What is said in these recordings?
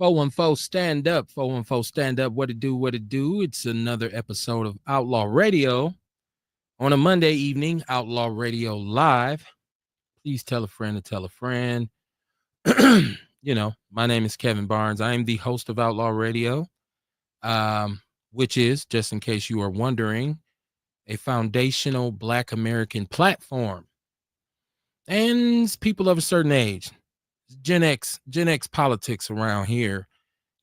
414 stand up. 414 stand up. What it do? What it do? It's another episode of Outlaw Radio on a Monday evening. Outlaw Radio Live. Please tell a friend to tell a friend. My name is Kevin Barnes. I am the host of Outlaw Radio, which is, just in case you are wondering, a foundational Black American platform. And people of a certain age, Gen X politics around here,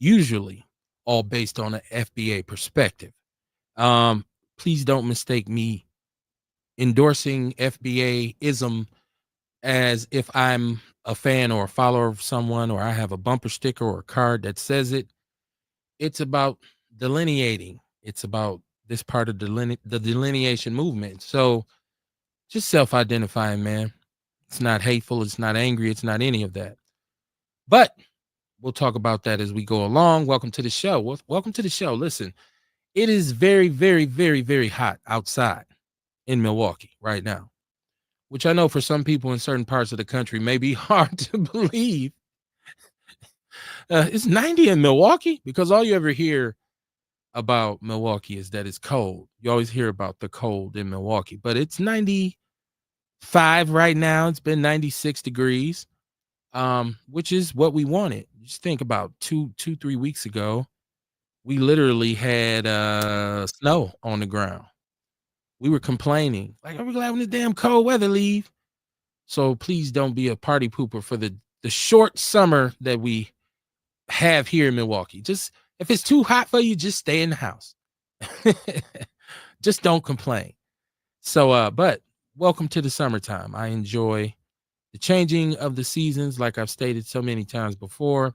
usually all based on an FBA perspective. Please don't mistake me endorsing FBA-ism as if I'm a fan or a follower of someone, or I have a bumper sticker or a card that says it. It's about delineating. It's about this part of the delineation movement. So just self-identifying, man. It's not hateful. It's not angry. It's not any of that. But we'll talk about that as we go along. Welcome to the show. Welcome to the show. Listen, it is very, very, very, very hot outside in Milwaukee right now, which I know for some people in certain parts of the country may be hard to believe. It's 90 in Milwaukee, because all you ever hear about Milwaukee is that it's cold. You always hear about the cold in Milwaukee, but it's 95 right now. It's been 96 degrees, which is what we wanted. Just think about 3 weeks ago, we literally had snow on the ground. We were complaining, like, are we glad when the damn cold weather leave? So please don't be a party pooper for the short summer that we have here in Milwaukee. Just, if it's too hot for you, just stay in the house. Just don't complain. So, but welcome to the summertime. I enjoy the changing of the seasons, like I've stated so many times before.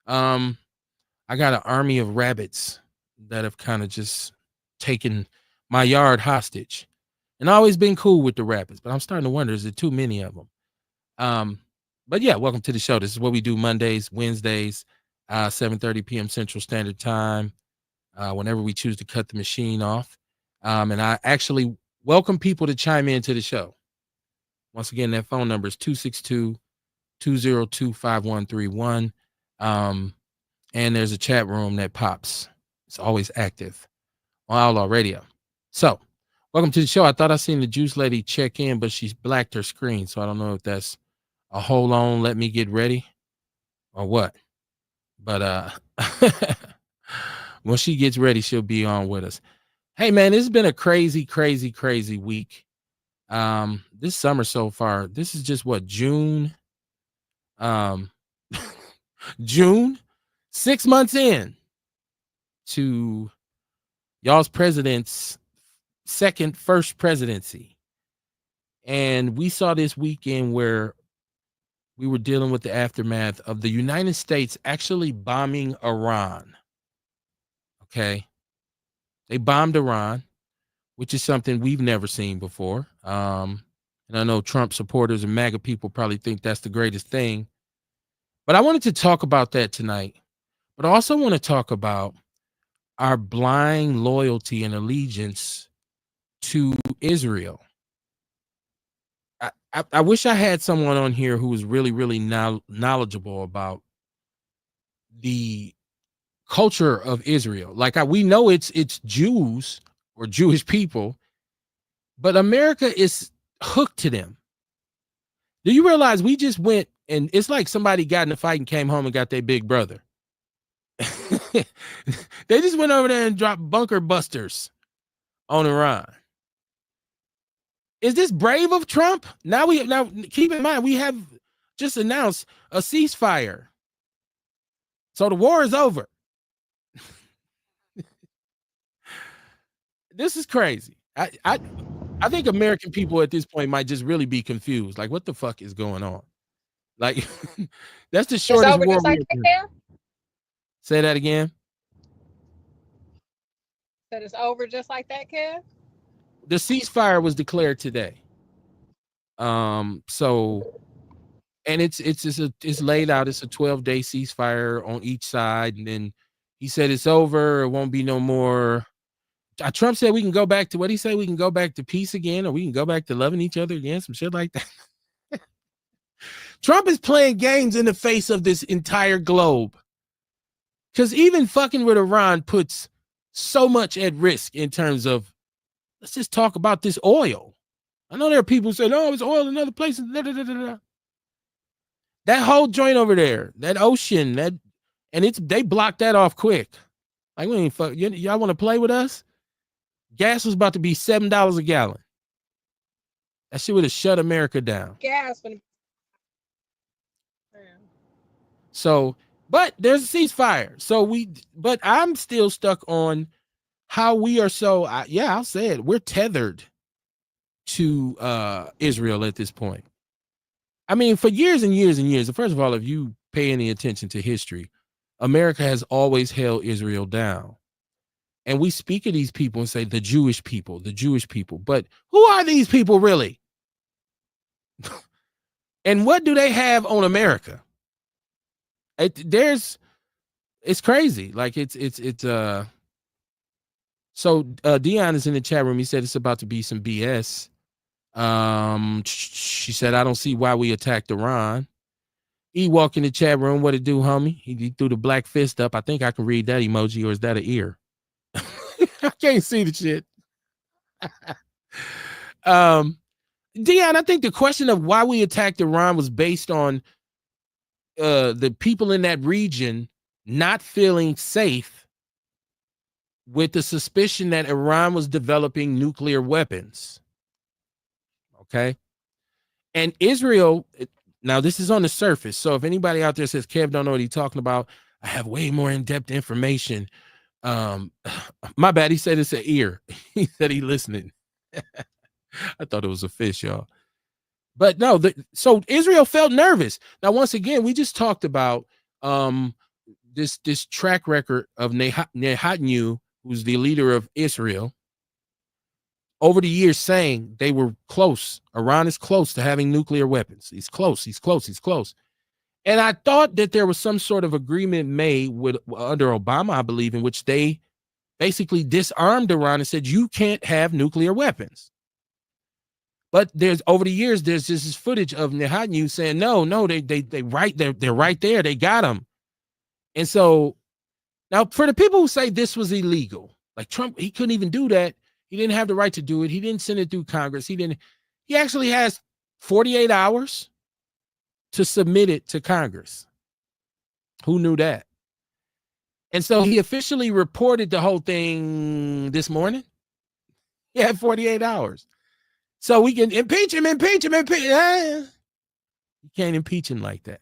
I got an army of rabbits that have kind of just taken my yard hostage, and always been cool with the rabbits, but I'm starting to wonder, is there too many of them? But yeah, welcome to the show. This is what we do Mondays, Wednesdays, 7:30 p.m. Central Standard Time, whenever we choose to cut the machine off. And I actually welcome people to chime into the show. Once again, that phone number is 262-202-5131. And there's a chat room that pops. It's always active on Outlaw Radio. So, welcome to the show. I thought I seen the juice lady check in, but she's blacked her screen, so I don't know if that's a hold on, let me get ready, or what. But when she gets ready, she'll be on with us. Hey, man, this has been a crazy, crazy, crazy week. This summer so far, this is just what, June? June, 6 months in to y'all's president's first presidency. And we saw this weekend where we were dealing with the aftermath of the United States actually bombing Iran. Okay. They bombed Iran, which is something we've never seen before. And I know Trump supporters and MAGA people probably think that's the greatest thing. But I wanted to talk about that tonight. But I also want to talk about our blind loyalty and allegiance to Israel. I wish I had someone on here who was really, really knowledgeable about the culture of Israel. Like, we know it's Jews or Jewish people, but America is hooked to them. Do you realize we just went, and it's like somebody got in a fight and came home and got their big brother. They just went over there and dropped bunker busters on Iran. Is this brave of Trump? Now keep in mind, we have just announced a ceasefire. So the war is over. This is crazy. I think American people at this point might just really be confused. Like, what the fuck is going on? Like, that's the shortest war. Like say that again. That it's over just like that, Kev? The ceasefire was declared today. So, and it's laid out. It's a 12-day ceasefire on each side, and then he said it's over. It won't be no more. Trump said we can go back to, what he say? We can go back to peace again, or we can go back to loving each other again. Some shit like that. Trump is playing games in the face of this entire globe. Because even fucking with Iran puts so much at risk in terms of, let's just talk about this oil. I know there are people who say, no, it's oil in other places. Da, da, da, da. That whole joint over there, that ocean, they blocked that off quick. Like, we ain't fuck. Y'all want to play with us? Gas was about to be $7 a gallon. That shit would have shut America down. Gas. So, but there's a ceasefire. But I'm still stuck on how we are I'll say it. We're tethered to Israel at this point. I mean, for years and years and years. First of all, if you pay any attention to history, America has always held Israel down. And we speak of these people and say the Jewish people. But who are these people really? And what do they have on America? It's crazy. Like so Dion is in the chat room. He said it's about to be some BS. She said, I don't see why we attacked Iran. He walked in the chat room. What it do, homie? He threw the black fist up. I think I can read that emoji, or is that an ear? I can't see the shit. Dion, I think the question of why we attacked Iran was based on the people in that region not feeling safe with the suspicion that Iran was developing nuclear weapons. Okay. And Israel, now this is on the surface. So if anybody out there says, Kev don't know what he's talking about, I have way more in-depth information. My bad. He said it's an ear. He said he listening. I thought it was a fish, y'all. But no, so Israel felt nervous. Now, once again, we just talked about this track record of Netanyahu, who's the leader of Israel, over the years saying they were close. Iran is close to having nuclear weapons. He's close. And I thought that there was some sort of agreement made under Obama, I believe, in which they basically disarmed Iran and said, you can't have nuclear weapons. But over the years, there's this footage of Netanyahu saying, no, they're right there. They got them. And so now for the people who say this was illegal, like Trump, he couldn't even do that. He didn't have the right to do it. He didn't send it through Congress. He actually has 48 hours to submit it to Congress. Who knew that? And so he officially reported the whole thing this morning. He had 48 hours. So we can impeach him. You can't impeach him like that.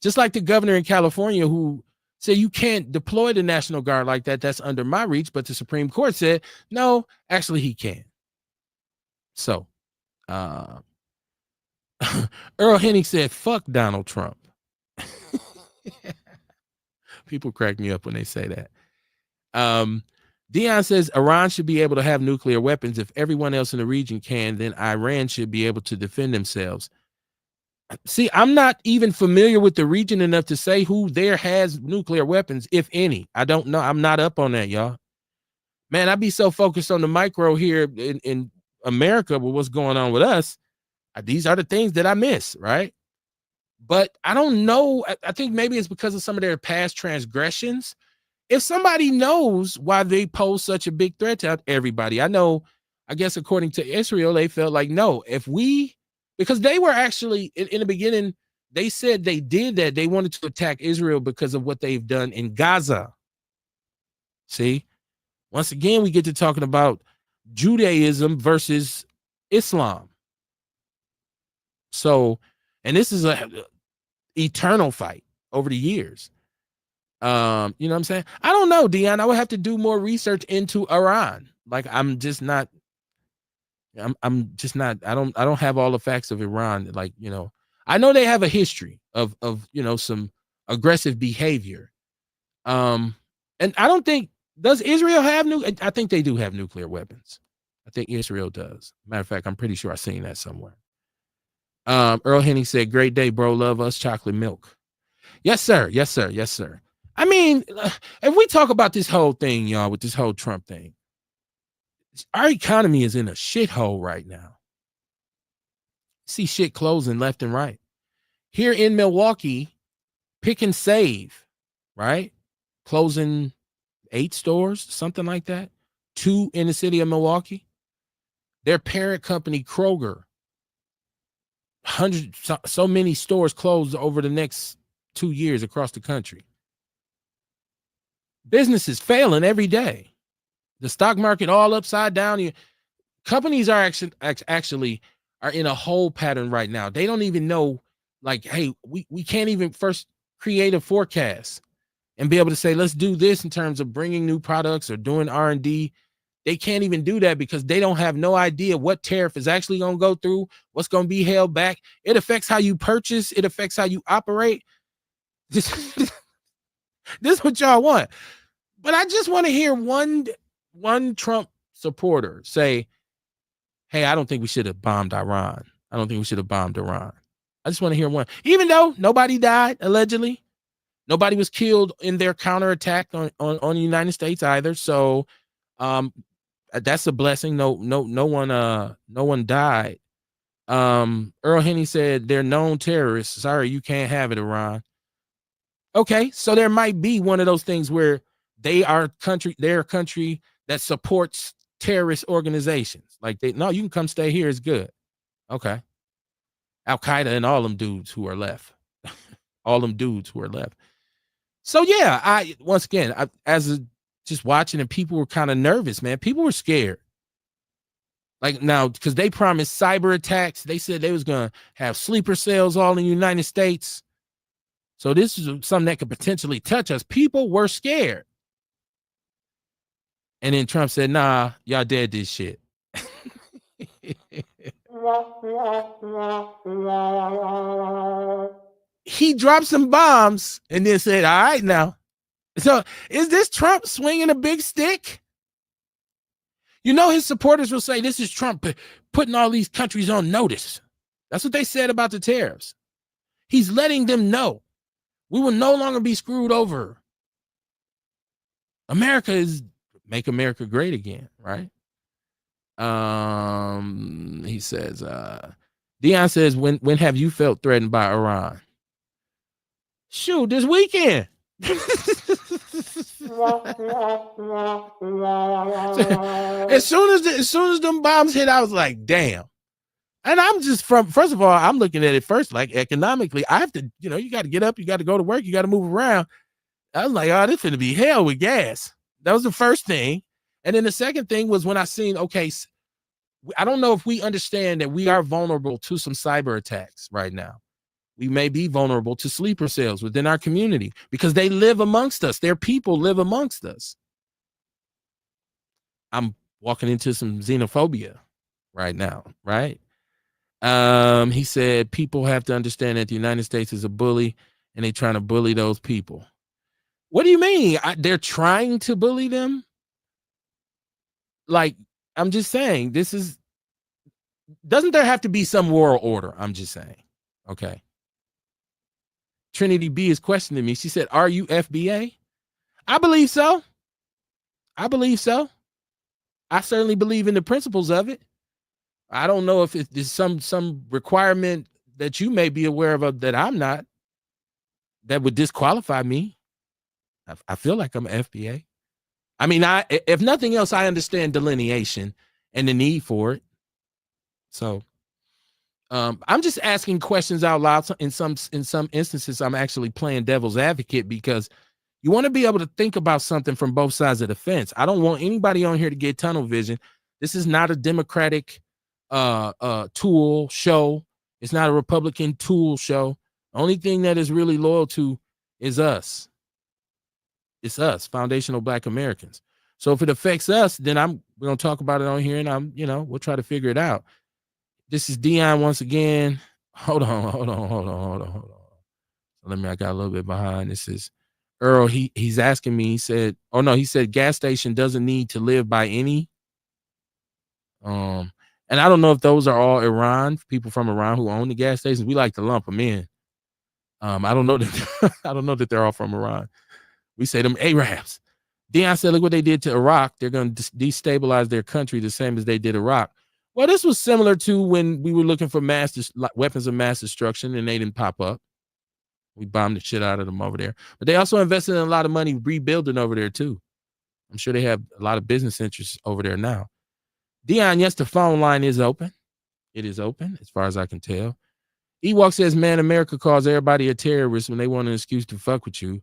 Just like the governor in California who said you can't deploy the National Guard like that. That's under my reach. But the Supreme Court said, no, actually he can. So Earl Hennig said, fuck Donald Trump. People crack me up when they say that. Dion says Iran should be able to have nuclear weapons. If everyone else in the region can, then Iran should be able to defend themselves. See, I'm not even familiar with the region enough to say who there has nuclear weapons, if any. I don't know. I'm not up on that, y'all. Man, I'd be so focused on the micro here in America with what's going on with us. These are the things that I miss, right? But I don't know. I think maybe it's because of some of their past transgressions. If somebody knows why they pose such a big threat to everybody, I guess according to Israel, they felt like, no, because they were actually, in the beginning, they said they did that. They wanted to attack Israel because of what they've done in Gaza. See, once again, we get to talking about Judaism versus Islam. So, and this is a eternal fight over the years. You know what I'm saying? I don't know, Dion. I would have to do more research into Iran. Like, I don't have all the facts of Iran. Like, I know they have a history of some aggressive behavior. And I don't think, does Israel have I think they do have nuclear weapons. I think Israel does. Matter of fact, I'm pretty sure I've seen that somewhere. Earl Henning said, great day, bro. Love us, chocolate milk. Yes, sir. Yes, sir. Yes, sir. I mean, if we talk about this whole thing, y'all, with this whole Trump thing, our economy is in a shithole right now. See shit closing left and right. Here in Milwaukee, Pick and Save, right? closing 8 stores, something like that. 2 in the city of Milwaukee. Their parent company, Kroger, so many stores closed over the next 2 years across the country. Business is failing every day. The stock market all upside down. Companies are actually are in a hold pattern right now. They don't even know, like, hey, we can't even first create a forecast and be able to say, let's do this in terms of bringing new products or doing R&D. They can't even do that because they don't have no idea what tariff is actually going to go through, what's going to be held back. It affects how you purchase. It affects how you operate. This is what y'all want. But I just want to hear one Trump supporter say, hey, I don't think we should have bombed Iran. I don't think we should have bombed Iran. I just want to hear one. Even though nobody died, allegedly. Nobody was killed in their counterattack on the United States either. So that's a blessing. No one died. Earl Henney said they're known terrorists. Sorry, you can't have it, Iran. Okay, so there might be one of those things where they're a country that supports terrorist organizations. Like, no, you can come stay here, it's good. Okay. Al-Qaeda and all them dudes who are left. So yeah, once again, just watching, and people were kind of nervous, man. People were scared. Like, now, because they promised cyber attacks. They said they was gonna have sleeper cells all in the United States. So this is something that could potentially touch us. People were scared. And then Trump said, nah, y'all dead this shit. He dropped some bombs and then said, all right now. So is this Trump swinging a big stick? You know, his supporters will say this is Trump putting all these countries on notice. That's what they said about the tariffs. He's letting them know we will no longer be screwed over. America is make America great again, right? He says, Dion says, when have you felt threatened by Iran? Shoot, this weekend. As soon as them bombs hit, I was like, damn. And I'm just first of all, I'm looking at it first, like economically, I have to, you got to get up, you got to go to work, you got to move around. I was like, oh, this is going to be hell with gas. That was the first thing. And then the second thing was when I seen, okay, I don't know if we understand that we are vulnerable to some cyber attacks right now. We may be vulnerable to sleeper cells within our community because they live amongst us. Their people live amongst us. I'm walking into some xenophobia right now, right? He said people have to understand that the United States is a bully and they're trying to bully those people. What do you mean? They're trying to bully them? Like, I'm just saying, doesn't there have to be some world order? I'm just saying. Okay. Trinity B is questioning me. She said, are you FBA? I believe so. I certainly believe in the principles of it. I don't know if it's some requirement that you may be aware of that I'm not, that would disqualify me. I feel like I'm an FBA. I mean, if nothing else, I understand delineation and the need for it. So I'm just asking questions out loud. In some instances, I'm actually playing devil's advocate because you want to be able to think about something from both sides of the fence. I don't want anybody on here to get tunnel vision. This is not a Democratic tool show. It's not a Republican tool show. The only thing that is really loyal to is us. It's us, foundational Black Americans. So if it affects us, then we're going to talk about it on here and we'll try to figure it out. This is Dion once again. Hold on. I got a little bit behind. This is Earl. He's asking me, he said gas station doesn't need to live by any. And I don't know if those are all people from Iran who own the gas stations. We like to lump them in. I don't know that they're all from Iran. We say them Arabs. Dion said, look what they did to Iraq. They're going to destabilize their country the same as they did Iraq. Well, this was similar to when we were looking for weapons of mass destruction and they didn't pop up. We bombed the shit out of them over there. But they also invested in a lot of money rebuilding over there too. I'm sure they have a lot of business interests over there now. Dion, yes, the phone line is open. It is open as far as I can tell. Ewok says, man, America calls everybody a terrorist when they want an excuse to fuck with you.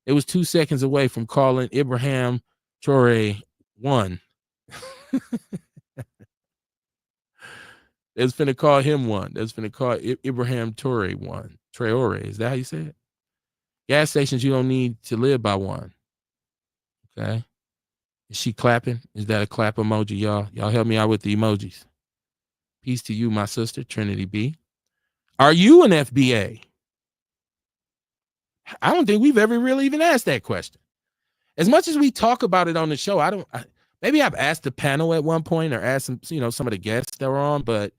It was 2 seconds away from calling Ibrahim Traore one. That's finna call him one. That's finna call Ibrahim Traore one. Traore, is that how you say it? Gas stations, you don't need to live by one. Okay. Is she clapping? Is that a clap emoji, y'all? Y'all help me out with the emojis. Peace to you, my sister, Trinity B. Are you an FBA? I don't think we've ever really even asked that question. As much as we talk about it on the show, maybe I've asked the panel at one point or asked some of the guests that were on, but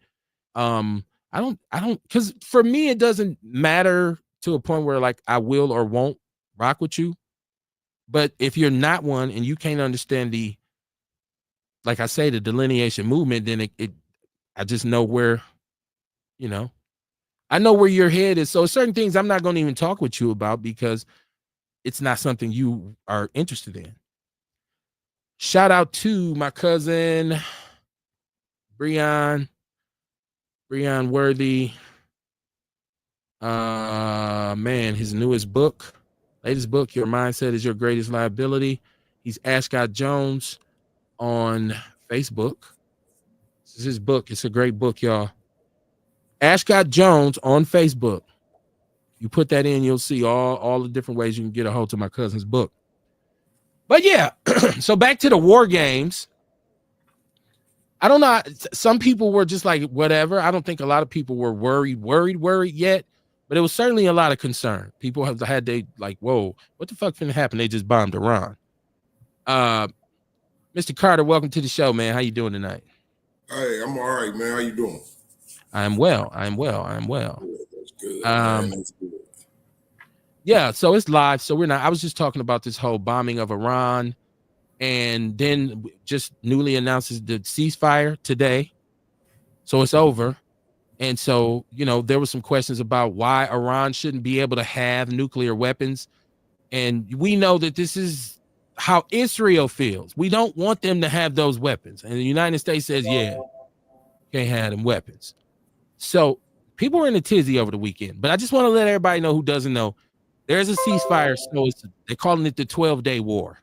I don't, because for me, it doesn't matter to a point where like I will or won't rock with you. But if you're not one and you can't understand like I say, the delineation movement, then I just know where, I know where your head is. So certain things I'm not going to even talk with you about because it's not something you are interested in. Shout out to my cousin, Breon Worthy. Man, his latest book, Your Mindset is Your Greatest Liability. He's Ascot Jones on Facebook. This is his book. It's a great book, y'all. Ascot Jones on Facebook. You put that in, you'll see all the different ways you can get a hold of my cousin's book. But yeah, so back to the war games. I don't know. Some people were just like, whatever. I don't think a lot of people were worried yet, but it was certainly a lot of concern. People had they like, whoa, what the fuck finna happen? They just bombed Iran. Mr. Carter, welcome to the show, man. How you doing tonight? Hey, I'm all right, man. How you doing? I'm well. That's good, man. That's good. Yeah, so it's live. So I was just talking about this whole bombing of Iran. And then just newly announces the ceasefire today. So it's over. And so, there were some questions about why Iran shouldn't be able to have nuclear weapons. And we know that this is how Israel feels. We don't want them to have those weapons. And the United States says, yeah, can't have them weapons. So people were in a tizzy over the weekend. But I just want to let everybody know who doesn't know, there's a ceasefire. So they're calling it the 12-day war.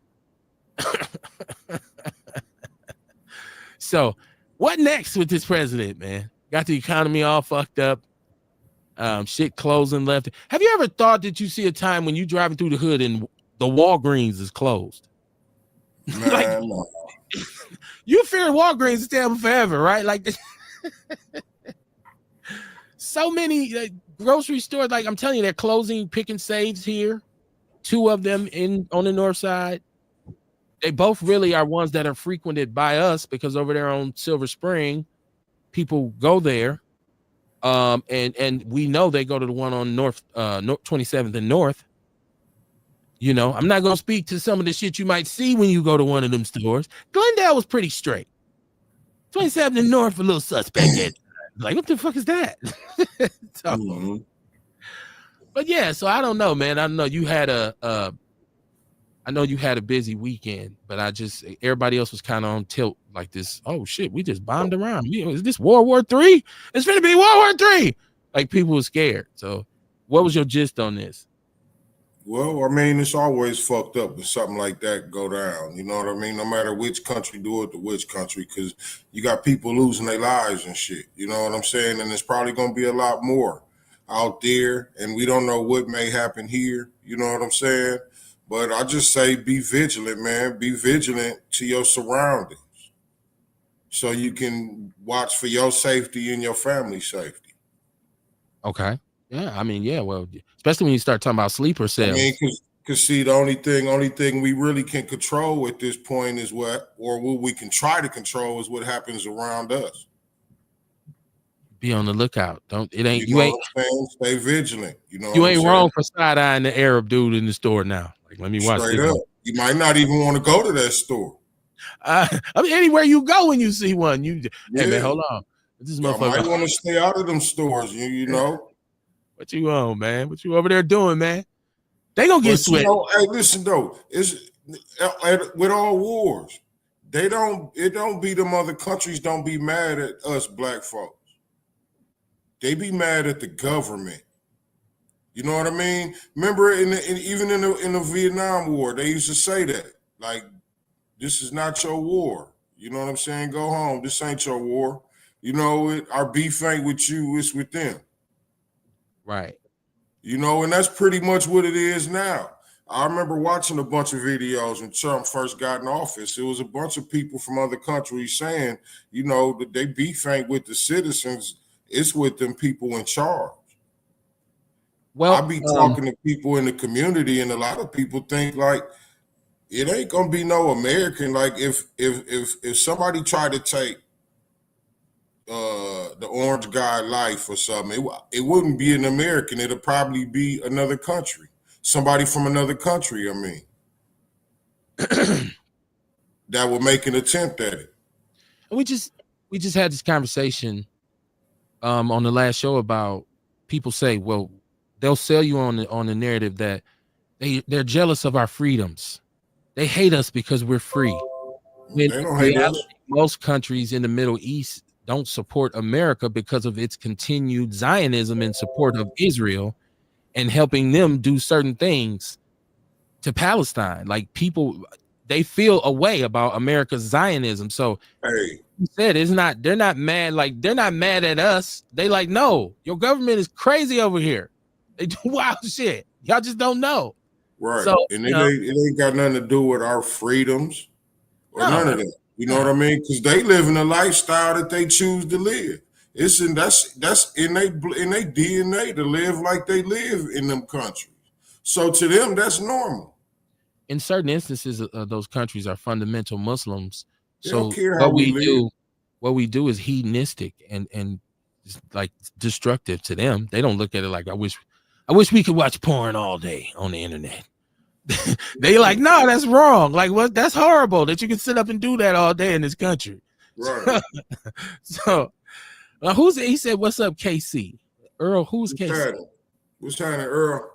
So what next with this president, man? Got the economy all fucked up. Shit closing left. Have you ever thought that you see a time when you driving through the hood and the Walgreens is closed? Man, like, no. You fear Walgreens is staying forever, right? Like so many grocery stores, like I'm telling you, they're closing pick and saves here. 2 of them on the north side. They both really are ones that are frequented by us because over there on Silver Spring, people go there. And we know they go to the one on North 27th and North. I'm not going to speak to some of the shit you might see when you go to one of them stores. Glendale was pretty straight. 27th and North, a little suspect. Like, what the fuck is that? So, But yeah, so I don't know, man. I know you had a busy weekend, but everybody else was kind of on tilt like this. Oh shit, we just bombed around. Is this World War III? It's gonna be World War III. Like people were scared. So what was your gist on this? Well, I mean, it's always fucked up when something like that go down. You know what I mean? No matter which country do it to which country, because you got people losing their lives and shit. You know what I'm saying? And it's probably going to be a lot more out there, and we don't know what may happen here. You know what I'm saying? But I just say be vigilant, man. Be vigilant to your surroundings so you can watch for your safety and your family's safety. Okay. Yeah, I mean, yeah, well, especially when you start talking about sleeper cells. I mean, because see, the only thing we really can control at this point is what we can try to control is what happens around us. Be on the lookout. Stay vigilant. You ain't wrong for side-eyeing the Arab dude in the store now. Like, let me watch straight this up. You might not even want to go to that store. I mean, anywhere you go when you see one, hey man, hold on. This motherfucker might want to stay out of them stores. You know. What you on, man? What you over there doing, man? They gonna get But sweaty. hey, listen though, it's with all wars, it don't be them other countries don't be mad at us black folks. They be mad at the government. You know what I mean? Remember, even in the Vietnam War, they used to say that, like, this is not your war. You know what I'm saying? Go home. This ain't your war. You know, our beef ain't with you, it's with them. Right. You know, and that's pretty much what it is now. I remember watching a bunch of videos when Trump first got in office. It was a bunch of people from other countries saying, you know, that they beef ain't with the citizens, it's with them people in charge. Well, I be talking to people in the community, and a lot of people think like it ain't gonna be no American. Like if somebody tried to take the orange guy life or something, it wouldn't be an American. It'll probably be another country, somebody from another country. I mean, that would make an attempt at it. We just had this conversation on the last show about people say, well, they'll sell you on the narrative that they're jealous of our freedoms. They hate us because we're free. They don't hate us. Most countries in the Middle East don't support America because of its continued Zionism in support of Israel and helping them do certain things to Palestine. Like people, they feel a way about America's Zionism. So hey, you said they're not mad. Like they're not mad at us. They like, no, your government is crazy over here. They do wild shit. Y'all just don't know. Right. So, and it ain't got nothing to do with our freedoms or none of that. You know what I mean? Because they live in a lifestyle that they choose to live. That's in their DNA to live like they live in them countries. So to them, that's normal. In certain instances, those countries are fundamental Muslims. They So don't care how we live. What we do is hedonistic and like destructive to them. They don't look at it like I wish we could watch porn all day on the internet. They like, no, that's wrong. Like, what? That's horrible that you can sit up and do that all day in this country. Right. So he said, what's up, KC? Earl, who's KC? What's happening, Earl?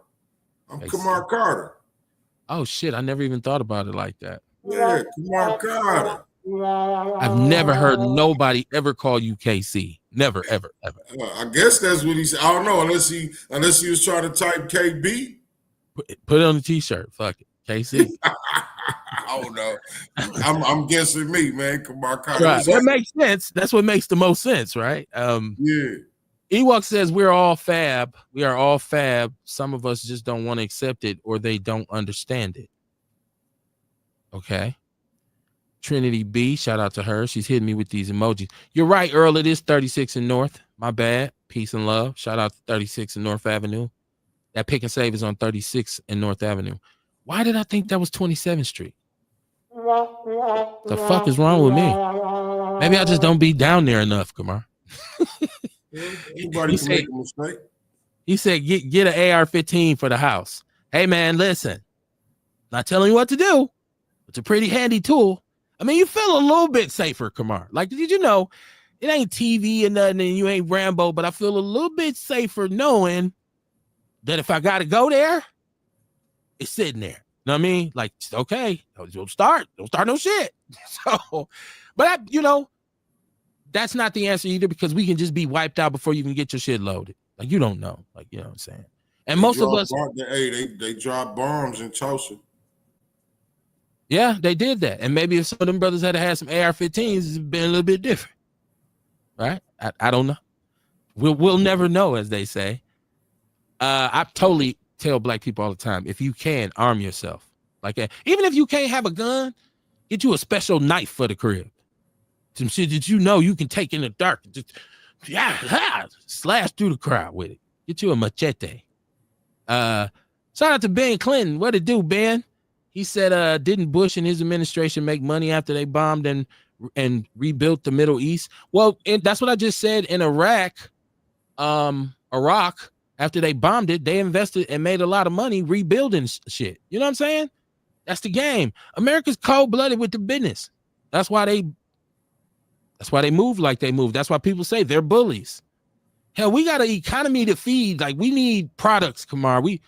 I'm KC. Kamar Carter. Oh shit, I never even thought about it like that. Yeah, Kamar Carter. I've never heard nobody ever call you KC. Never, ever, ever. I guess that's what he said. I don't know, unless he was trying to type KB. Put it on the t-shirt. Fuck it. KC. I don't know. I'm guessing me, man. Kamar Carter. Right. That makes sense. That's what makes the most sense, right? Yeah. Ewok says we're all fab. We are all fab. Some of us just don't want to accept it or they don't understand it. Okay. Trinity B, shout out to her. She's hitting me with these emojis. You're right, Earl. It is 36 and North. My bad. Peace and love. Shout out to 36 and North Avenue. That pick and save is on 36 and North Avenue. Why did I think that was 27th Street? The fuck is wrong with me? Maybe I just don't be down there enough, Kamar. Anybody can make a mistake. He said, get an AR-15 for the house. Hey, man, listen. Not telling you what to do. It's a pretty handy tool. I mean, you feel a little bit safer, Kamar. Like, did you know, it ain't TV and nothing and you ain't Rambo, but I feel a little bit safer knowing that if I got to go there, it's sitting there. You know what I mean? Like, okay, don't start no shit. So, but that's not the answer either, because we can just be wiped out before you can get your shit loaded. Like, you don't know. Like, you know what I'm saying? And most of us, they dropped bombs in Tulsa. Yeah, they did that. And maybe if some of them brothers had had some AR-15s, it'd been a little bit different. Right? I don't know. We'll never know, as they say. I totally tell black people all the time, if you can, arm yourself. Like, even if you can't have a gun, get you a special knife for the crib. Some shit that you can take in the dark. Just slash through the crowd with it. Get you a machete. Shout out to Ben Clinton. What it do, Ben? He said, didn't Bush and his administration make money after they bombed and rebuilt the Middle East? Well, that's what I just said. In Iraq, after they bombed it, they invested and made a lot of money rebuilding shit. You know what I'm saying? That's the game. America's cold-blooded with the business. That's why they move like they move. That's why people say they're bullies. Hell, we got an economy to feed. Like, we need products, Kamar. We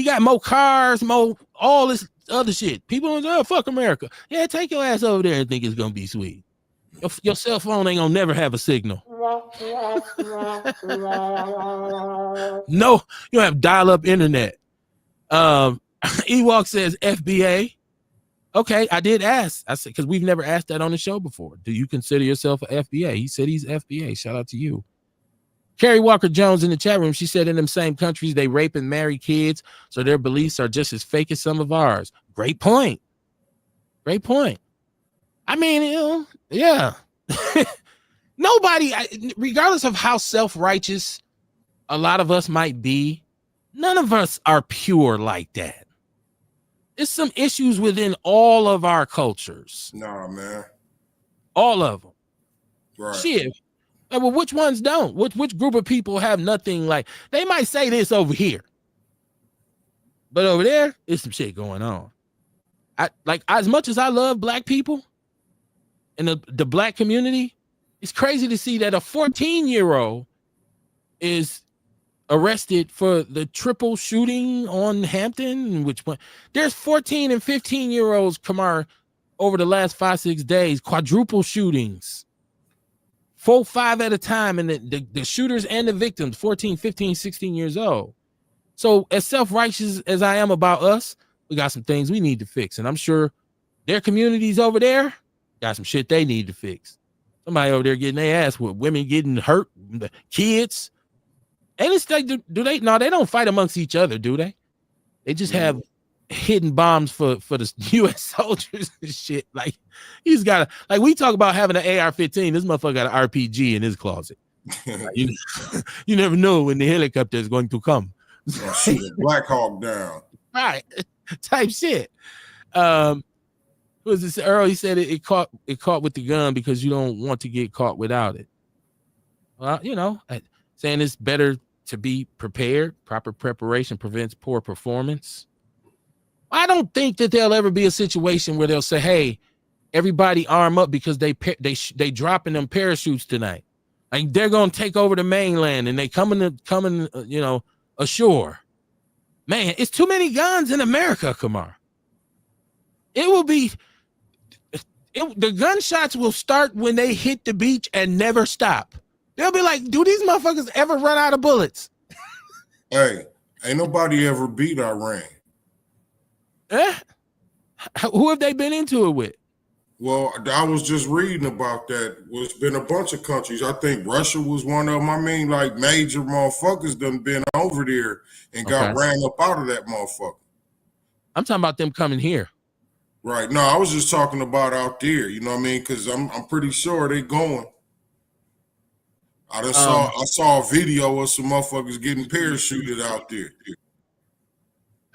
got more cars, more all this other shit. People don't fuck America. Yeah, take your ass over there and think it's gonna be sweet. Your cell phone ain't gonna never have a signal. No, you don't have dial-up internet. Ewok says FBA. Okay, I did ask. I said, because we've never asked that on the show before. Do you consider yourself a FBA? He said he's FBA. Shout out to you. Carrie Walker Jones in the chat room, she said in them same countries, they rape and marry kids, so their beliefs are just as fake as some of ours. Great point. Great point. I mean, you know, yeah. Nobody, regardless of how self-righteous a lot of us might be, none of us are pure like that. There's some issues within all of our cultures. Nah, man. All of them. Right. Shit. Well, which ones don't? Which group of people have nothing like? They might say this over here, but over there, there's some shit going on. I like, as much as I love black people and the black community, it's crazy to see that a 14-year-old is arrested for the triple shooting on Hampton. Which one? There's 14 and 15-year-olds, Kamar, over the last 5-6 days, quadruple shootings. 4-5 at a time, and the shooters and the victims, 14, 15, 16 years old. So as self-righteous as I am about us, we got some things we need to fix. And I'm sure their communities over there got some shit they need to fix. Somebody over there getting their ass with women getting hurt, the kids. And it's like, do they? No, they don't fight amongst each other, do they? They just have hidden bombs for the U.S. soldiers and shit. Like, he's got like, we talk about having an AR-15. This motherfucker got an RPG in his closet. you never know when the helicopter is going to come. Shoot a Black Hawk down. Right, type shit. Was this Earl? He said it caught with the gun because you don't want to get caught without it. Well, you know, saying it's better to be prepared. Proper preparation prevents poor performance. I don't think that there'll ever be a situation where they'll say, "Hey, everybody arm up because they dropping them parachutes tonight." Like, they're gonna take over the mainland and they coming, you know, ashore. Man, it's too many guns in America, Kamar. It will be. The gunshots will start when they hit the beach and never stop. They'll be like, "Do these motherfuckers ever run out of bullets?" Hey, ain't nobody ever beat Iran. Who have they been into it with? Well, I was just reading about that. It's been a bunch of countries. I think Russia was one of them. I mean, like, major motherfuckers done been over there and got ran up out of that motherfucker. I'm talking about them coming here. Right. No, I was just talking about out there. You know what I mean? Because I'm pretty sure they going. I saw a video of some motherfuckers getting parachuted out there.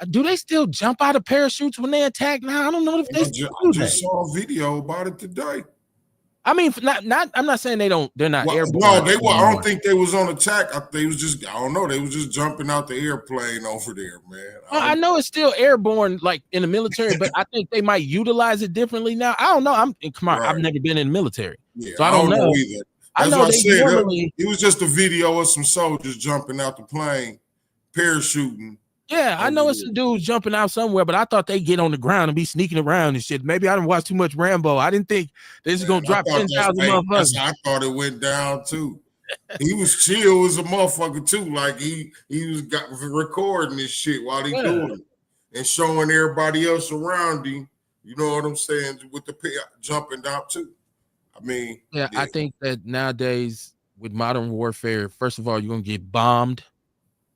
Do they still jump out of parachutes when they attack now? I don't know if they still do that. I just saw a video about it today. I mean, not. I'm not saying they're not airborne. No, they were. I don't think they was on attack. They was just. I don't know. They was just jumping out the airplane over there, man. I know it's still airborne, like in the military, but I think they might utilize it differently now. I don't know. I've never been in the military, so I don't know either. I know they normally. It was just a video of some soldiers jumping out the plane, parachuting. Yeah, I know it's some dudes jumping out somewhere, but I thought they get on the ground and be sneaking around and shit. Maybe I didn't watch too much Rambo. I didn't think they just gonna drop 10,000 motherfuckers. I thought it went down too. He was chill as a motherfucker too. Like he was recording this shit while he doing it and showing everybody else around him. You know what I'm saying? With the jumping down too. I mean, yeah, I think that nowadays with modern warfare, first of all, you're gonna get bombed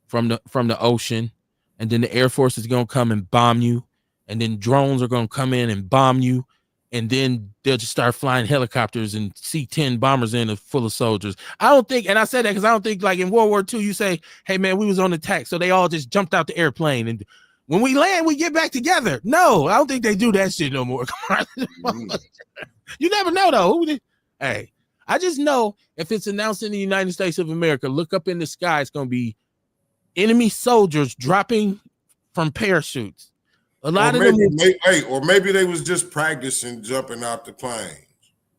from the ocean. And then the Air Force is going to come and bomb you. And then drones are going to come in and bomb you. And then they'll just start flying helicopters and C-10 bombers in full of soldiers. I don't think, and I said that because I don't think, like in World War II, you say, "Hey, man, we was on attack." So they all just jumped out the airplane. And when we land, we get back together. No, I don't think they do that shit no more. You never know, though. Hey, I just know if it's announced in the United States of America, look up in the sky, it's going to be enemy soldiers dropping from parachutes. A lot of them, or maybe they was just practicing jumping out the plane.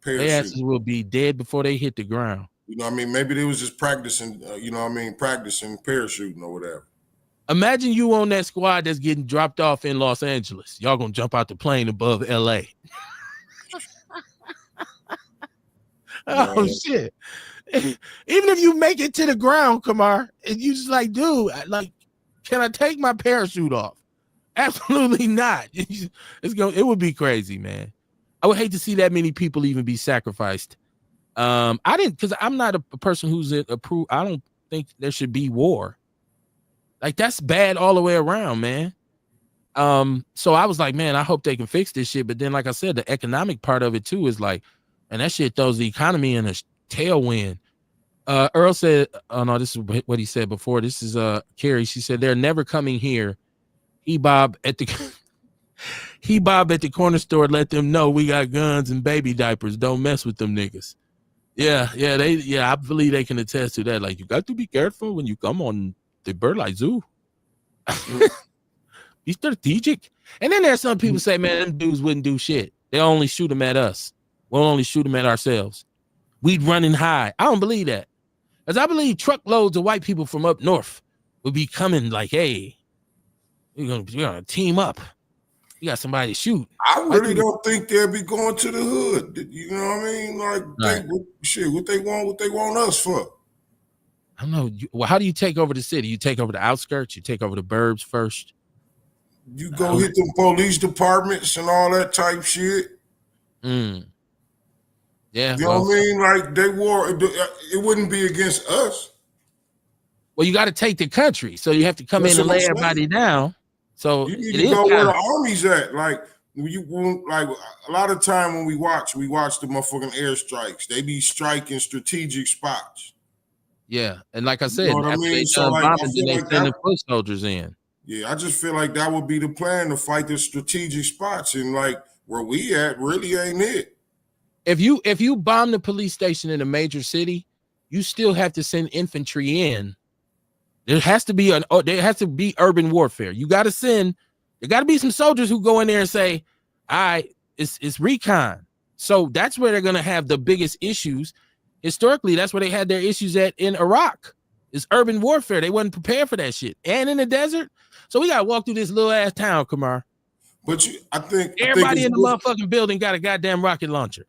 Their asses will be dead before they hit the ground. You know what I mean? Maybe they was just practicing, you know what I mean, practicing parachuting or whatever. Imagine you on that squad that's getting dropped off in Los Angeles. Y'all gonna jump out the plane above LA. Oh, shit. Even if you make it to the ground, Kamar, and you just like, dude, like, can I take my parachute off? Absolutely not. It would be crazy, man. I would hate to see that many people even be sacrificed. Because I'm not a person who's approved. I don't think there should be war. Like, that's bad all the way around, man. So I was like, man, I hope they can fix this shit. But then, like I said, the economic part of it too is like, and that shit throws the economy in a tailwind. Earl said, oh no, this is what he said before. This is Carrie. She said they're never coming here. He Bob at the corner store. Let them know we got guns and baby diapers. Don't mess with them niggas. Yeah, I believe they can attest to that. Like, you got to be careful when you come on the Birdlight Zoo. Be strategic. And then there's some people say, man, them dudes wouldn't do shit. They only shoot them at us. We'll only shoot them at ourselves. We'd run and hide. I don't believe that. Because I believe truckloads of white people from up north would be coming like, hey, we're gonna team up. You got somebody to shoot. I really don't think they'll be going to the hood. You know what I mean? Like, right. What they want us for? I don't know. Well, how do you take over the city? You take over the outskirts? You take over the burbs first? You go hit them police departments and all that type shit. Yeah. You know what I mean? Like, it wouldn't be against us. Well, you got to take the country. So you have to come in and lay everybody down. So you need to go where the army's at. Like, like a lot of time when we watch the motherfucking airstrikes. They be striking strategic spots. Yeah, and like I said, you know what I mean? They send the foot soldiers in. Yeah, I just feel like that would be the plan, to fight the strategic spots, and like where we at really ain't it. If you bomb the police station in a major city, you still have to send infantry in. There has to be urban warfare. There got to be some soldiers who go in there and say, all right, it's recon. So that's where they're gonna have the biggest issues. Historically, that's where they had their issues at in Iraq. It's urban warfare. They wasn't prepared for that shit. And in the desert. So we gotta walk through this little ass town, Kamar. But I think everybody in the motherfucking building got a goddamn rocket launcher.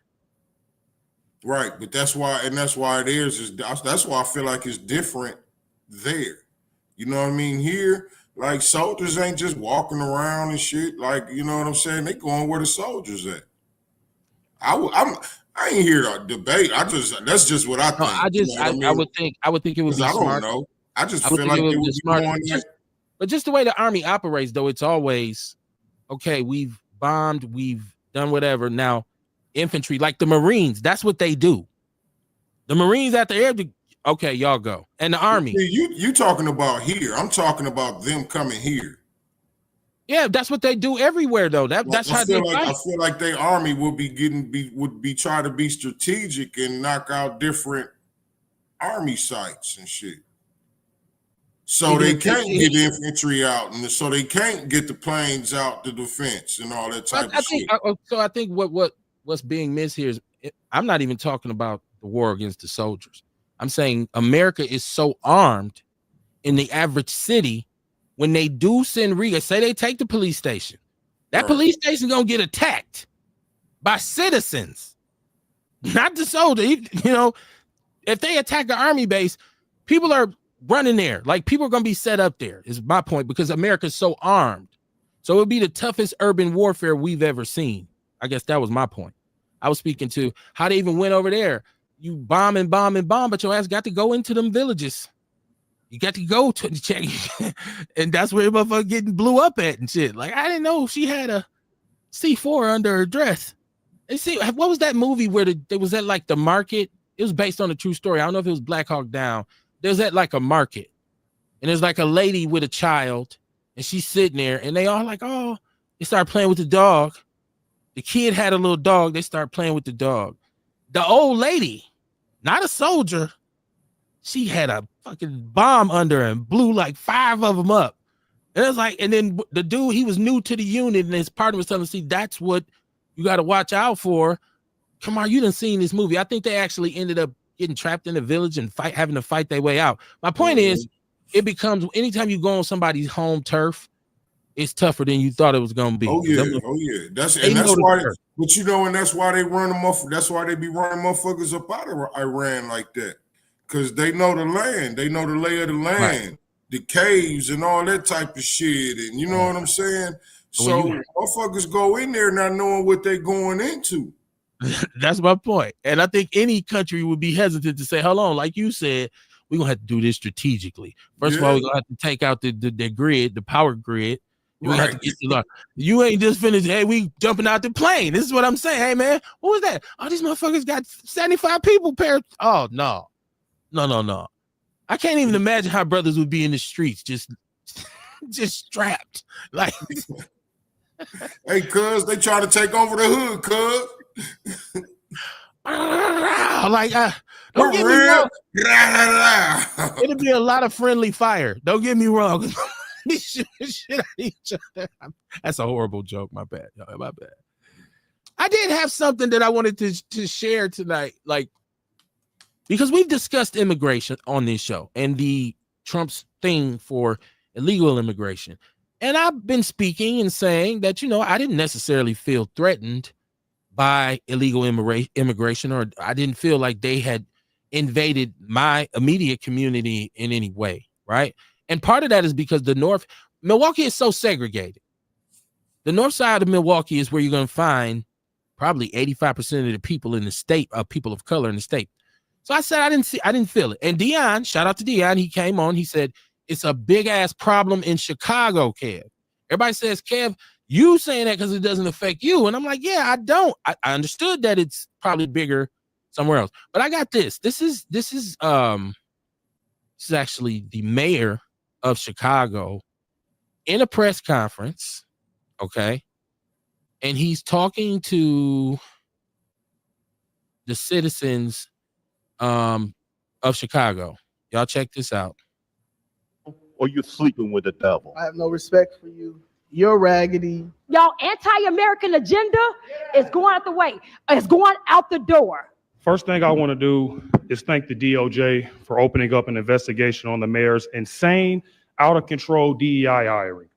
Right, but that's why it is. That's why I feel like it's different there. You know what I mean? Here, like, soldiers ain't just walking around and shit. Like, you know what I'm saying? They going where the soldiers at. I ain't here to debate. That's just what I think. I would think it would be smart. I don't know. I just feel like it would be smart. But just the way the army operates, though, it's always, okay, we've bombed, we've done whatever. Now, infantry, like the Marines, that's what they do. The Marines at the air, okay, y'all go. And the army. You talking about here. I'm talking about them coming here. Yeah, that's what they do everywhere, though. That's how they fight. I feel like their army would be trying to be strategic and knock out different army sites and shit. So they can't get infantry out, and so they can't get the planes out to defense and all that type of shit. So I think what's being missed here is, I'm not even talking about the war against the soldiers. I'm saying America is so armed in the average city. When they do send say they take the police station, that police station gonna get attacked by citizens, not the soldier. You know, if they attack an army base, people are running there. Like, people are gonna be set up there, is my point, because America's so armed. So it would be the toughest urban warfare we've ever seen. I guess that was my point. I was speaking to how they even went over there. You bomb, but your ass got to go into them villages. You got to go to the check, and that's where motherfucker getting blew up at and shit. Like, I didn't know she had a C4 under her dress. And see, what was that movie where there was at like the market? It was based on a true story. I don't know if it was Black Hawk Down. There's at like a market, and there's like a lady with a child, and she's sitting there, and they all like, oh, they start playing with the dog. The kid had a little dog. They start playing with the dog. The old lady, not a soldier, she had a fucking bomb under her and blew like 5 of them up. And it was like, and then the dude, he was new to the unit, and his partner was telling him, see, that's what you got to watch out for. Come on, you done seen this movie. I think they actually ended up getting trapped in a village and having to fight their way out. My point is, it becomes anytime you go on somebody's home turf, it's tougher than you thought it was gonna be. Oh yeah. That's why. But you know, and that's why they run them off. That's why they be running motherfuckers up out of Iran like that, because they know the land, they know the lay of the land, right. The caves and all that type of shit, and you know what I'm saying. So motherfuckers go in there not knowing what they're going into. That's my point, and I think any country would be hesitant to say, "Hold on," like you said. We're gonna have to do this strategically. First of all, we're gonna have to take out the grid, the power grid. We have to get to you ain't just finished. Hey, we jumping out the plane. This is what I'm saying. Hey, man, what was that? Oh, these motherfuckers got 75 people paired. Oh, no. I can't even imagine how brothers would be in the streets just strapped. Like, hey, cuz, they try to take over the hood, cuz. Like, don't get me wrong. It'll be a lot of friendly fire. Don't get me wrong. Shit at each other. That's a horrible joke. My bad. My bad. I did have something that I wanted to share tonight, like, because we've discussed immigration on this show and the Trump's thing for illegal immigration. And I've been speaking and saying that, I didn't necessarily feel threatened by illegal immigration, or I didn't feel like they had invaded my immediate community in any way, right? And part of that is because Milwaukee is so segregated. The north side of Milwaukee is where you're going to find probably 85% of the people in the state are people of color in the state. So I said, I didn't feel it. And Dion, shout out to Dion, he came on, he said, it's a big ass problem in Chicago, Kev. Everybody says, Kev, you saying that because it doesn't affect you. And I'm like, yeah, I don't. I understood that it's probably bigger somewhere else. But I got this. This is actually the mayor of Chicago in a press conference, okay? And he's talking to the citizens of Chicago. Y'all check this out. Or you're sleeping with the devil. I have no respect for you. You're raggedy. Y'all anti-American agenda is going out the way. It's going out the door. First thing I want to do is thank the DOJ for opening up an investigation on the mayor's insane, out-of-control DEI hiring.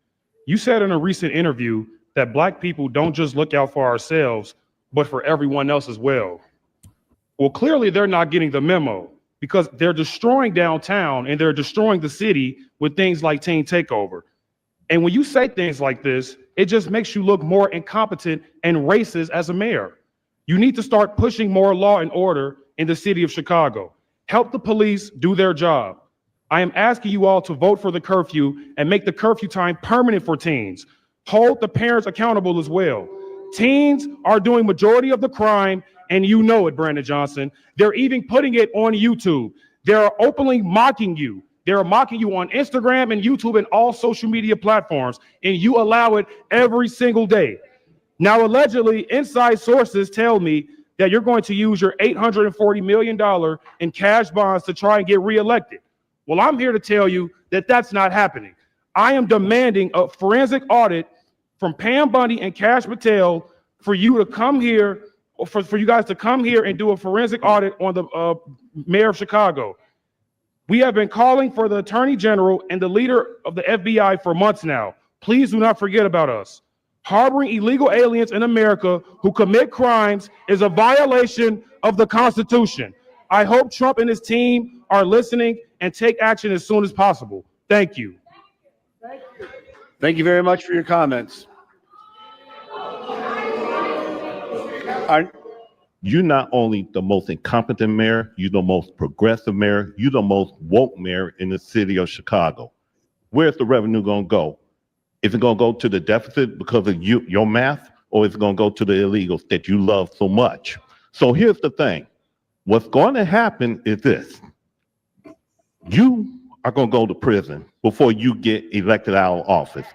You said in a recent interview that Black people don't just look out for ourselves, but for everyone else as well. Well, clearly they're not getting the memo, because they're destroying downtown and they're destroying the city with things like teen takeover. And when you say things like this, it just makes you look more incompetent and racist as a mayor. You need to start pushing more law and order in the city of Chicago. Help the police do their job. I am asking you all to vote for the curfew and make the curfew time permanent for teens. Hold the parents accountable as well. Teens are doing majority of the crime, and you know it, Brandon Johnson. They're even putting it on YouTube. They're openly mocking you. They're mocking you on Instagram and YouTube and all social media platforms, and you allow it every single day. Now, allegedly, inside sources tell me that you're going to use your $840 million in cash bonds to try and get reelected. Well, I'm here to tell you that that's not happening. I am demanding a forensic audit from Pam Bundy and Kash Patel for you to come here, or for you guys to come here and do a forensic audit on the mayor of Chicago. We have been calling for the Attorney General and the leader of the FBI for months now. Please do not forget about us. Harboring illegal aliens in America who commit crimes is a violation of the Constitution. I hope Trump and his team are listening and take action as soon as possible. Thank you. Thank you very much for your comments. You're not only the most incompetent mayor, you're the most progressive mayor, you're the most woke mayor in the city of Chicago. Where's the revenue going to go? Is it going to go to the deficit because of your math, or is it going to go to the illegals that you love so much? So here's the thing. What's going to happen is this. You are going to go to prison before you get elected out of office.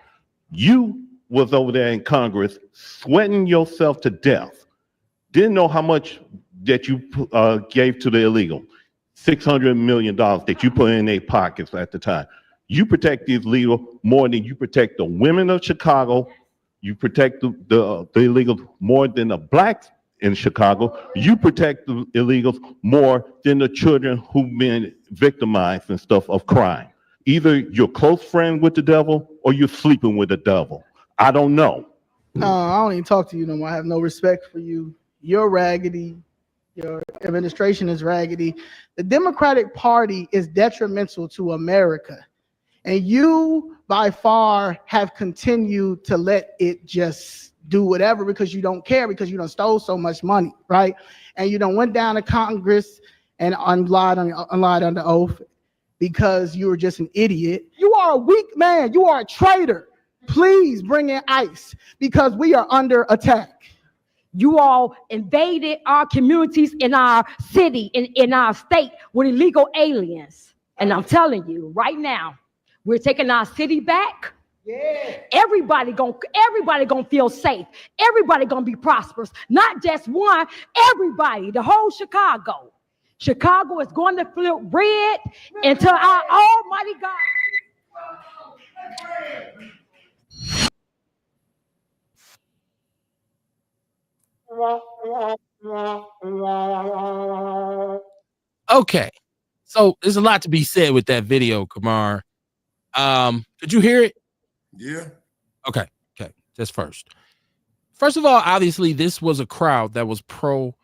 You was over there in Congress sweating yourself to death. Didn't know how much that you gave to the illegal. $600 million that you put in their pockets at the time. You protect these illegal more than you protect the women of Chicago. You protect the illegals more than the blacks in Chicago, you protect the illegals more than the children who've been victimized and stuff of crime. Either you're close friend with the devil or you're sleeping with the devil. I don't know. I don't even talk to you no more. I have no respect for you. You're raggedy. Your administration is raggedy. The Democratic Party is detrimental to America. And you, by far, have continued to let it just do whatever because you don't care, because you done stole so much money, right? And you done went down to Congress and lied under oath because you were just an idiot. You are a weak man. You are a traitor. Please bring in ICE because we are under attack. You all invaded our communities in our city, in our state with illegal aliens. And I'm telling you right now, we're taking our city back. Yeah. Everybody gonna feel safe. Everybody gonna be prosperous. Not just one, everybody, the whole Chicago. Chicago is going to flip red into our almighty God. Okay, so there's a lot to be said with that video, Kamar. Could you hear it? Yeah. Okay. Just first of all, obviously this was a crowd that was pro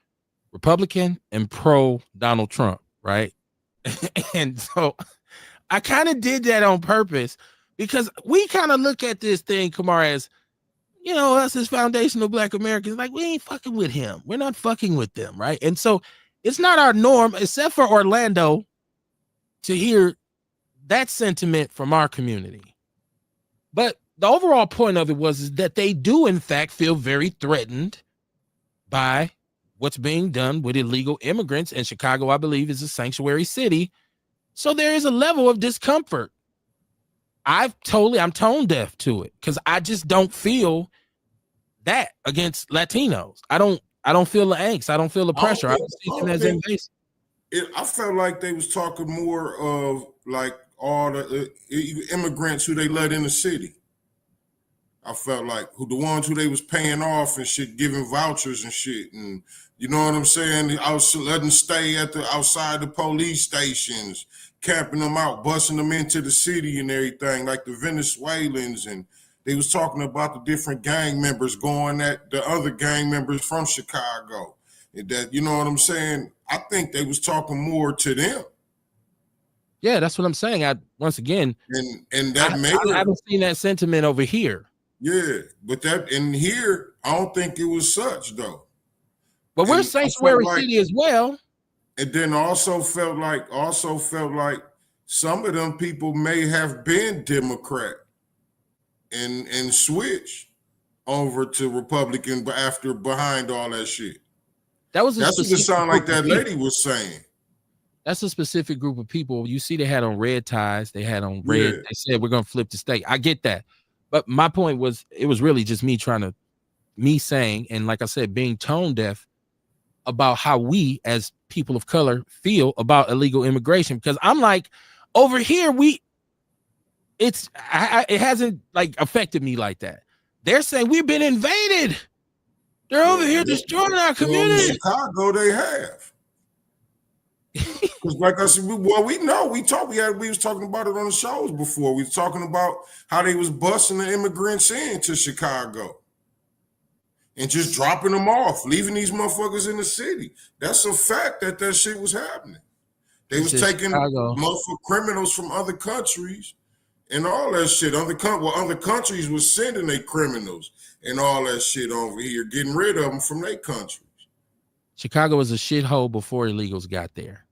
Republican and pro Donald Trump, right? And so I kind of did that on purpose because we kind of look at this thing, Kamar, as, you know, us as foundational Black Americans, like, we ain't fucking with him. We're not fucking with them, right? And so it's not our norm, except for Orlando, to hear that sentiment from our community. But the overall point of it is that they do, in fact, feel very threatened by what's being done with illegal immigrants. And Chicago, I believe, is a sanctuary city. So there is a level of discomfort. I'm tone deaf to it because I just don't feel that against Latinos. I don't feel the angst. I don't feel the pressure. I don't see them as invasive. I felt like they was talking more of like all the immigrants who they let in the city. I felt like the ones who they was paying off and shit, giving vouchers and shit, and you know what I'm saying? I was letting them stay outside the police stations, camping them out, busing them into the city and everything, like the Venezuelans, and they was talking about the different gang members going at the other gang members from Chicago. And that, you know what I'm saying? I think they was talking more to them. Yeah, that's what I'm saying. Once again, and that I haven't seen that sentiment over here. Yeah, but that in here, I don't think it was such though. But we're sanctuary city as well. And then also felt like some of them people may have been Democrat and switch over to Republican behind all that shit. That's what it sounded like that lady was saying. That's a specific group of people. You see, they had on red ties. They had on red. Yeah. They said, we're going to flip the state. I get that. But my point was, it was really just me saying, and like I said, being tone deaf about how we as people of color feel about illegal immigration. Because I'm like, over here, it hasn't like affected me like that. They're saying we've been invaded. They're over here destroying our community. In Chicago, they have. Because like I said, we was talking about it on the shows before. We was talking about how they was busing the immigrants into Chicago and just dropping them off, leaving these motherfuckers in the city. That's a fact that shit was happening. They was taking motherfucking criminals from other countries and all that shit. Other countries was sending their criminals and all that shit over here, getting rid of them from their countries. Chicago was a shithole before illegals got there.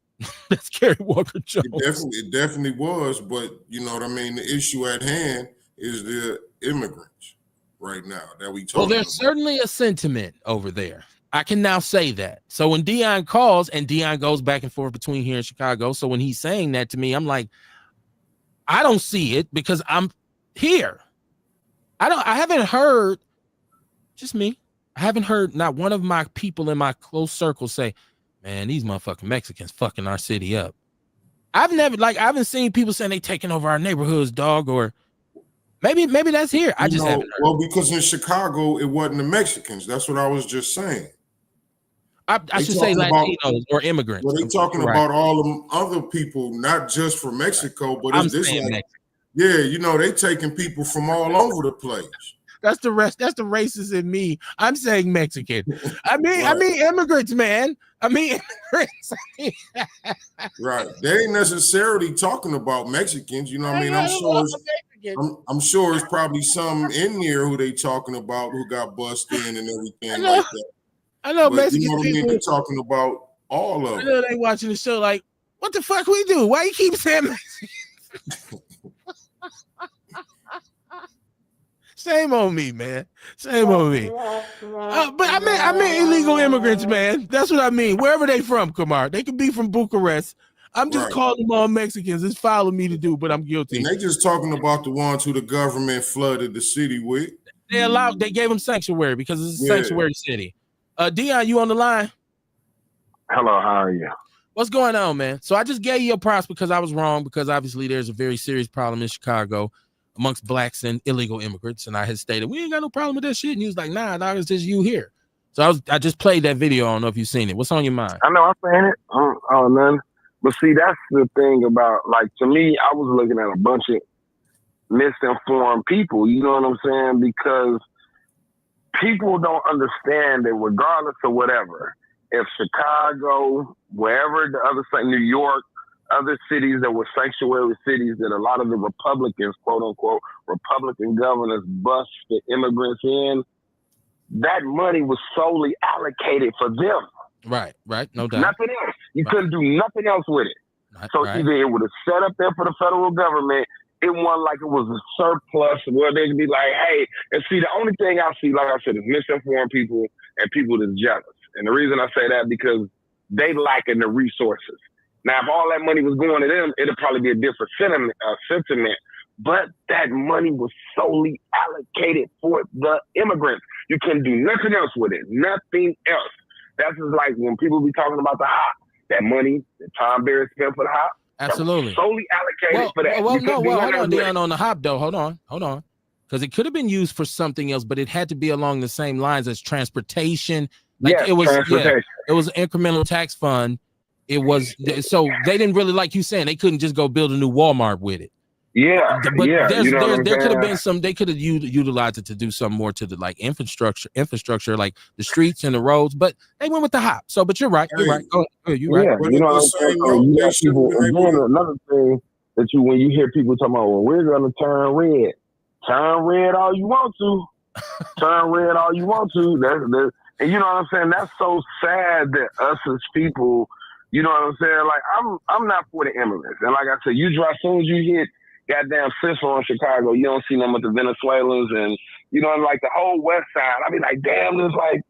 That's Gary Walker Jones. It definitely was, but you know what I mean? The issue at hand is the immigrants right now that we talk about. Well, there's certainly a sentiment over there. I can now say that. So when Dion calls, and Dion goes back and forth between here and Chicago, so when he's saying that to me, I'm like, I don't see it because I'm here. I haven't heard, just me, I haven't heard not one of my people in my close circle say, man, these motherfucking Mexicans fucking our city up. I haven't seen people saying they taking over our neighborhoods, dog, or maybe that's here. I just haven't heard. Well, because in Chicago, it wasn't the Mexicans. That's what I was just saying. I They should say talking about- Latinos or immigrants. Well, they talking Right. about all them other people, not just from Mexico, but I'm it's this saying like, Mexico. yeah, you know, they taking people from all over the place. That's the racist in me. I'm saying Mexican. I mean Right. immigrants, man. I mean immigrants. Right. They ain't necessarily talking about Mexicans. You know what I mean? I'm sure it's probably some in there who they talking about who got bust in and everything like that. I know But Mexican you know what I mean? people. They're talking about all of I them. know they watching the show like, what the fuck we do? Why you keep saying Mexican? Same on me, man. Same on me. But I mean illegal immigrants, man. That's what I mean. Wherever they from, Kamar. They could be from Bucharest. I'm just Right. calling them all Mexicans. It's foul of me to do, but I'm guilty. And they just talking about the ones who the government flooded the city with. They gave them sanctuary because it's a Yeah. sanctuary city. Dion, you on the line? Hello, how are you? What's going on, man? So I just gave you a props because I was wrong, because obviously there's a very serious problem in Chicago amongst blacks and illegal immigrants. And I had stated, we ain't got no problem with that shit. And you was like, nah, dog, it's just you here. So I just played that video. I don't know if you've seen it. What's on your mind? I know I'm saying it. Oh, none. But see, that's the thing about, like, to me, I was looking at a bunch of misinformed people, you know what I'm saying? Because people don't understand that regardless of whatever, if Chicago, wherever the other side, New York, other cities that were sanctuary cities that a lot of the Republicans, quote unquote, Republican governors bust the immigrants in, that money was solely allocated for them. Right, no doubt. Nothing else. You Right. couldn't do nothing else with it. So Right. either it would have set up there for the federal government, it wasn't like it was a surplus where they'd be like, hey, and see, the only thing I see, like I said, is misinformed people and people that's jealous. And the reason I say that, because they lacking the resources. Now, if all that money was going to them, it'd probably be a different sentiment. But that money was solely allocated for the immigrants. You can do nothing else with it. Nothing else. That's just like when people be talking about the hop. That money that Tom Berry spent for the hop. Absolutely. Solely allocated for that. Well, You no, couldn't do hold nothing on, else with it. Dion, on the hop though. Hold on. Because it could have been used for something else, but it had to be along the same lines as transportation. Like Yes, it was, transportation. it was an incremental tax fund. It was, so they didn't really, like you saying, they couldn't just go build a new Walmart with it. Yeah, But yeah. You know what I'm there could have saying? been some, they could have utilized it to do some more to the like infrastructure, like the streets and the roads, but they went with the hop. So, but you're right. Go ahead, you're right. Yeah, But you know at what the I'm saying? same So note, you they got should have people, been able again, to. another thing that when you hear people talking about, well, we're going to turn red all you want to. Turn red all you want to. And you know what I'm saying? That's so sad that us as people, you know what I'm saying? Like, I'm not for the immigrants. And like I said, as soon as you hit goddamn Central in Chicago, you don't see them with the Venezuelans and, you know, like the whole West Side. I be like, damn, it's like,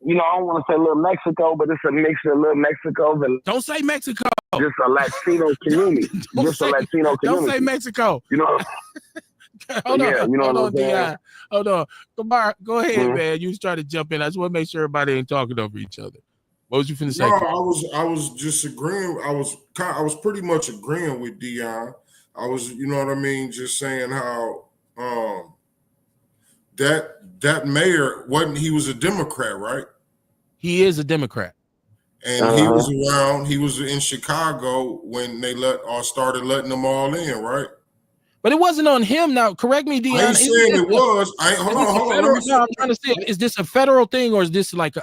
you know, I don't want to say little Mexico, but it's a mix of little Mexico and Don't say Mexico. just a Latino community. Don't say Mexico. You know? Hold Yeah, on, you know hold what on, I'm saying? Dion. Hold on. Kamar, go ahead, Mhm. man. You was trying to jump in. I just want to make sure everybody ain't talking over each other. What was you finna say? No, I was just agreeing. I was pretty much agreeing with Dion. I was, you know what I mean, just saying how that mayor he was a Democrat, right? He is a Democrat. And he was around, he was in Chicago when they started letting them all in, right? But it wasn't on him. Now, correct me, Dion. I ain't saying it was. Hold on. Let me No, I'm trying to see. Is this a federal thing or is this like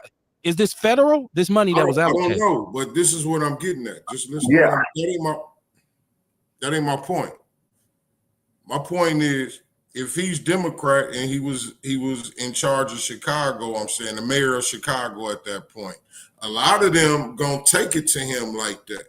is this federal? This money that was allocated? I don't know, but this is what I'm getting at. Just listen. Yeah. That ain't my point. My point is, if he's Democrat and he was in charge of Chicago, I'm saying the mayor of Chicago at that point, a lot of them gonna take it to him like that.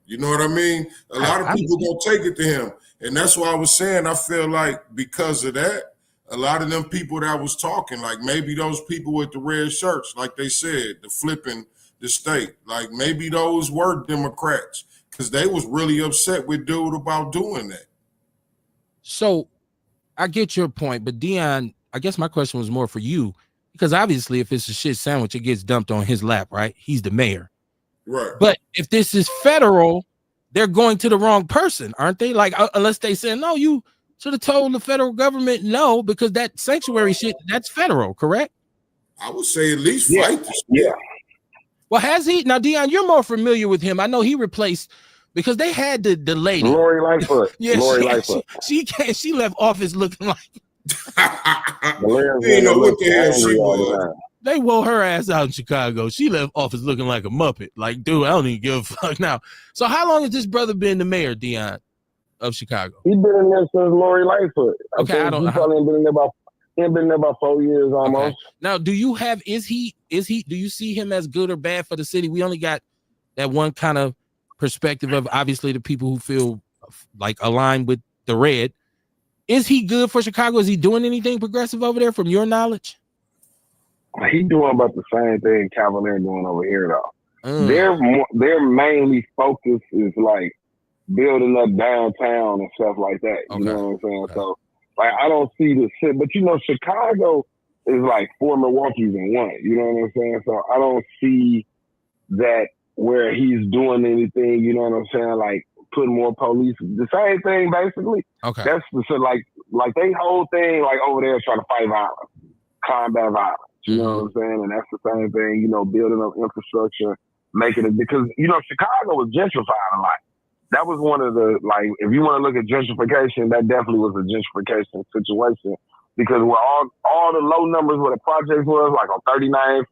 You know what I mean? A lot of people gonna take it to him. And that's why I was saying, I feel like because of that, a lot of them people that was talking, like maybe those people with the red shirts, like they said, the flipping the state, like maybe those were Democrats because they was really upset with dude about doing that. So I get your point, but Dion, I guess my question was more for you because obviously if it's a shit sandwich, it gets dumped on his lap, right? He's the mayor. Right. But if this is federal, they're going to the wrong person, aren't they? Like, unless they say, no, you should have told the federal government no, because that sanctuary shit, that's federal, correct? I would say at least Yeah. fight this. Yeah. Well, has he now, Dion? You're more familiar with him. I know he replaced because they had the lady, Lori Lightfoot. Yeah, Lori Lightfoot. she left office looking like Valeria's You know what looks the hell angry she all the was. time. they wore her ass out in Chicago. She left office looking like a Muppet. Like, dude, I don't even give a fuck now. So, how long has this brother been the mayor, Dion, of Chicago? He's been in there since Lori Lightfoot. Okay, I don't. He's probably been in there about. He's been there about 4 years almost. Okay. Now, do you have? Is he? Do you see him as good or bad for the city? We only got that one kind of perspective of obviously the people who feel like aligned with the red. Is he good for Chicago? Is he doing anything progressive over there from your knowledge? He's doing about the same thing Cavalier doing over here though. Their mainly focus is like building up downtown and stuff like that. You know what I'm saying? Okay. So like I don't see the shit, but you know Chicago is like 4 Milwaukee's in one. You know what I'm saying? So I don't see that where he's doing anything. You know what I'm saying? Like putting more police. The same thing basically. Okay. That's the so like they whole thing like over there is trying to fight violence, combat violence. You know what I'm saying? And that's the same thing, you know, building up infrastructure, making it, because, you know, Chicago was gentrified a lot. That was one of the, like, if you want to look at gentrification, that definitely was a gentrification situation, because where all the low numbers where the projects was, like on 39th,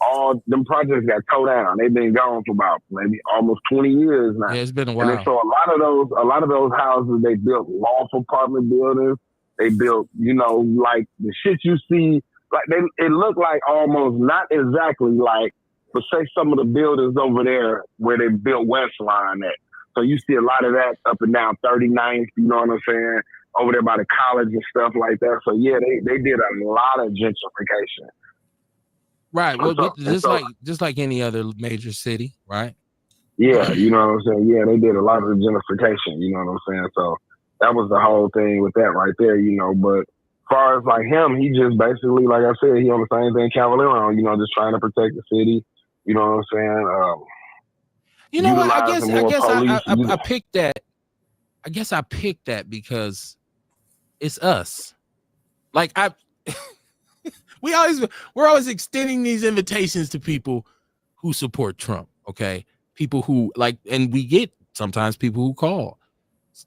all them projects got towed down. They've been gone for about maybe almost 20 years now. Yeah, it's been a while. And so a lot of those houses, they built lawful apartment buildings. They built, you know, like the shit you see, like it looked like almost not exactly like, but say some of the buildings over there where they built Westline at. So you see a lot of that up and down 39th, you know what I'm saying? Over there by the college and stuff like that. So yeah, they did a lot of gentrification. Right. Well, just like any other major city, right? Yeah, you know what I'm saying? Yeah, they did a lot of the gentrification, you know what I'm saying? So that was the whole thing with that right there, you know, but as far as like him, he just basically, like I said, he on the same thing Cavalier on, you know, just trying to protect the city. You know what I'm saying? You know what? I guess I picked that. I guess I picked that because it's us. Like we're always extending these invitations to people who support Trump. Okay, people who like, and we get sometimes people who call.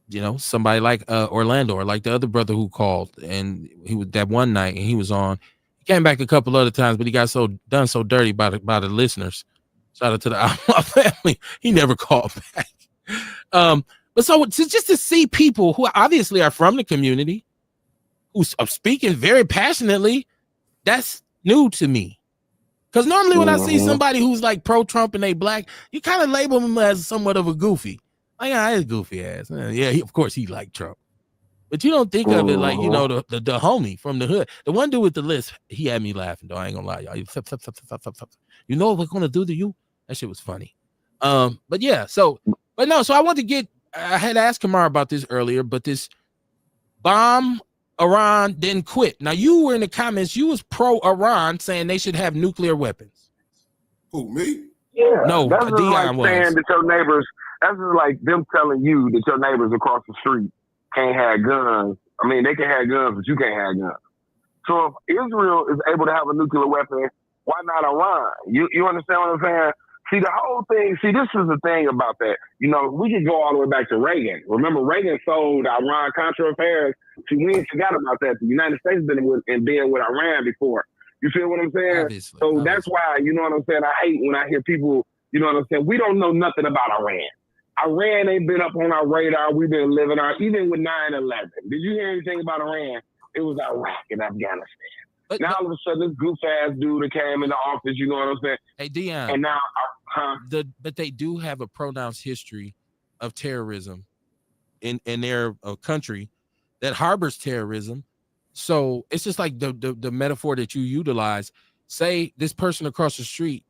You know, somebody like Orlando or like the other brother who called, and he was that one night and he was on. He came back a couple other times, but he got so dirty by the listeners. Shout out to the Outlaw family. He never called back. But so just to see people who obviously are from the community who are speaking very passionately, that's new to me. Because normally when I see somebody who's like pro-Trump and they black, you kind of label them as somewhat of a goofy. Like, yeah, he's goofy ass. Yeah, of course he liked Trump. But you don't think of it like, you know, the homie from the hood. The one dude with the list, he had me laughing, though. I ain't gonna lie, y'all. You know what we're gonna do to you? That shit was funny. But yeah, so I wanted to get, I had asked Kamar about this earlier, but this bomb Iran didn't quit. Now you were in the comments, you was pro-Iran saying they should have nuclear weapons. Who, me? Yeah. No, that's just Dion like saying was. that your neighbors, that's just like them telling you that your neighbors across the street can't have guns. I mean, they can have guns, but you can't have guns. So if Israel is able to have a nuclear weapon, why not Iran? You understand what I'm saying? See, the whole thing, this is the thing about that. You know, we can go all the way back to Reagan. Remember, Reagan sold Iran-Contra affairs. See, we ain't forgot about that. The United States been with Iran before. You feel what I'm saying? Obviously. That's why, you know what I'm saying, I hate when I hear people, you know what I'm saying, we don't know nothing about Iran. Iran ain't been up on our radar. We've been living even with 9/11. Did you hear anything about Iran? It was Iraq and Afghanistan. But now all of a sudden, this goof ass dude that came into office, you know what I'm saying? Hey, Dion. And now, but they do have a pronounced history of terrorism in their country that harbors terrorism. So it's just like the metaphor that you utilize. Say this person across the street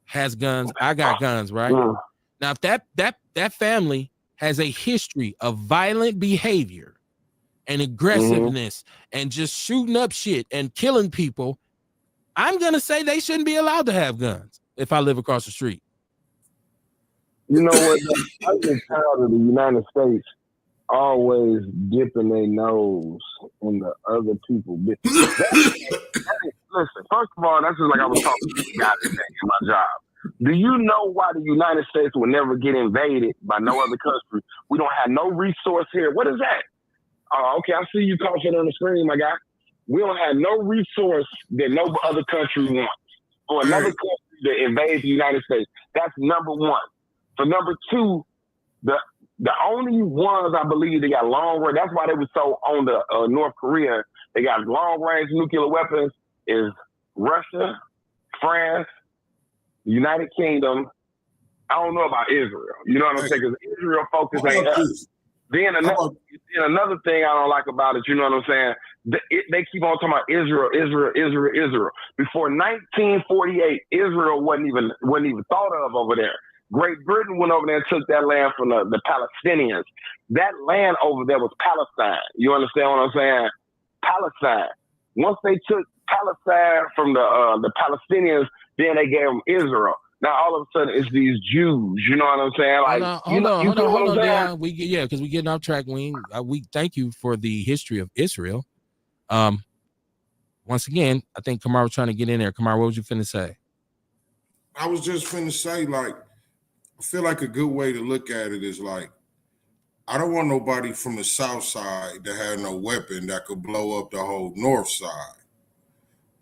has guns. I got guns, right? Yeah. Now, if that family has a history of violent behavior and aggressiveness and just shooting up shit and killing people, I'm going to say they shouldn't be allowed to have guns if I live across the street. You know what? I've been tired of the United States always dipping their nose in the other people. Listen, first of all, that's just like I was talking to the guy today in my job. Do you know why the United States will never get invaded by no other country? We don't have no resource here. What is that? Okay, I see you talking on the screen, my guy. We don't have no resource that no other country wants for another country to invade the United States. That's number one. For number two, the only ones I believe they got long range. That's why they were so on the North Korea. They got long range nuclear weapons. Is Russia, France, United Kingdom. I don't know about Israel. You know what I'm saying? Because Israel focus ain't us. Then another thing I don't like about it, you know what I'm saying? They keep on talking about Israel. Before 1948, Israel wasn't even thought of over there. Great Britain went over there and took that land from the Palestinians. That land over there was Palestine. You understand what I'm saying? Palestine. Once they took Palestine from the Palestinians, then they gave them Israel. Now all of a sudden it's these Jews. You know what I'm saying? Like, hold on, Dion. Because we getting off track. We thank you for the history of Israel. Once again, I think Kamar was trying to get in there. Kamar, what was you finna say? I was just finna say, like, I feel like a good way to look at it is like, I don't want nobody from the South Side to have no weapon that could blow up the whole North Side.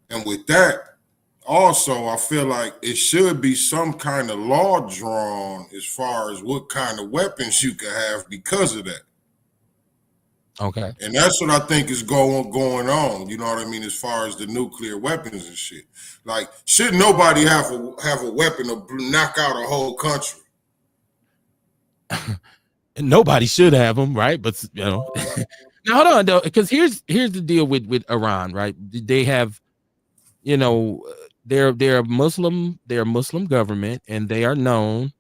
And with that, also, I feel like it should be some kind of law drawn as far as what kind of weapons you can have because of that. Okay. And that's what I think is going on. You know what I mean? As far as the nuclear weapons and shit. Like, should nobody have a weapon to knock out a whole country? Nobody should have them, right? But you know, now hold on though, because here's the deal with Iran, right? They have, you know, they're a Muslim government, and they are known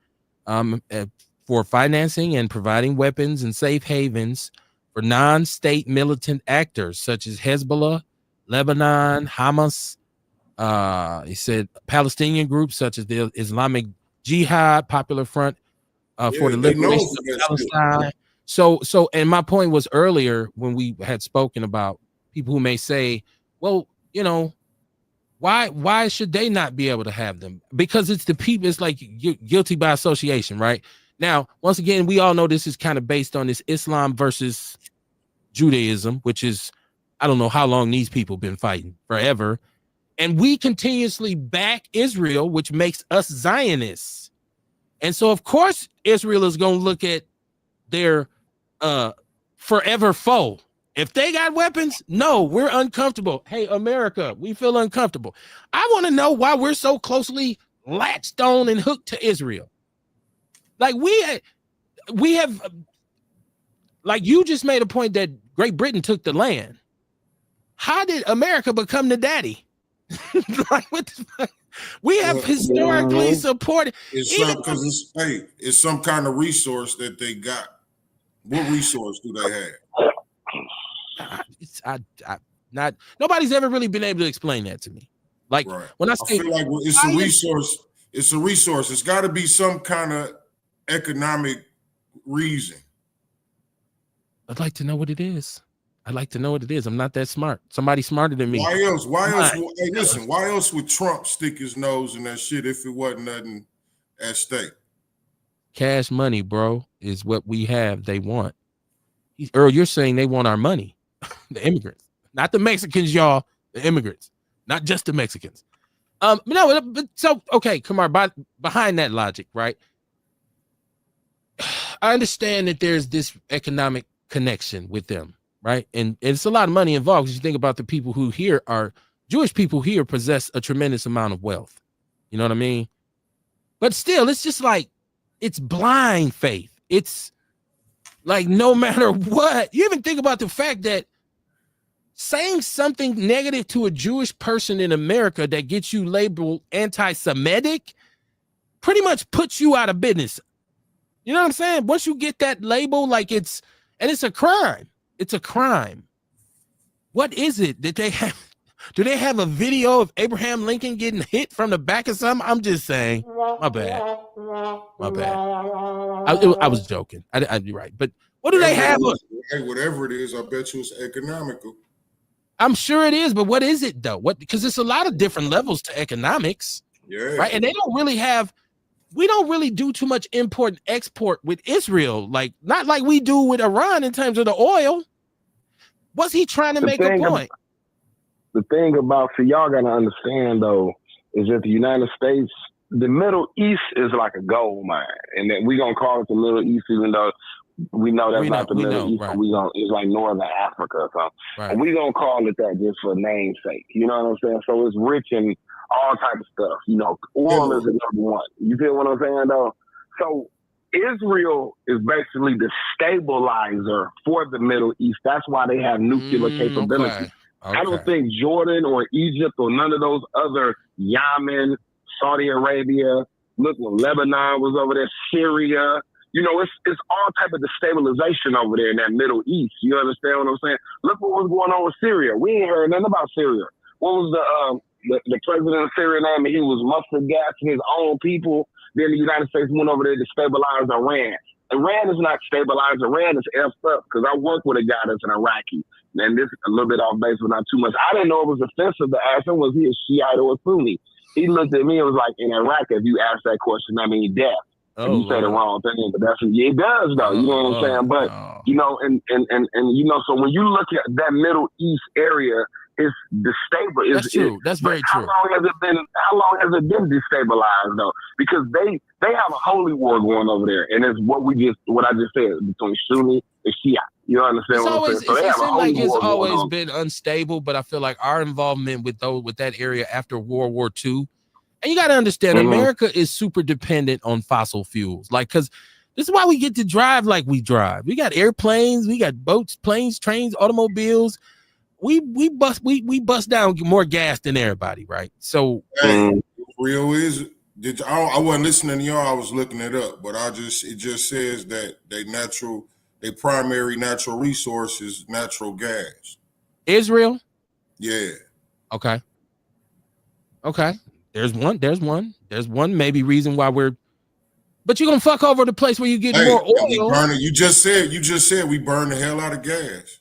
for financing and providing weapons and safe havens for non-state militant actors such as Hezbollah, Lebanon, Hamas. He said Palestinian groups such as the Islamic Jihad, Popular Front for the liberation of Palestine. So, and my point was earlier when we had spoken about people who may say, well, you know, why should they not be able to have them? Because it's the people. It's like guilty by association, right? Now, once again, we all know this is kind of based on this Islam versus Judaism, which is, I don't know how long these people been fighting, forever. And we continuously back Israel, which makes us Zionists. And so, of course, Israel is going to look at their forever foe. If they got weapons, no, we're uncomfortable. Hey, America, we feel uncomfortable. I want to know why we're so closely latched on and hooked to Israel. Like we have, like you just made a point that Great Britain took the land. How did America become the daddy? Like what the fuck? We have historically supported. It's some kind of resource that they got. What resource do they have? Nobody's ever really been able to explain that to me. Like when I feel like it's a resource. It's a resource. It's got to be some kind of economic reason. I'd like to know what it is. I'm not that smart. Somebody smarter than me. Why else? Hey, listen. Why else would Trump stick his nose in that shit if it wasn't nothing at stake? Cash money, bro, is what we have. They want. Earl, you're saying they want our money. The immigrants, not the Mexicans, y'all. The immigrants, not just the Mexicans. No, but so okay, come on. Behind that logic, right? I understand that there's this economic connection with them, right? And it's a lot of money involved. Because you think about the people who here are Jewish people here possess a tremendous amount of wealth. You know what I mean? But still, it's just like it's blind faith. It's like no matter what, you even think about the fact that saying something negative to a Jewish person in America that gets you labeled anti-Semitic pretty much puts you out of business. You know what I'm saying? Once you get that label, like it's a crime. It's a crime. What is it that they have? Do they have a video of Abraham Lincoln getting hit from the back of something? I'm just saying. My bad. I was joking. You're right. But what do they have? Whatever it is, I bet you it's economical. I'm sure it is, but what is it though? Because it's a lot of different levels to economics. Yeah. Right. And they don't really have we don't really do too much import and export with Israel, like not like we do with Iran in terms of the oil. What's he trying to make a point? The thing about, so y'all gotta understand though, is that the United States, the Middle East is like a gold mine, and then we gonna call it the Middle East, even though we know that's not the Middle East. Right. It's like Northern Africa or something. Right. And we gonna call it that just for namesake. You know what I'm saying? So it's rich in all type of stuff. You know, oil is the number one. You feel what I'm saying though? So Israel is basically the stabilizer for the Middle East. That's why they have nuclear capability. Okay. I don't think Jordan or Egypt or none of those other, Yemen, Saudi Arabia, look when Lebanon was over there, Syria, you know, it's all type of destabilization over there in that Middle East. You understand what I'm saying? Look what was going on with Syria. We ain't heard nothing about Syria. What was the president of Syria name? He was mustard gassing his own people. Then the United States went over there to stabilize Iran. Iran is not stabilized. Iran is effed up, because I work with a guy that's an Iraqi. And this is a little bit off base, but not too much. I didn't know it was offensive to ask him, was he a Shiite or a Sunni? He looked at me and was like, in Iraq, if you ask that question, I mean death. If you say the wrong thing, but that's it does though. You know what I'm saying? But you know, and you know, so when you look at that Middle East area, it's destabilized. That's true. That's very true. How long has it been destabilized though? Because they have a holy war going over there, and it's what I just said, between Sunni and Shia. You understand what I'm saying? So it seems like it's always been unstable, but I feel like our involvement with that area after World War II, and you got to understand, America is super dependent on fossil fuels. Like, because this is why we get to drive like we drive. We got airplanes, we got boats, planes, trains, automobiles. We bust down more gas than everybody, right? So real is. I wasn't listening to y'all. I was looking it up, but it just says that their primary natural resource is natural gas. Israel? Yeah. Okay. There's one maybe reason why but you're gonna fuck over the place where you get more oil. You just said we burn the hell out of gas.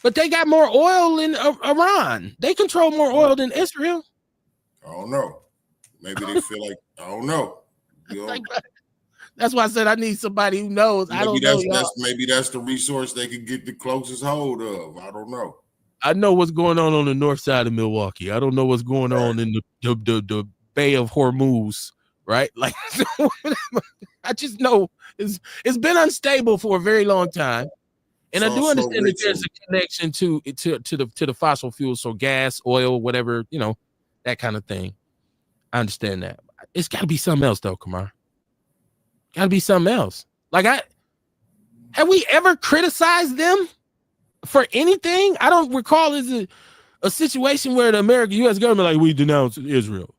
But they got more oil in Iran. They control more oil than Israel. I don't know. Maybe they feel like, I don't know. That's why I said I need somebody who knows. Maybe that's the resource they could get the closest hold of. I don't know. I know what's going on the north side of Milwaukee. I don't know what's going on in the Bay of Hormuz, right? Like, I just know it's been unstable for a very long time. And I do understand that there's a connection to the fossil fuels, so gas, oil, whatever, you know, that kind of thing. I understand that. It's got to be something else, though, Kamar. Got to be something else. Like, have we ever criticized them for anything? I don't recall a situation where the American U.S. government, like, we denounce Israel.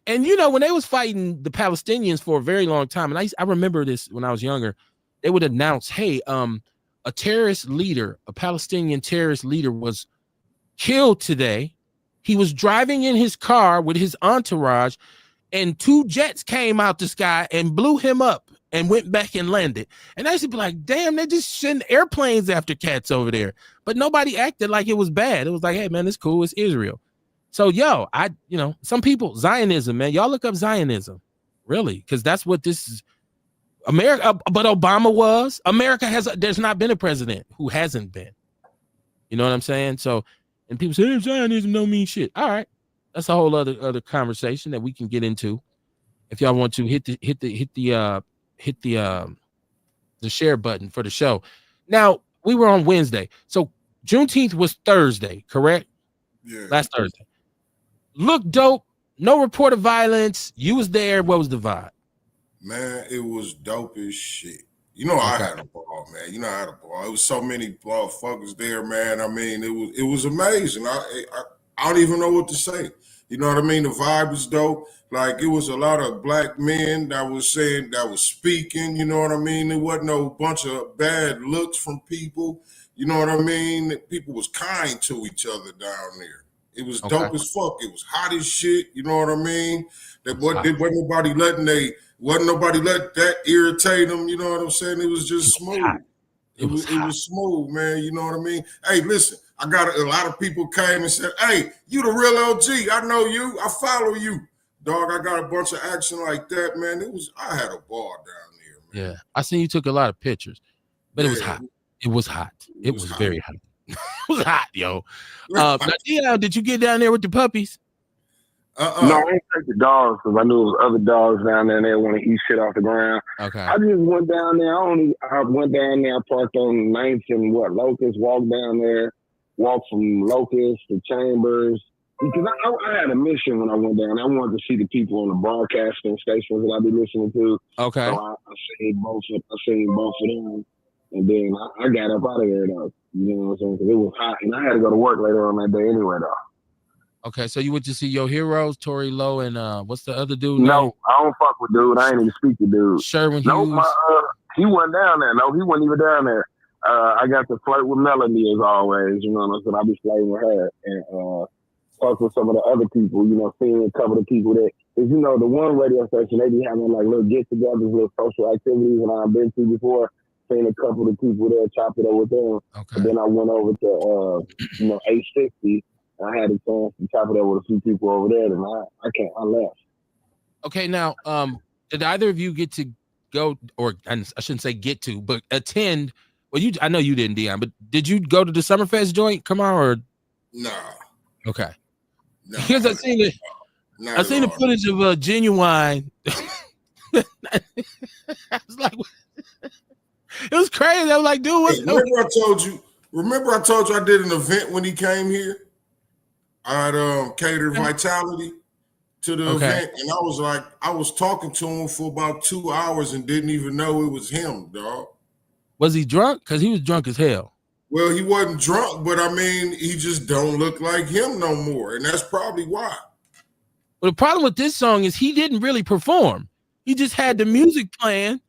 And you know, when they was fighting the Palestinians for a very long time, and I remember this when I was younger, they would announce, hey, a terrorist leader, a Palestinian terrorist leader was killed today. He was driving in his car with his entourage, and 2 jets came out the sky and blew him up and went back and landed. And I used to be like, damn, they just send airplanes after cats over there. But nobody acted like it was bad. It was like, hey, man, it's cool. It's Israel. So, some people, Zionism, man, y'all look up Zionism, really, because that's what this is. America, but Obama was. There's not been a president who hasn't been. You know what I'm saying? So, and people say, hey, Zionism don't mean shit. All right. That's a whole other conversation that we can get into. If y'all want to hit the share button for the show. Now, we were on Wednesday. So Juneteenth was Thursday, correct? Yeah. Last Thursday. Looked dope. No report of violence. You was there. What was the vibe? Man, it was dope as shit. You know, I had a ball, man. You know, I had a ball. It was so many motherfuckers there, man. I mean, it was amazing. I don't even know what to say. You know what I mean? The vibe was dope. Like, it was a lot of black men that was speaking. You know what I mean? There wasn't no bunch of bad looks from people. You know what I mean? People was kind to each other down there. It was dope as fuck. It was hot as shit. You know what I mean? Wasn't nobody let that irritate them. You know what I'm saying? It was just smooth. It was smooth, man. You know what I mean? Hey, listen, I got a lot of people came and said, hey, you the real OG. I know you. I follow you. Dog, I got a bunch of action like that, man. I had a ball down there, man. Yeah, I seen you took a lot of pictures, but it was Yeah, hot. It was hot. It was hot. very hot. It was hot, yo. Now, Dion, did you get down there with the puppies? No, I didn't take the dogs because I knew it was other dogs down there and they want to eat shit off the ground. Okay. I just went down there. I went down there, I parked on 9th and Locust, walked down there, walked from Locust to Chambers. Because I had a mission when I went down. I wanted to see the people on the broadcasting stations that I be listening to. Okay. So I seen both of them. And then I got up out of there though. You know what I'm saying? Because it was hot and I had to go to work later on that day anyway though. Okay, so you went to see your heroes, Tory Lowe, and what's the other dude? No, I don't fuck with dude. I ain't even speak to dude. Sherwin Nope, Hughes. he wasn't down there. No, he wasn't even down there. I got to flirt with Melanie as always. You know what I'm saying? I be flirting with her and talk with some of the other people. You know, seeing a couple of people that, cause you know, the one radio station they be having like little get-togethers, little social activities, and I've been to before. Seen a couple of people there, chopped it up with them. Okay. And then I went over to 860. I had a chance to chop it up with a few people over there, and I left. Okay, now, did either of you get to go, or I shouldn't say get to, but attend? Well, I know you didn't, Dion, but did you go to the Summerfest joint? Come on, or Nah. Okay. Nah, because I seen it. I seen the footage of Genuine. I was like, it was crazy. I was like, dude, what's Remember I told you I did an event when he came here? I had catered Vitality to the event, and I was talking to him for about 2 hours and didn't even know it was him, dog. Was he drunk? Because he was drunk as hell. Well, he wasn't drunk, but I mean, he just don't look like him no more, and that's probably why. Well, the problem with this song is he didn't really perform. He just had the music playing,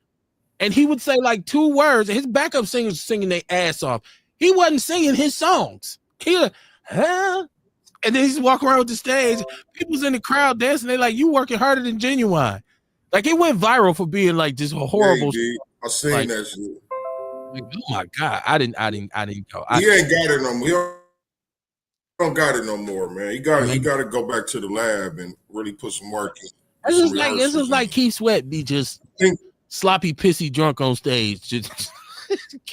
and he would say like 2 words, and his backup singers were singing their ass off. He wasn't singing his songs. And then he's walking around with the stage. People's in the crowd dancing. They're like, "You working harder than Genuine." Like, it went viral for being like just a horrible. Yeah, I seen that shit. Like, oh my God, I didn't go. He ain't got it no more. He don't got it no more, man. He got to go back to the lab and really put some work in. This is like Keith Sweat be just sloppy, pissy, drunk on stage. Just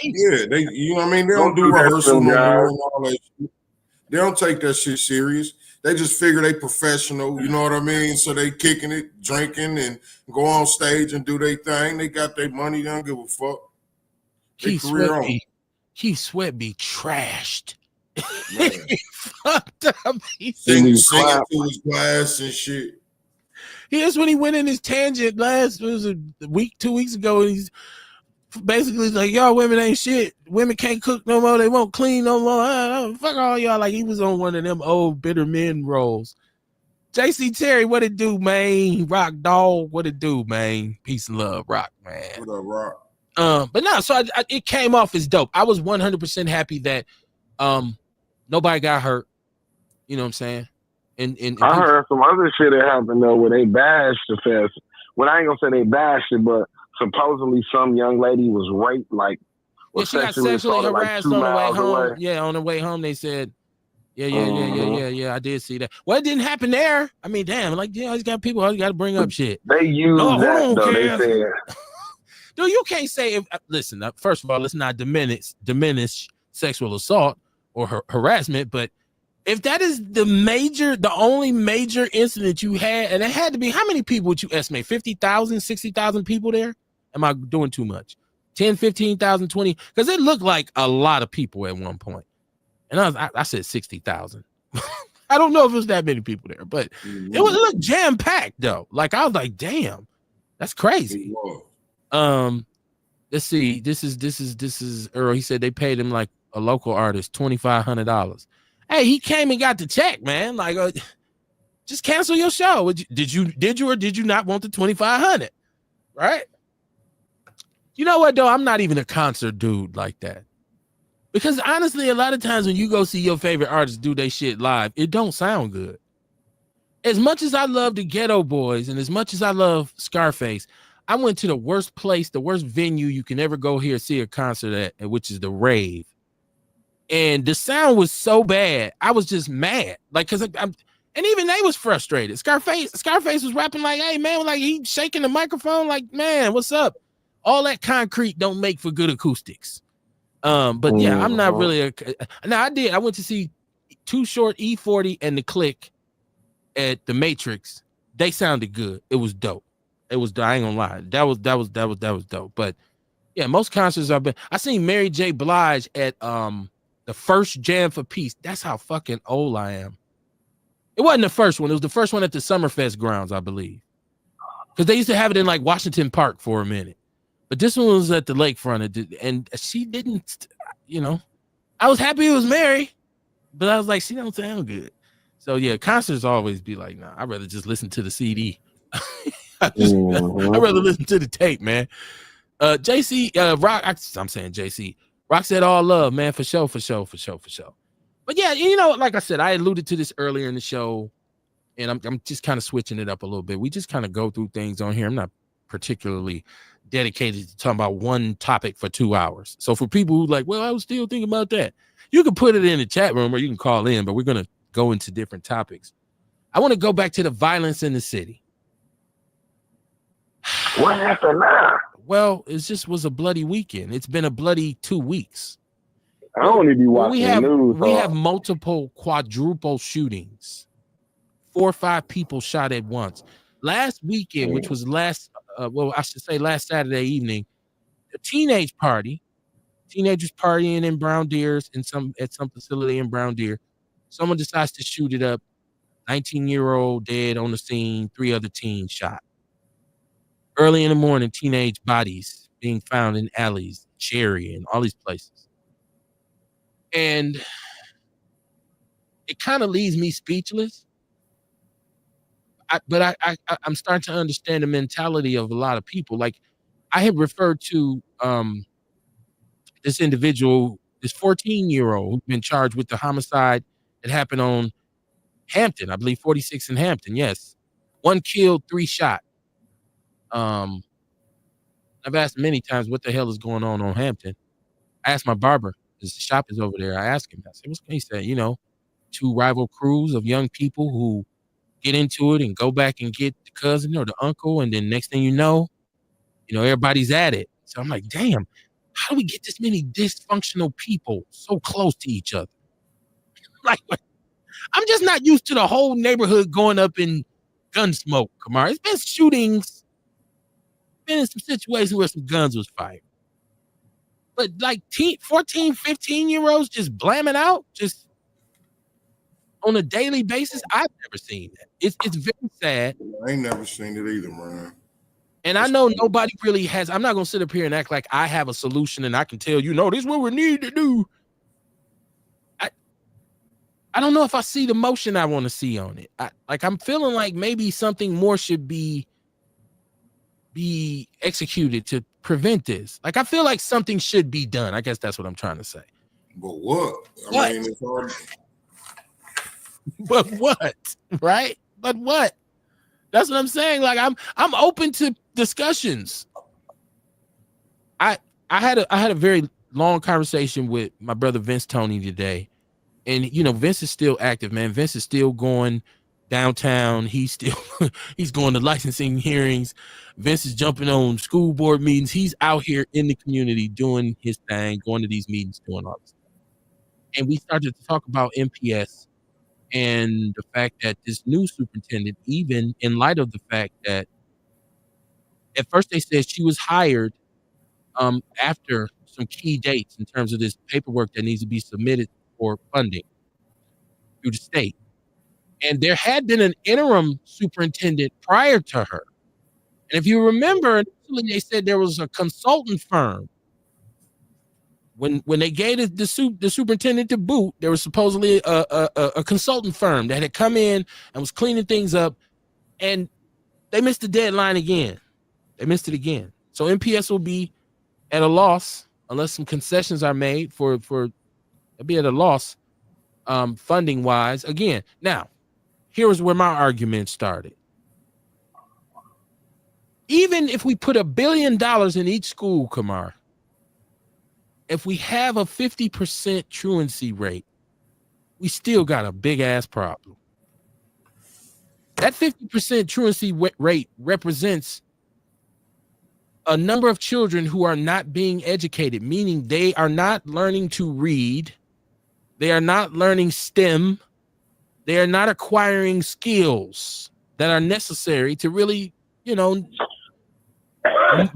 yeah, you know what I mean? They don't do rehearsal no more and all that shit. They don't take that shit serious. They just figure they professional, you know what I mean? So they kicking it, drinking, and go on stage and do their thing. They got their money. They don't give a fuck. Keith Sweat be trashed. He fucked up. He singing to his glass and shit. Here's when he went in his tangent it was a week, 2 weeks ago, and he's basically like, y'all women ain't shit. Women can't cook no more. They won't clean no more. Fuck all y'all. Like, he was on one of them old bitter men roles. JC Terry, what it do, man? Rock dog, what it do, man? Peace and love, Rock, man. What up, Rock? But no, so it came off as dope. I was 100% happy that nobody got hurt. You know what I'm saying? And I heard some other shit that happened though where they bashed the fest. Well, I ain't gonna say they bashed it, but supposedly some young lady was raped, like she got sexually harassed on the way home. Yeah, on the way home they said, yeah. I did see that. Well, it didn't happen there. I mean, damn, like, yeah, I got people always got to bring up shit. They use that though. They said, dude, you can't say. Listen, first of all, let's not diminish sexual assault or harassment, but if that is the only major incident you had, and it had to be, how many people would you estimate? 50,000, 60,000 people there? Am I doing too much? 10, 15,000, 20? Because it looked like a lot of people at one point. And I said 60,000. I don't know if it was that many people there, but it looked jam-packed though. Like, I was like, damn, that's crazy. Let's see. This is Earl. He said they paid him like a local artist $2,500. Hey, he came and got the check, man. Like, just cancel your show. Did you or did you not want the $2,500? Right? You know what though? I'm not even a concert dude like that. Because honestly, a lot of times when you go see your favorite artists do their shit live, it don't sound good. As much as I love the Ghetto Boys and as much as I love Scarface, I went to the worst place, the worst venue you can ever go here see a concert at, which is the Rave. And the sound was so bad, I was just mad. Like, because And even they was frustrated. Scarface was rapping like, hey, man, like he shaking the microphone like, man, what's up? All that concrete don't make for good acoustics. But yeah, I'm not really now I went to see Too Short, E40 and The Click at the Matrix. They sounded good. It was dope. I ain't gonna lie. That was dope. But yeah, most concerts I seen Mary J. Blige at the first Jam for Peace. That's how fucking old I am. It wasn't the first one. It was the first one at the Summerfest grounds, I believe. Because they used to have it in like Washington Park for a minute. But this one was at the lakefront. And she didn't, I was happy it was Mary, but I was like, she don't sound good. So yeah, concerts always be like, nah, I'd rather just listen to the CD. I'd rather listen to the tape, man. JC, Rock, I'm saying JC. Rock said all love, man, for sure. But yeah, like I said, I alluded to this earlier in the show, and I'm just kind of switching it up a little bit. We just kind of go through things on here. I'm not particularly dedicated to talking about one topic for 2 hours. So for people who like, well, I was still thinking about that, you can put it in the chat room or you can call in, but we're going to go into different topics. I want to go back to the violence in the city. What happened now? Well, it just was a bloody weekend. It's been a bloody 2 weeks. I don't need to be watching the news. We have multiple quadruple shootings. 4 or 5 people shot at once. Last weekend, which was last Saturday evening, a teenagers partying in Brown Deer's at some facility in Brown Deer. Someone decides to shoot it up. 19-year-old dead on the scene. 3 other teens shot. Early in the morning, teenage bodies being found in alleys, Cherry, and all these places. And it kind of leaves me speechless. I'm starting to understand the mentality of a lot of people. Like I had referred to this individual, this 14-year-old who's been charged with the homicide that happened on Hampton, I believe 46 in Hampton. Yes. 1 killed, 3 shot. I've asked many times what the hell is going on Hampton. I asked my barber, his shop is over there. I asked him, I said, what's going on? He said, 2 rival crews of young people who get into it and go back and get the cousin or the uncle. And then next thing you know, everybody's at it. So I'm like, damn, how do we get this many dysfunctional people so close to each other? Like, I'm just not used to the whole neighborhood going up in gun smoke, Kamar. It's been shootings, been in some situations where some guns was fired. But like 14, 15-year-olds just blamming out, just on a daily basis, I've never seen that. It's very sad. I ain't never seen it either, man. And I know nobody really has. I'm not going to sit up here and act like I have a solution and I can tell you, no, this is what we need to do. I don't know if I see the motion I want to see on it. I'm feeling like maybe something more should be executed to prevent this. Like I feel like something should be done. I guess that's what I'm trying to say. But what? I mean, it's hard. But what? Right? But what? That's what I'm saying. Like I'm open to discussions. I had a very long conversation with my brother Vince Tony today. And Vince is still active, man. Vince is still going downtown. He's going to licensing hearings. Vince is jumping on school board meetings. He's out here in the community doing his thing, going to these meetings, doing all this stuff. And we started to talk about MPS and the fact that this new superintendent, even in light of the fact that at first they said she was hired after some key dates in terms of this paperwork that needs to be submitted for funding through the state. And there had been an interim superintendent prior to her. And if you remember, they said there was a consultant firm. When they gave the superintendent to boot, there was supposedly a consultant firm that had come in and was cleaning things up, and they missed the deadline again. They missed it again. So MPS will be at a loss unless some concessions are made for it'll be at a loss funding wise. Again, now here is where my argument started. Even if we put $1 billion in each school, Kamar, if we have a 50% truancy rate, we still got a big ass problem. That 50% truancy rate represents a number of children who are not being educated, meaning they are not learning to read. They are not learning STEM. They are not acquiring skills that are necessary to really, you know,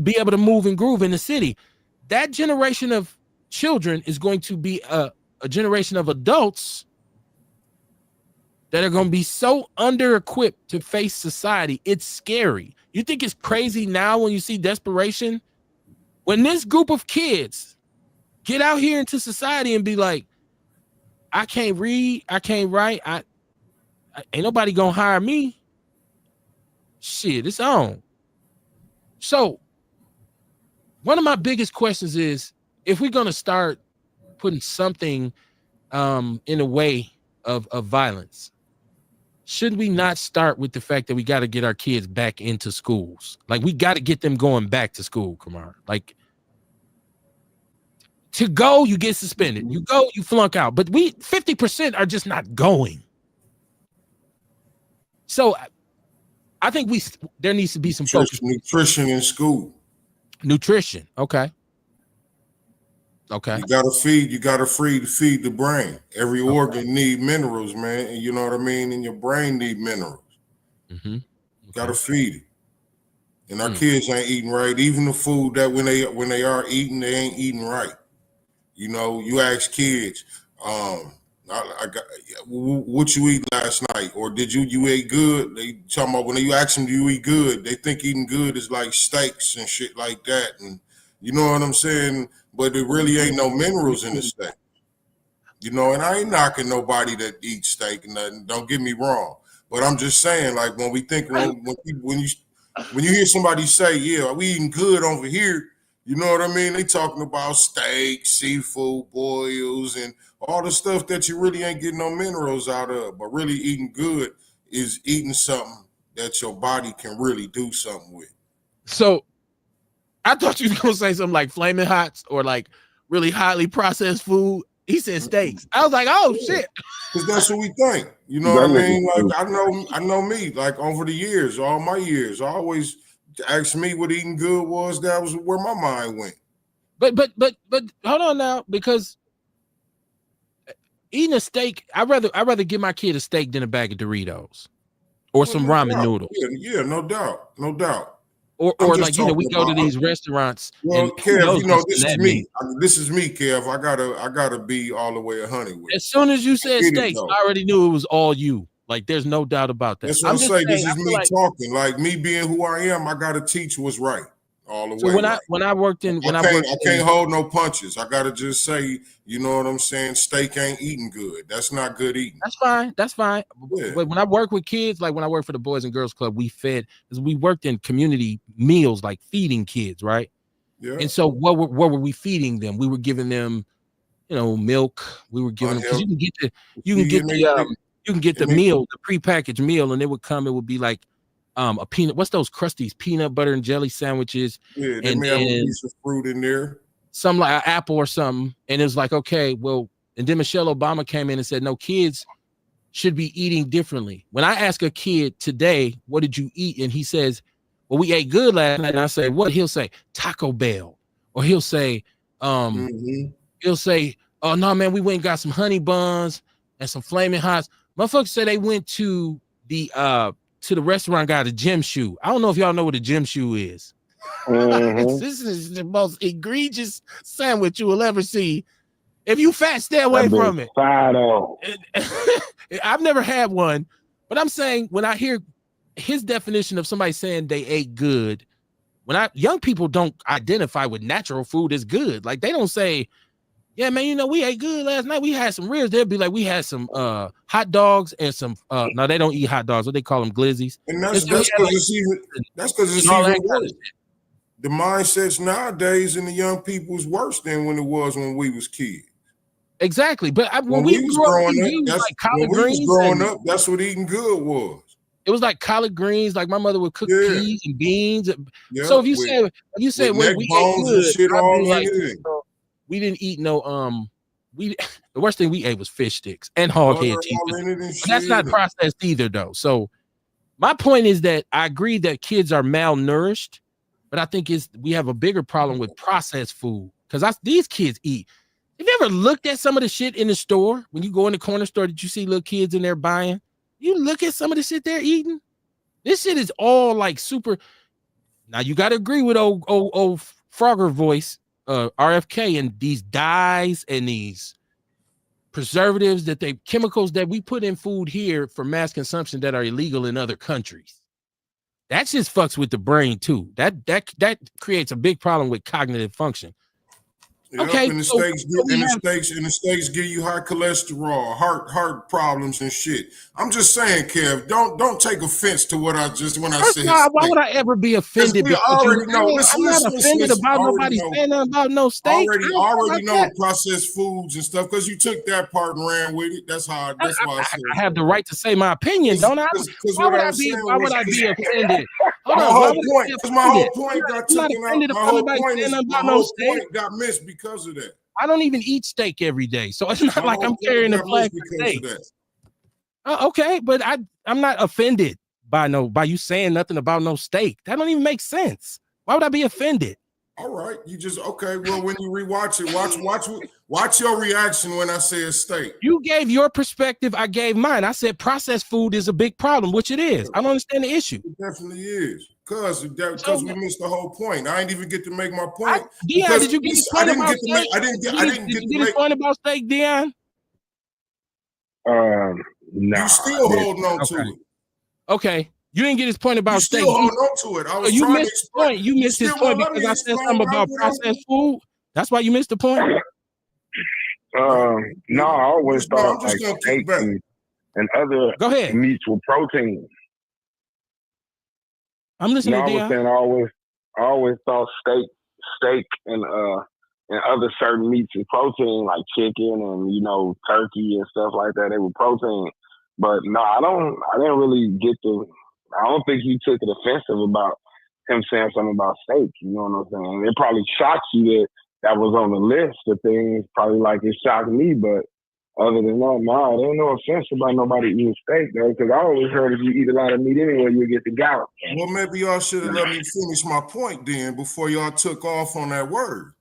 be able to move and groove in the city. That generation of children is going to be a generation of adults that are going to be so under-equipped to face society. It's scary. You think it's crazy now when you see desperation? When this group of kids get out here into society and be like, I can't read, I can't write, I ain't nobody gonna hire me. Shit, it's on. So one of my biggest questions is, if we're gonna start putting something in the way of violence, should we not start with the fact that we got to get our kids back into schools? Like, we got to get them going back to school, Kamar. Like, to go, you get suspended. You go, you flunk out. But 50% are just not going. So I think there needs to be some focus. Nutrition in school. Nutrition. Okay. Okay. You gotta feed the brain. Every organ need minerals, man. And you know what I mean? And your brain need minerals. Mm-hmm. Okay. Gotta feed it. And our kids ain't eating right. Even the food that when they are eating, they ain't eating right. You know, you ask kids, what you eat last night, or did you ate good? They talking about when you ask them, do you eat good? They think eating good is like steaks and shit like that, and you know what I'm saying. But there really ain't no minerals in the steak, you know. And I ain't knocking nobody that eats steak and nothing. Don't get me wrong, but I'm just saying, like, when we think when you hear somebody say, "Yeah, we eating good over here," you know what I mean? They talking about steak, seafood, boils, and all the stuff that you really ain't getting no minerals out of. But really eating good is eating something that your body can really do something with. So I thought you were going to say something like Flaming Hots or like really highly processed food. He said steaks. I was like, oh, shit. Because that's what we think. You know what I mean? Like, I know me, like, over the years, all my years, I always asked me what eating good was. That was where my mind went. But hold on now, because eating a steak, I'd rather give my kid a steak than a bag of Doritos or some ramen noodles. Yeah, no doubt. Or like, you know, we go to these restaurants. Well, and Kev, you know, this is me. This is me, Kev. I gotta be all the way 100 with. As soon as you said steaks, I already knew it was all you. Like, there's no doubt about that. That's what I'm saying. This is me talking. Like, me being who I am, I gotta teach what's right all the way. I can't hold no punches. I gotta just say, you know what I'm saying? Steak ain't eating good. That's not good eating. That's fine. Yeah. But when I work with kids, like when I work for the Boys and Girls Club, we worked in community meals, like feeding kids, right? Yeah. And so what were we feeding them? We were giving them, you know, milk. We were giving them, because you can get the meal, the prepackaged meal, and it would be like a peanut. What's those Krusty's peanut butter and jelly sandwiches? Yeah, they may have a piece of fruit in there. Some like an apple or something. And it was like, okay, well, and then Michelle Obama came in and said, no, kids should be eating differently. When I ask a kid today, what did you eat? And he says, well, we ate good last night. And I say, what? He'll say Taco Bell. Or he'll say, oh no, man, we went and got some honey buns and some Flaming Hots. Motherfuckers said they went to the restaurant, got a gym shoe. I don't know if y'all know what a gym shoe is. This is the most egregious sandwich you will ever see. If you fat, stay away from it. I've never had one, but I'm saying, when I hear his definition of somebody saying they ate good, young people don't identify with natural food as good. Like, they don't say, yeah, man, you know, we ate good last night. We had some ribs. They'll be like, we had some hot dogs and some no, they don't eat hot dogs. What they call them, glizzies. And that's because it's even worse. The mindsets nowadays in the young people is worse than when it was when we was kids. Exactly. But when we was growing up, that's what eating good was. It was like collard greens. Like, my mother would cook peas and beans. Yeah, so if you said when we ate good, we didn't eat no the worst thing we ate was fish sticks and hog head cheese. That's not processed either, though. So My point is that I agree that kids are malnourished, but I think we have a bigger problem with processed food because these kids eat. Have you ever looked at some of the shit in the store when you go in the corner store that you see little kids in there buying? You look at some of the shit they're eating. This shit is all like super. Now you got to agree with old Frogger voice, RFK, and these dyes and these preservatives chemicals that we put in food here for mass consumption that are illegal in other countries. That just fucks with the brain too. That creates a big problem with cognitive function. Yep, Okay, and the steaks give you high cholesterol, heart problems and shit. I'm just saying, Kev, don't take offense to what I said. Why would I ever be offended? We already know. I'm not offended about nobody saying nothing about no steak. Already know processed foods and stuff because you took that part and ran with it. That's why I said I have the right to say my opinion, don't I? Why would I be offended? My whole point got missed because of that. I don't even eat steak every day, so it's not like I'm carrying a flag for steak. Okay, but I'm not offended by you saying nothing about no steak. That don't even make sense. Why would I be offended? All right, you just okay. Well, when you rewatch it, watch your reaction when I said steak. You gave your perspective, I gave mine. I said processed food is a big problem, which it is. I don't understand the issue. It definitely is. Because we missed the whole point. I didn't even get to make my point. Dion, did you get the point about steak? I didn't get the point about steak, Dion. No. You still holding on to it. Okay. You didn't get his point about steak. Still holding on to it. I was you missed his point. You missed his point because I said something about processed food. That's why you missed the point. No, I always thought like steak and other meats were protein. I'm listening to I was saying I always thought steak and other certain meats is protein, like chicken and turkey and stuff like that. They were protein. But no, I didn't really get I don't think he took it offensive about him saying something about steak. You know what I'm saying? It probably shocked you that was on the list of things, probably like it shocked me, but other than that, no, there ain't no offense about nobody eating steak, though, because I always heard if you eat a lot of meat anyway, you'll get the gout. Well, maybe y'all should have let me finish my point then before y'all took off on that word.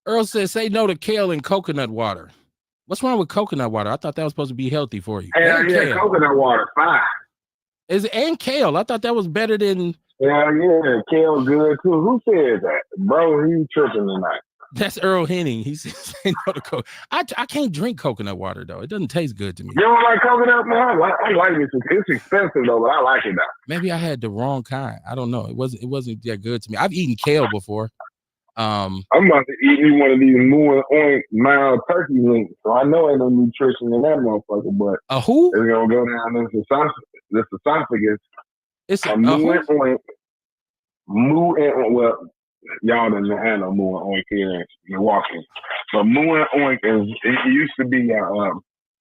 Earl says, say no to kale and coconut water. What's wrong with coconut water? I thought that was supposed to be healthy for you. Hell yeah, coconut water, fine. And kale. I thought that was better than... Yeah, kale good too. Who said that? Bro, he tripping tonight. That's Earl Henning. He says, say no to coconut. I can't drink coconut water, though. It doesn't taste good to me. You don't like coconut, man? I like it. It's expensive, though, but I like it, though. Maybe I had the wrong kind. I don't know. It wasn't that good to me. I've eaten kale before. I'm about to eat me one of these Moo and Oink mild turkey links, so I know ain't no nutrition in that motherfucker. But a who? It's gonna go down this esophagus. It's a Moo and Oink. Moo and Oink. Well, y'all didn't have no Moo and Oink here in Milwaukee, but Moo and Oink it used to be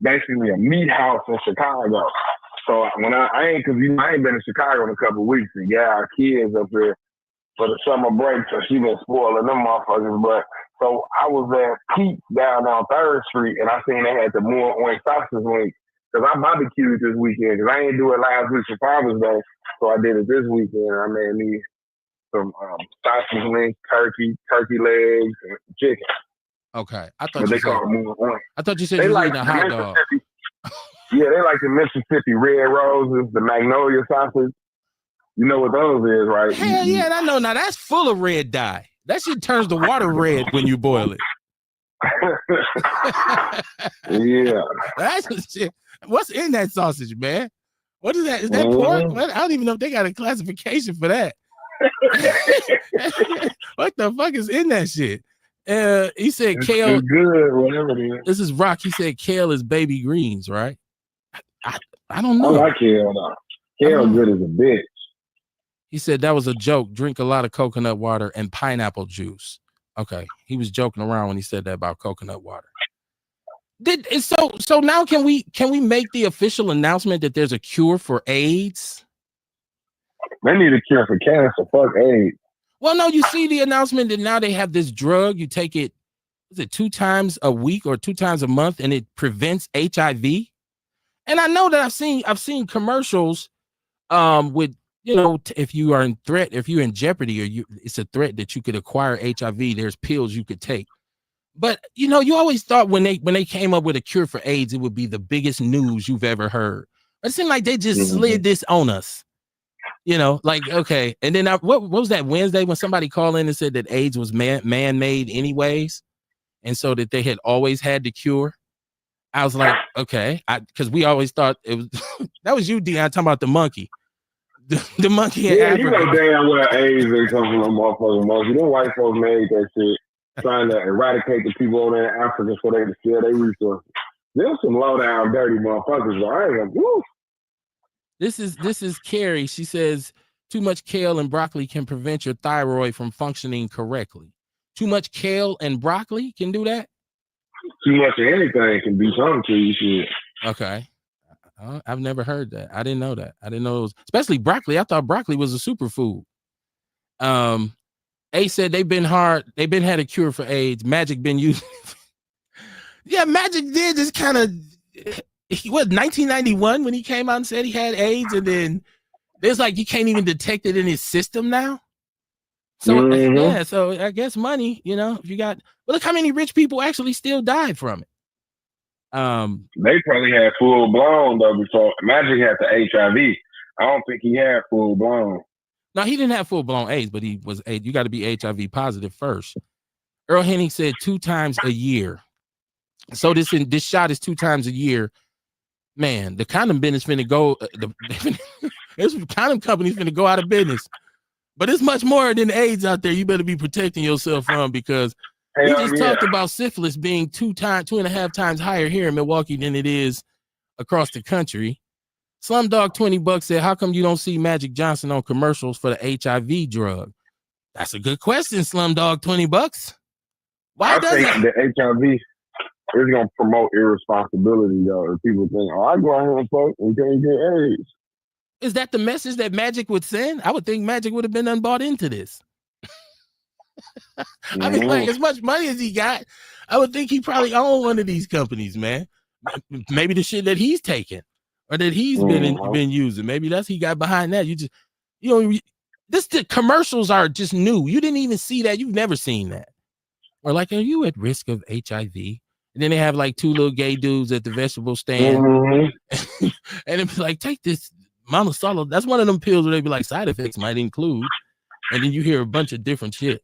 basically a meat house in Chicago. So when I ain't been in Chicago in a couple of weeks, and our kids up here for the summer break, so she been spoiling them motherfuckers. But so I was at Pete's down on 3rd Street, and I seen they had the Moo and Oink sausage links, because I barbecued this weekend, because I ain't do it last week for Father's Day, so I did it this weekend. I made me some sausage links, turkey legs, and chicken. Okay, they call it Moo and Oink. I thought you said you were eating a hot dog. Yeah, they like the Mississippi Red Roses, the Magnolia sausage. You know what those is, right? Hell yeah, I know. Now that's full of red dye. That shit turns the water red when you boil it. Yeah. That's shit. What's in that sausage, man? What is that? Is that pork? I don't even know if they got a classification for that. What the fuck is in that shit? He said it's kale. Good, whatever it is. This is Rock. He said kale is baby greens, right? I don't know. I like kale though. Kale good as a bitch. He said that was a joke. Drink a lot of coconut water and pineapple juice. Okay, he was joking around when he said that about coconut water. So now can we make the official announcement that there's a cure for AIDS? They need a cure for cancer. Fuck AIDS. Well, no, you see the announcement that now they have this drug. You take it is it 2 times a week or 2 times a month, and it prevents HIV. And I know that I've seen commercials with, you know, if you are in threat, if you're in jeopardy, or it's a threat that you could acquire HIV, there's pills you could take. But you know, you always thought when they came up with a cure for AIDS, it would be the biggest news you've ever heard. It seemed like they just slid this on us. You know, like, okay. And then what was that Wednesday when somebody called in and said that AIDS was man-made anyways, and so that they had always had the cure? I was like, okay, because we always thought it was that was you, Dion, talking about the monkey. The monkey in Yeah, Africa. you know damn well AIDS ain't coming from a motherfucking monkey. Them white folks made that shit, trying to eradicate the people over there in Africa so they can steal their resources. There's some low down dirty motherfuckers, but I ain't gonna woo. This is Carrie. She says too much kale and broccoli can prevent your thyroid from functioning correctly. Too much kale and broccoli can do that? Too much of anything can do something to you. Shit. Okay. I've never heard that. I didn't know that. I didn't know it was, especially broccoli. I thought broccoli was a superfood. A said they've been had a cure for AIDS. Magic been used. Yeah, Magic did just kind of, 1991 when he came out and said he had AIDS, and then there's like you can't even detect it in his system now. So yeah, so I guess money, you know, if you got, well, look how many rich people actually still died from it. They probably had full blown though before Magic had the HIV. I don't think he had full blown. No, he didn't have full blown AIDS, but he was AIDS. You got to be HIV positive first. Earl Henning said 2 times a year. So this shot is 2 times a year. Man, the condom business finna go. This condom company's finna go out of business. But it's much more than AIDS out there. You better be protecting yourself from, because we just talked about syphilis being 2.5 times higher here in Milwaukee than it is across the country. Slumdog 20 bucks said, how come you don't see Magic Johnson on commercials for the HIV drug? That's a good question, Slumdog 20 bucks. Why does I think the HIV is going to promote irresponsibility, though. If people think, oh, I go out here and fuck and can't get AIDS. Is that the message that Magic would send? I would think Magic would have been unbought into this. I mean, like, as much money as he got, I would think he probably owned one of these companies, man. Maybe the shit that he's taken or that he's been using. Maybe that's he got behind that. The commercials are just new. You didn't even see that. You've never seen that. Or like, are you at risk of HIV? And then they have like 2 little gay dudes at the vegetable stand. And it's like, take this Mama Solo. That's one of them pills where they be like, side effects might include. And then you hear a bunch of different shit.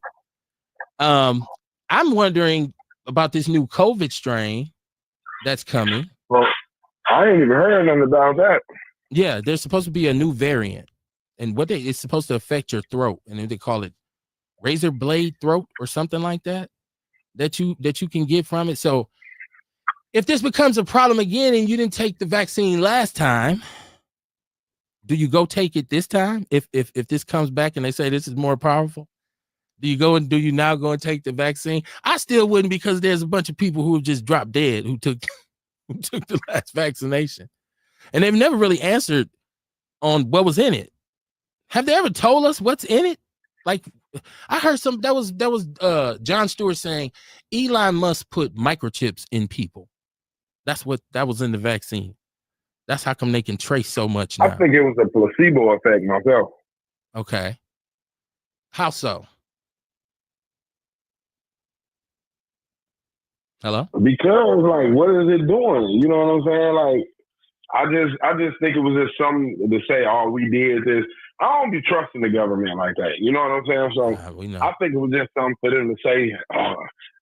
I'm wondering about this new COVID strain that's coming. Well, I ain't even heard nothing about that. Yeah, there's supposed to be a new variant, and it's supposed to affect your throat, and they call it razor blade throat or something like that. That you can get from it. So if this becomes a problem again and you didn't take the vaccine last time, do you go take it this time? If this comes back and they say this is more powerful, do you now go and take the vaccine? I still wouldn't, because there's a bunch of people who have just dropped dead who took the last vaccination, and they've never really answered on what was in it. Have they ever told us what's in it? Like, I heard that was John Stewart saying Elon Musk put microchips in people. That was in the vaccine. That's how come they can trace so much now. I think it was a placebo effect myself. Okay. How so? Hello? Because like, what is it doing? You know what I'm saying? Like, I just think it was just something to say, oh, we did this. I don't be trusting the government like that. You know what I'm saying? So I think it was just something for them to say,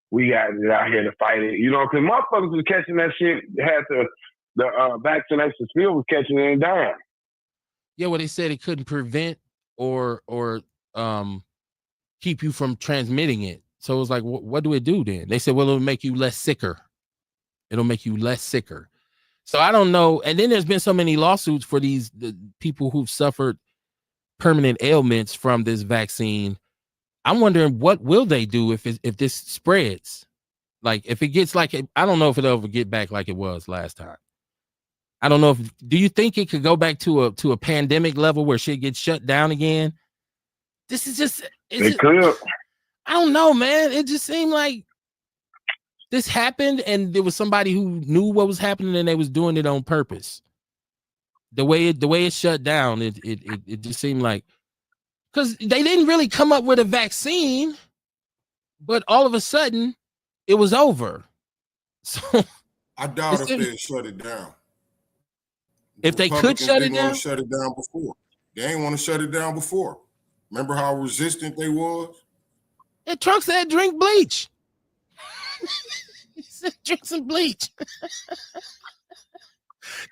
we got it out here to fight it. You know, because motherfuckers was catching that shit, had the vaccination field was catching it and dying. Yeah, well, they said it couldn't prevent or keep you from transmitting it. So it was like, what do it do then? They said, well, it'll make you less sicker. It'll make you less sicker. So I don't know. And then there's been so many lawsuits for the people who've suffered permanent ailments from this vaccine. I'm wondering, what will they do if this spreads? Like, if it gets like I don't know if it'll ever get back like it was last time. I don't know do you think it could go back to a pandemic level where shit gets shut down again? This is just, it could. I don't know, man. It just seemed like this happened and there was somebody who knew what was happening and they was doing it on purpose. The way it shut down, it just seemed like, because they didn't really come up with a vaccine, but all of a sudden it was over. So I doubt if they shut it down. If they could shut it down, shut it down before. They ain't want to shut it down before. Remember how resistant they was? And Trump said drink bleach. He said drink some bleach.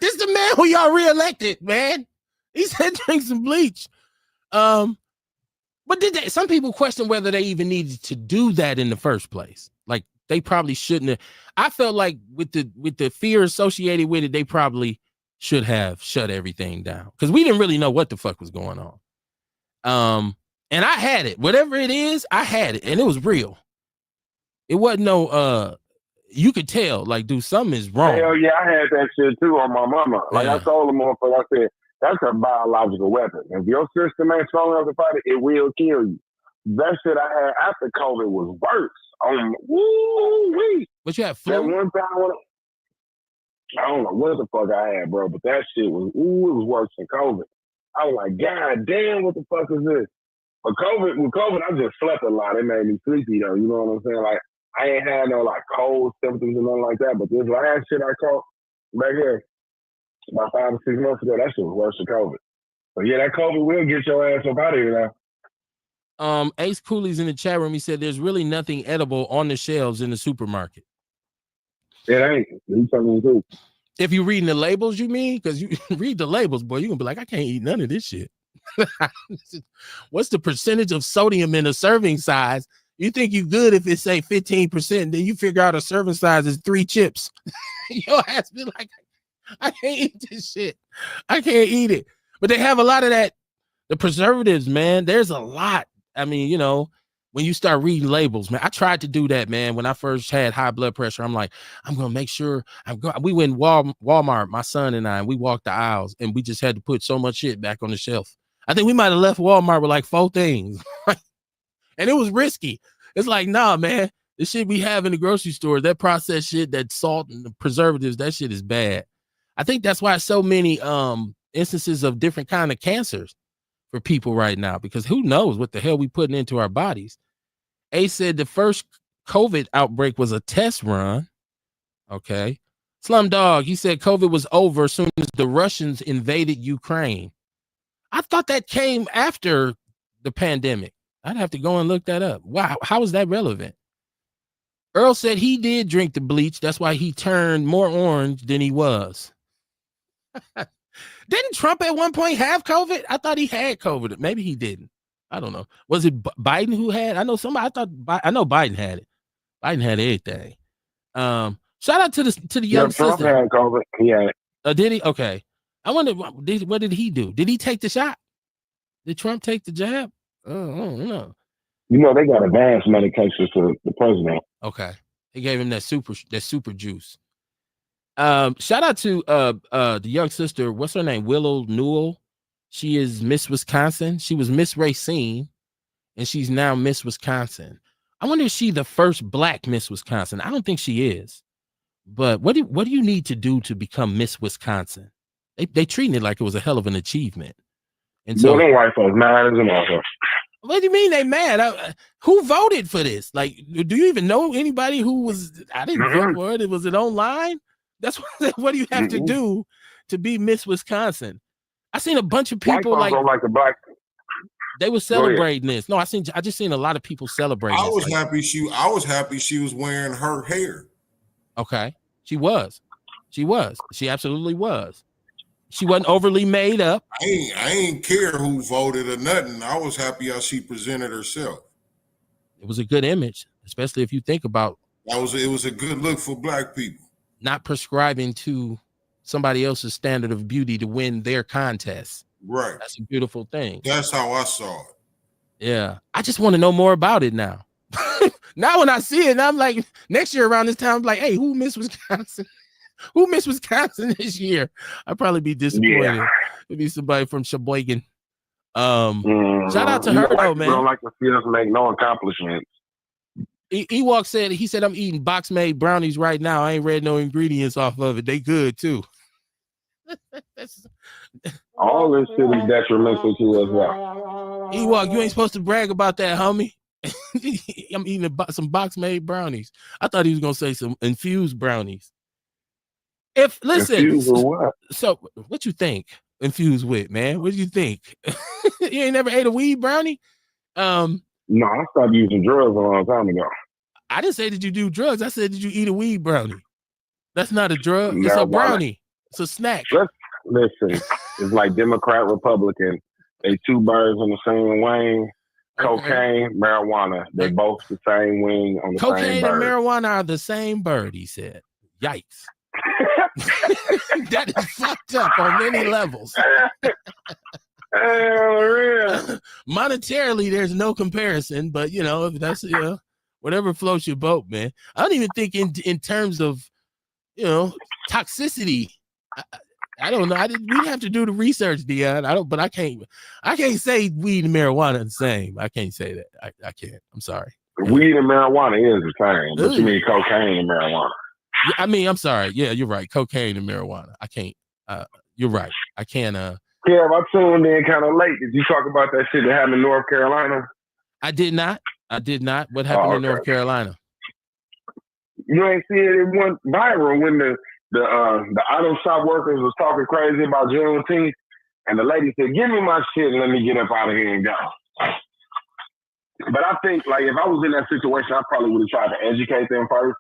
This is the man who y'all reelected, man. He said drink some bleach. But did they? Some people question whether they even needed to do that in the first place. Like they probably shouldn't have. I felt like with the fear associated with it, they probably should have shut everything down because we didn't really know what the fuck was going on. And I had it, whatever it is, I had it, and it was real. It wasn't no you could tell, like, dude, something is wrong. Hell yeah, I had that shit too on my mama. Like I told the motherfucker, I said, that's a biological weapon. If your system ain't strong enough to fight it, it will kill you. That shit I had after COVID was worse. Woo-wee. But you had flu? That one time when I don't know what the fuck I had, bro, but that shit was, it was worse than COVID. I was like, God damn, what the fuck is this? But with COVID, I just slept a lot. It made me sleepy though. You know what I'm saying? Like, I ain't had no like cold symptoms and nothing like that. But this last shit I caught back here about 5 or 6 months ago, that shit was worse than COVID. But yeah, that COVID will get your ass up out of here now. Ace Cooley's in the chat room. He said there's really nothing edible on the shelves in the supermarket. It ain't. He's telling you. If you're reading the labels, you mean? Because you read the labels, boy, you're gonna be like, I can't eat none of this shit. What's the percentage of sodium in a serving size? You think you good if it say 15%, then you figure out a serving size is 3 chips. Your ass be like, I can't eat this shit. I can't eat it. But they have a lot of that. The preservatives, man, there's a lot. I mean, you know, when you start reading labels, man, I tried to do that, man. When I first had high blood pressure, I'm like, I'm going to make sure we went Walmart, my son and I, and we walked the aisles and we just had to put so much shit back on the shelf. I think we might've left Walmart with like 4 things. And it was risky. It's like, nah, man, the shit we have in the grocery store, that processed shit, that salt and the preservatives, that shit is bad. I think that's why so many instances of different kind of cancers for people right now, because who knows what the hell we putting into our bodies. A said the first COVID outbreak was a test run. Okay. Slum Dog, he said COVID was over as soon as the Russians invaded Ukraine. I thought that came after the pandemic. I'd have to go and look that up. Wow, how is that relevant? Earl said he did drink the bleach. That's why he turned more orange than he was. Didn't Trump at one point have COVID? I thought he had COVID. Maybe he didn't. I don't know. Was it Biden who had? I know somebody. I know Biden had it. Biden had everything. Shout out to the young Trump sister. had COVID. He had it. Did he? Okay. I wonder what did he do? Did he take the shot? Did Trump take the jab? I don't know. You know they got advanced medications for the president. Okay, they gave him that super juice. Shout out to the young sister. What's her name? Willow Newell. She is Miss Wisconsin. She was Miss Racine, and she's now Miss Wisconsin. I wonder if she's the first Black Miss Wisconsin. I don't think she is. But what do you need to do to become Miss Wisconsin? They treating it like it was a hell of an achievement. And so, them white folks mad as a motherfucker. What do you mean they mad? Who voted for this? Like, do you even know anybody who was? I didn't vote for it. Was it online? That's what do you have to do to be Miss Wisconsin? I seen a bunch of people like the black. They were celebrating this. No, I just seen a lot of people celebrating. I was happy she was wearing her hair. Okay, she was. She absolutely was. She wasn't overly made up. I ain't care who voted or nothing. I was happy how she presented herself. It was a good image, especially if you think about it was a good look for Black people. Not prescribing to somebody else's standard of beauty to win their contest. Right. That's a beautiful thing. That's how I saw it. Yeah. I just want to know more about it now. Now when I see it, I'm like, next year around this time, I'm like, hey, who Miss Wisconsin? Who Miss Wisconsin this year? I'd probably be disappointed. Yeah. It'd be somebody from Sheboygan. Shout out to her though, man. I don't like to see us make no accomplishments. Ewok said, he said, I'm eating box made brownies right now. I ain't read no ingredients off of it. They good too. All this shit is detrimental to us now. Ewok, you ain't supposed to brag about that, homie. I'm eating some box made brownies. I thought he was gonna say some infused brownies. If listen, Infused with what? So what you think? Infused with, man? What do you think? You ain't never ate a weed brownie? No, I stopped using drugs a long time ago. I didn't say that you do drugs. I said, did you eat a weed brownie? That's not a drug. It's a Marijuana. brownie. It's a snack. Listen, it's like Democrat, Republican. They two birds on the same wing. Cocaine, marijuana. They're both the same wing on the same bird. Cocaine and marijuana are the same bird, he said. Yikes. That is fucked up on many levels. Monetarily, there's no comparison, but you know, if that's whatever floats your boat, man. I don't even think in terms of toxicity. I don't know. We'd have to do the research, Dion. I can't say weed and marijuana are the same. I can't say that. I can't. I'm sorry. Weed and marijuana is the same, but you mean cocaine and marijuana. I mean, I'm sorry. Yeah, you're right. Cocaine and marijuana. I can't. You're right. I can't. Yeah, I tuned in kind of late. Did you talk about that shit that happened in North Carolina? I did not. What happened in North Carolina? You ain't see it. It went viral when the auto shop workers was talking crazy about Juneteenth, and the lady said, "Give me my shit and let me get up out of here and go." But I think, like, if I was in that situation, I probably would have tried to educate them first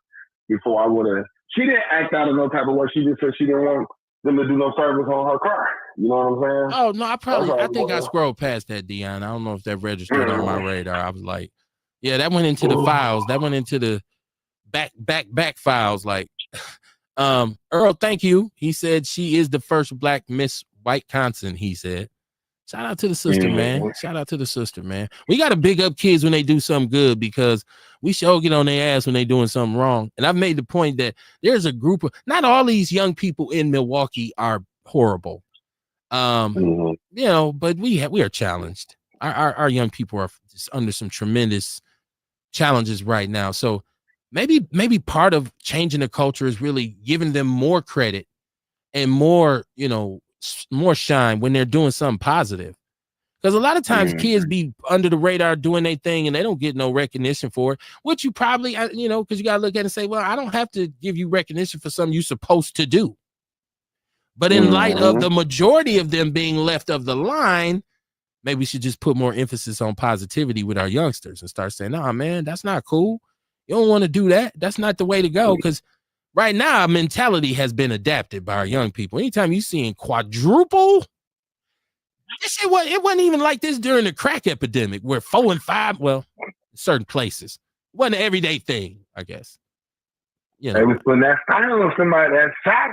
before I would have. She didn't act out of no type of way. She just said she didn't want them to do no service on her car. You know what I'm saying? Oh no, I think I scrolled past that, Dion. I don't know if that registered on my radar. I was like, yeah, that went into the files. That went into the back files. Like, Earl, thank you. He said she is the first Black Miss White-Wisconsin. He said, shout out to the sister, man. Shout out to the sister, man. We got to big up kids when they do something good, because we sure get on their ass when they doing something wrong. And I've made the point that there's a group of, not all these young people in Milwaukee are horrible. But we are challenged. Our young people are just under some tremendous challenges right now. So maybe part of changing the culture is really giving them more credit and more shine when they're doing something positive. Because a lot of times kids be under the radar doing their thing and they don't get no recognition for it, which you probably, because you got to look at it and say, well, I don't have to give you recognition for something you're supposed to do. But in light of the majority of them being left of the line, maybe we should just put more emphasis on positivity with our youngsters and start saying, nah, man, that's not cool. You don't want to do that. That's not the way to go. Because right now, our mentality has been adapted by our young people. Anytime you're seeing quadruple, it wasn't even like this during the crack epidemic, where 4 and 5, well, certain places, it wasn't an everyday thing, I guess. They was putting that style on somebody, that shot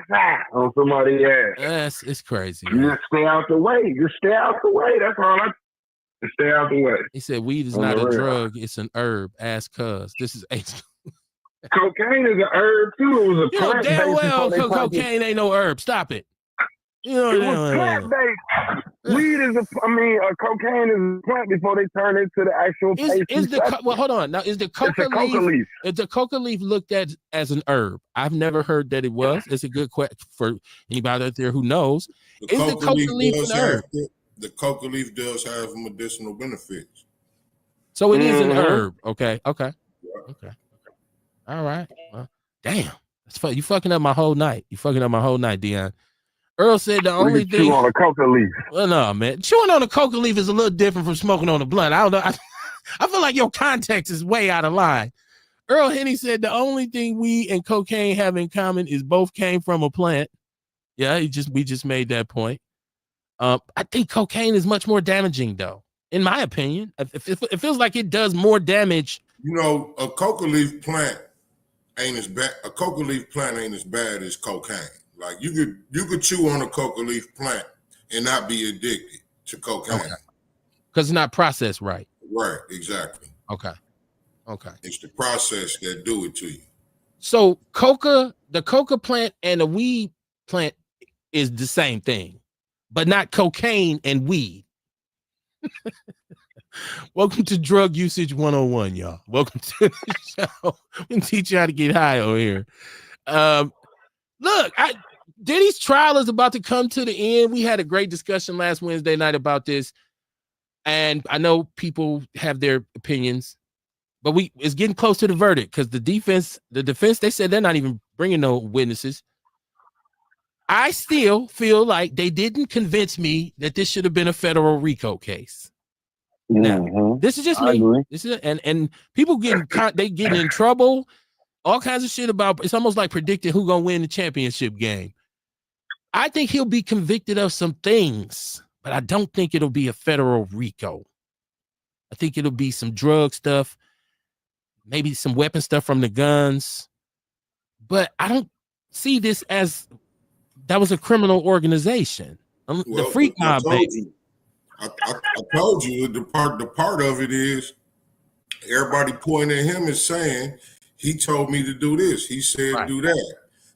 on somebody ass. It's crazy. You just stay out the way. Just stay out the way. That's all just stay out the way. He said weed is not a drug, it's an herb. Ask cuz. This is cocaine is an herb too. It was a plant damn well cocaine ain't no herb. Stop it. It was plant-based. Weed is cocaine is a plant before they turn it to the actual well, hold on. Now, is the coca leaf? Is the coca leaf looked at as an herb? I've never heard that it was. It's a good question for anybody out there who knows. The coca leaf an herb? The coca leaf does have medicinal benefits. So it is an herb. Okay. All right. Well, damn. That's fun. You fucking up my whole night. Dion. Earl said the only thing. Chew on a coca leaf. Well, no, man. Chewing on a coca leaf is a little different from smoking on a blunt. I don't know. I feel like your context is way out of line. Earl Henny said the only thing weed and cocaine have in common is both came from a plant. Yeah, we just made that point. I think cocaine is much more damaging, though, in my opinion. It feels like it does more damage. A coca leaf plant ain't as bad. A coca leaf plant ain't as bad as cocaine. Like you could chew on a coca leaf plant and not be addicted to cocaine. Okay. Because it's not processed right. Right, exactly. Okay. It's the process that do it to you. So the coca plant and the weed plant is the same thing, but not cocaine and weed. Welcome to Drug Usage 101, y'all. Welcome to the show. We can teach you how to get high over here. Look, Diddy's trial is about to come to the end. We had a great discussion last Wednesday night about this, and I know people have their opinions, but it's getting close to the verdict because the defense, they said they're not even bringing no witnesses. I still feel like they didn't convince me that this should have been a federal RICO case. Now, this is just me. This is and people getting in trouble, all kinds of shit about. It's almost like predicting who's gonna win the championship game. I think he'll be convicted of some things, but I don't think it'll be a federal RICO. I think it'll be some drug stuff, maybe some weapon stuff from the guns, but I don't see this as that was a criminal organization. The freak mob, baby. I told you the part of it is everybody pointing at him and saying he told me to do this. He said do that,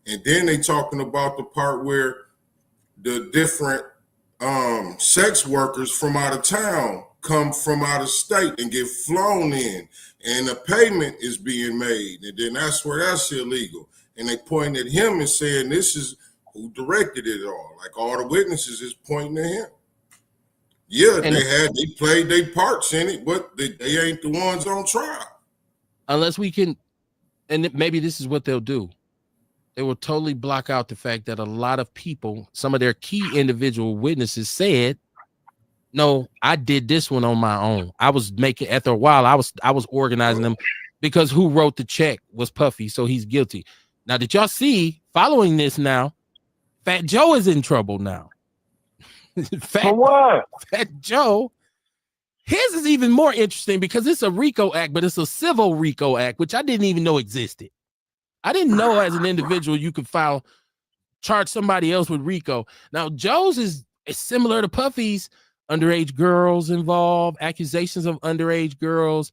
and then they talking about the part where the different sex workers from out of town come from out of state and get flown in, and a payment is being made, and then that's where that's illegal. And they point at him and saying this is who directed it all. Like all the witnesses is pointing at him. Yeah, they played their parts in it, but they ain't the ones on trial. Unless we can, and maybe this is what they'll do. They will totally block out the fact that a lot of people, some of their key individual witnesses said, no, I did this one on my own. I was making, after a while, I was organizing them because who wrote the check was Puffy, so he's guilty. Now, did y'all see, following this now, Fat Joe is in trouble now. For what? Fat Joe, his is even more interesting because it's a RICO act, but it's a civil RICO act, which I didn't even know existed. I didn't know as an individual you could charge somebody else with RICO. Now, Joe's is similar to Puffy's. Underage girls involved, accusations of underage girls,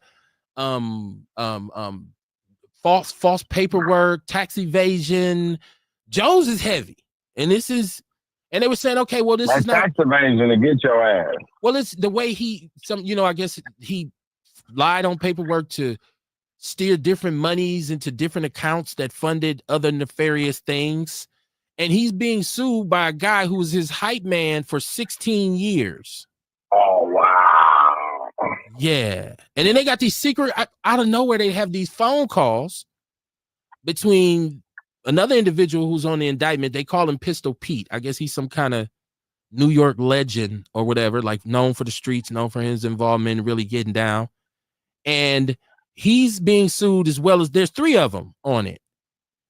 false paperwork, tax evasion. Joe's is heavy, and they were saying, okay, well, this is not tax evasion to get your ass. Well, it's the way I guess he lied on paperwork to steer different monies into different accounts that funded other nefarious things. And he's being sued by a guy who was his hype man for 16 years. Oh, wow. Yeah. And then they got these secret, out of nowhere, they have these phone calls between another individual who's on the indictment. They call him Pistol Pete. I guess he's some kind of New York legend or whatever, like known for the streets, known for his involvement in really getting down. And he's being sued as well as there's three of them on it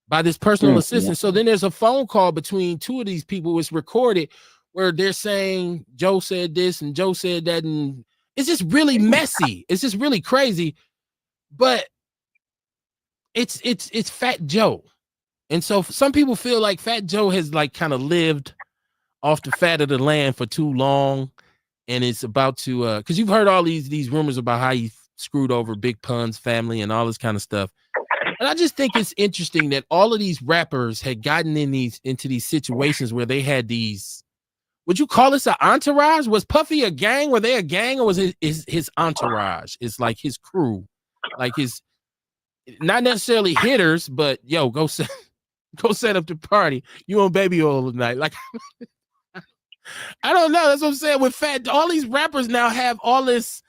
by this personal assistant. So then there's a phone call between two of these people. It's recorded where they're saying Joe said this and Joe said that. And it's just really messy. It's just really crazy. But it's Fat Joe. And so some people feel like Fat Joe has like kind of lived off the fat of the land for too long. And it's about to, because you've heard all these rumors about how he screwed over Big Pun's family and all this kind of stuff. And I just think it's interesting that all of these rappers had gotten into these situations where they had these, would you call this an entourage? Was Puffy a gang? Were they a gang, or was it his entourage? It's like his crew, like his, not necessarily hitters, but yo, go set up the party. You on baby oil tonight. Like, I don't know. That's what I'm saying. With Fat, all these rappers now have all this,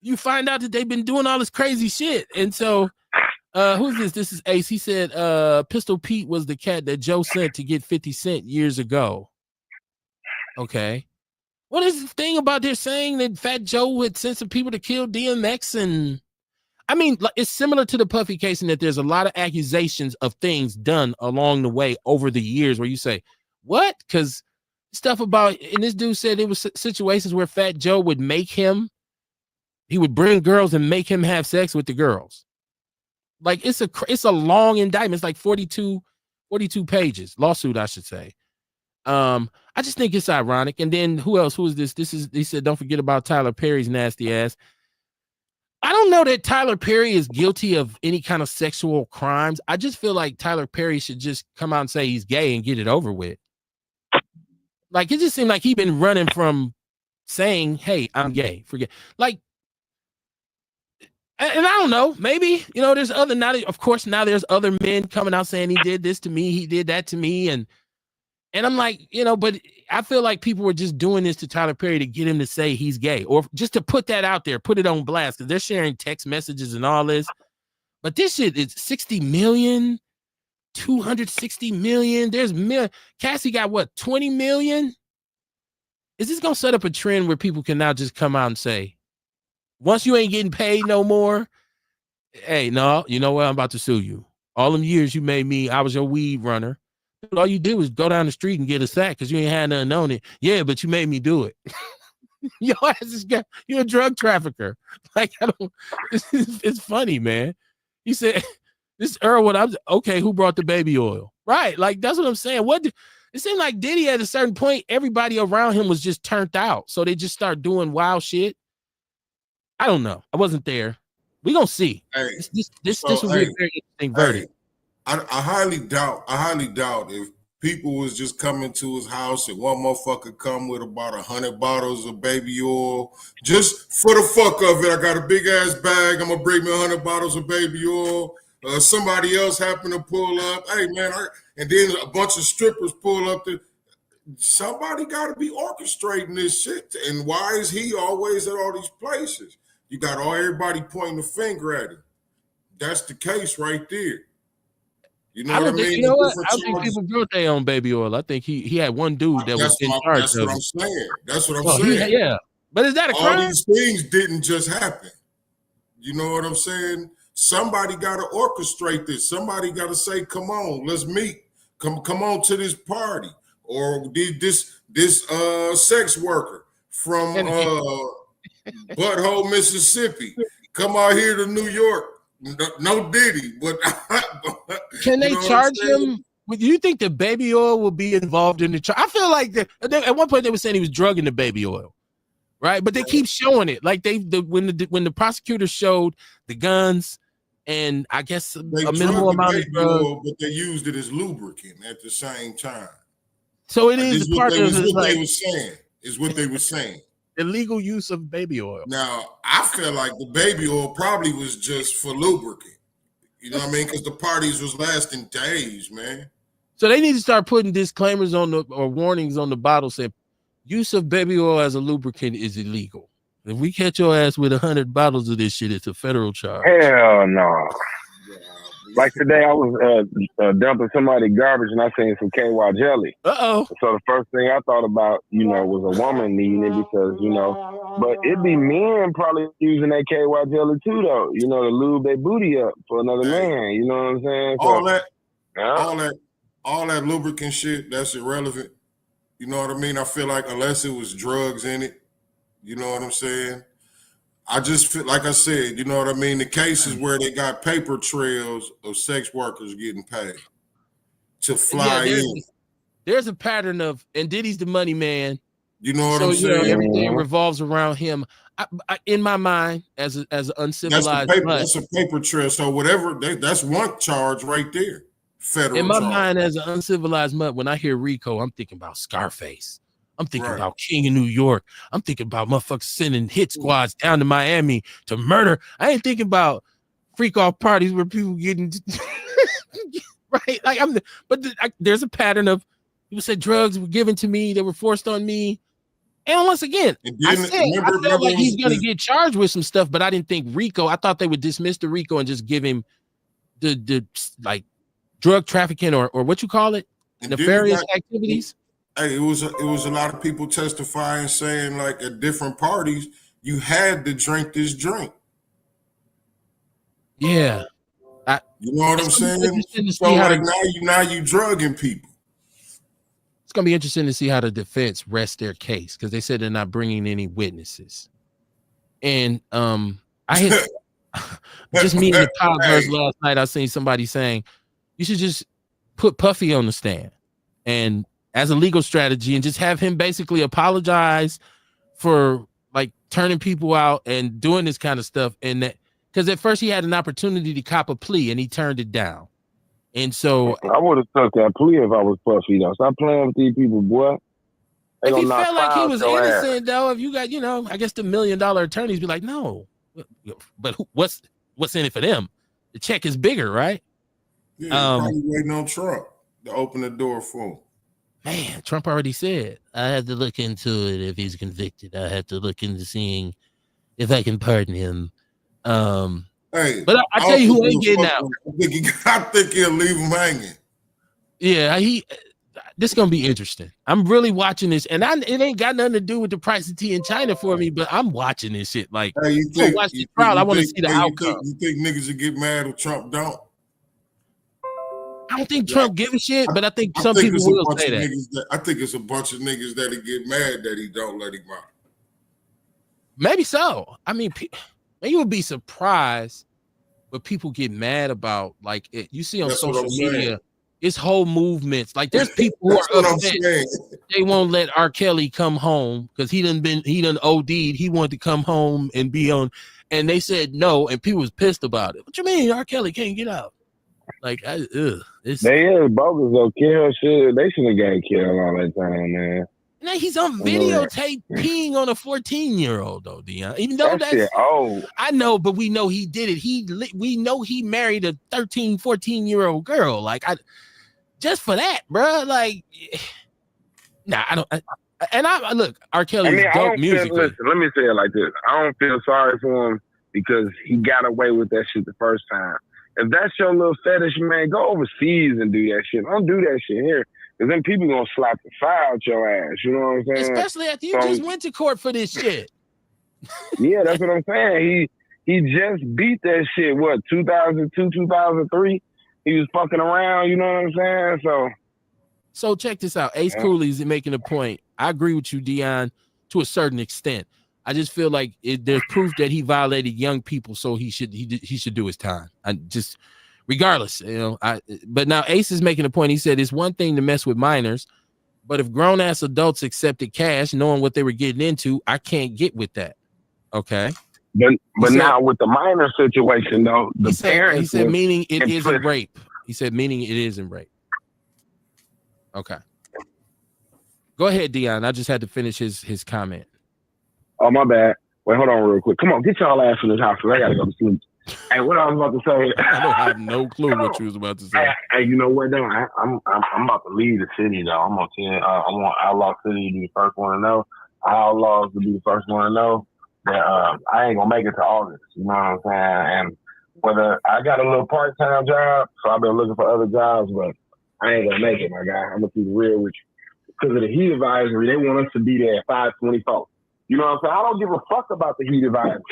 you find out that they've been doing all this crazy shit. And so, who's this? This is Ace. He said Pistol Pete was the cat that Joe sent to get 50 Cent years ago. Okay. What is the thing about they're saying that Fat Joe had sent some people to kill DMX? And I mean, it's similar to the Puffy case in that there's a lot of accusations of things done along the way over the years where you say, what? Because stuff about, and this dude said it was situations where Fat Joe would he would bring girls and make him have sex with the girls. Like it's a long indictment. It's like 42 pages, lawsuit, I should say. I just think it's ironic. And then who else? Who is this? He said, don't forget about Tyler Perry's nasty ass. I don't know that Tyler Perry is guilty of any kind of sexual crimes. I just feel like Tyler Perry should just come out and say he's gay and get it over with. Like, it just seemed like he'd been running from saying, hey, I'm gay. Forget. Like, And I don't know, maybe, you know, there's other, now, of course, now there's other men coming out saying he did this to me, he did that to me. And I'm like, you know, but I feel like people were just doing this to Tyler Perry to get him to say he's gay, or just to put that out there, put it on blast, because they're sharing text messages and all this. But this shit is 60 million, 260 million. There's Cassie got what, 20 million? Is this gonna set up a trend where people can now just come out and say, once you ain't getting paid no more, hey, no, you know what? I'm about to sue you. All them years you made me, I was your weed runner. All you did was go down the street and get a sack because you ain't had nothing on it. Yeah, but you made me do it. Yo, you're a drug trafficker. Like, I don't, it's funny, man. He said, this Earl, what I'm okay, who brought the baby oil? Right. Like, that's what I'm saying. It seemed like Diddy at a certain point, everybody around him was just turned out. So they just start doing wild shit. I don't know. I wasn't there. We gonna see. Hey, this will be a very interesting verdict. I highly doubt if people was just coming to his house and one motherfucker come with about 100 bottles of baby oil just for the fuck of it. I got a big ass bag. I'm gonna bring me 100 bottles of baby oil. Somebody else happened to pull up. Hey man, and then a bunch of strippers pull up. Somebody got to be orchestrating this shit. And why is he always at all these places? You got everybody pointing the finger at him. That's the case right there. You know what I mean? You know what? I don't think people brought their own baby oil. I think he had one dude that was in charge of it. That's what I'm saying. That's what I'm saying. Yeah. But is that a crime? All these things didn't just happen. You know what I'm saying? Somebody got to orchestrate this. Somebody got to say, come on, let's meet. Come on to this party. Or this sex worker from Butthole, Mississippi, come out here to New York. No Diddy, but can they charge him? Do you think the baby oil will be involved in the charge? I feel like at one point they were saying he was drugging the baby oil, right? But they keep showing it, like when the prosecutor showed the guns and I guess a minimal amount of drugs, but they used it as lubricant at the same time. So it is part of what they were saying. Is what they were saying. Illegal use of baby oil. Now, I feel like the baby oil probably was just for lubricant. You know what I mean? Because the parties was lasting days, man. So they need to start putting disclaimers on or warnings on the bottle saying use of baby oil as a lubricant is illegal. If we catch your ass with 100 bottles of this shit, it's a federal charge. Hell no. Like today, I was dumping somebody's garbage and I seen some KY jelly. Uh-oh. So the first thing I thought about, was a woman needing it because, but it'd be men probably using that KY jelly too, though. To lube their booty up for another man. You know what I'm saying? So, all that lubricant shit, that's irrelevant. You know what I mean? I feel like unless it was drugs in it, you know what I'm saying? I just feel like I said, you know what I mean? The cases where they got paper trails of sex workers getting paid to fly in. There's a pattern of, and Diddy's the money man. You know what I'm saying? Everything revolves around him. I, in my mind, as an uncivilized, that's a paper trail. So whatever, that's one charge right there. Federal. In my charge. mind, as an uncivilized mutt, when I hear Rico, I'm thinking about Scarface. I'm thinking about King of New York. I'm thinking about motherfuckers sending hit squads down to Miami to murder. I ain't thinking about freak off parties where people getting right. Like there's a pattern of people say drugs were given to me, they were forced on me. And once again, I felt like he's gonna get charged with some stuff, but I didn't think Rico. I thought they would dismiss the Rico and just give him the like drug trafficking or what you call it, nefarious activities. Hey, it was a lot of people testifying saying like at different parties you had to drink this drink. Yeah, you know what I'm saying. So like now you drugging people. It's gonna be interesting to see how the defense rests their case because they said they're not bringing any witnesses. And I had just me and the Podverse last night. I seen somebody saying you should just put Puffy on the stand and as a legal strategy and just have him basically apologize for like turning people out and doing this kind of stuff. And that because at first he had an opportunity to cop a plea and he turned it down. And so I would have took that plea if I was Puffy though. Stop playing with these people, boy. If he felt like he was innocent though, if you got, I guess the $1 million attorneys be like, no, but what's in it for them? The check is bigger, right? Yeah, probably waiting on Trump to open the door for him. Man, Trump already said, I have to look into it if he's convicted. I have to look into seeing if I can pardon him. Hey, but I tell you who ain't getting out. I think he'll leave him hanging. Yeah, this is gonna be interesting. I'm really watching this, and it ain't got nothing to do with the price of tea in China for me, but I'm watching this shit. Like, hey, watch the trial. I want to see the outcome. You think niggas would get mad if Trump don't? I don't think Trump give a shit, but I think some people will say that. I think it's a bunch of niggas that'll get mad that he don't let him out. Maybe so. I mean, you would be surprised what people get mad about. Like you see on social media, it's whole movements. Like there's people who are upset. They won't let R. Kelly come home because he done OD'd. He wanted to come home and be on, and they said no, and people was pissed about it. What you mean R. Kelly can't get out? Like, they is bogus though. Kill shit. They should have got killed all that time, man. Now he's on videotape peeing on a 14-year-old though, Dion. Even though that's old. I know, but we know he did it. We know he married a 13, 14-year-old girl. Like just for that, bro. Like, nah, I don't. Look, R. Kelly's dope music. Listen, let me say it like this: I don't feel sorry for him because he got away with that shit the first time. If that's your little fetish, man, go overseas and do that shit. Don't do that shit here. Because then people gonna slap the fire out your ass. You know what I'm saying? Especially after you just went to court for this shit. Yeah, that's what I'm saying. He just beat that shit, what, 2002, 2003? He was fucking around, you know what I'm saying? So check this out. Ace Cooley's making a point. I agree with you, Dion, to a certain extent. I just feel like there's proof that he violated young people, so he should do his time. Regardless, but now Ace is making a point. He said it's one thing to mess with minors, but if grown ass adults accepted cash, knowing what they were getting into, I can't get with that. Okay. But now with the minor situation though, he said meaning it isn't rape. He said meaning it isn't rape. Okay. Go ahead, Dion. I just had to finish his comment. Oh, my bad. Wait, hold on real quick. Come on, get y'all ass in this house because I gotta go to sleep. Hey, what I was about to say? I have no clue what you was about to say. Hey, you know what? Though I'm about to leave the city though. I'm on Outlaw City to be the first one to know. Outlaws to be the first one to know that I ain't gonna make it to August. You know what I'm saying? And whether I got a little part-time job, so I've been looking for other jobs, but I ain't gonna make it, my guy. I'm gonna keep it real with you. Because of the heat advisory, they want us to be there at 5:24. You know what I'm saying? I don't give a fuck about the heat advisory.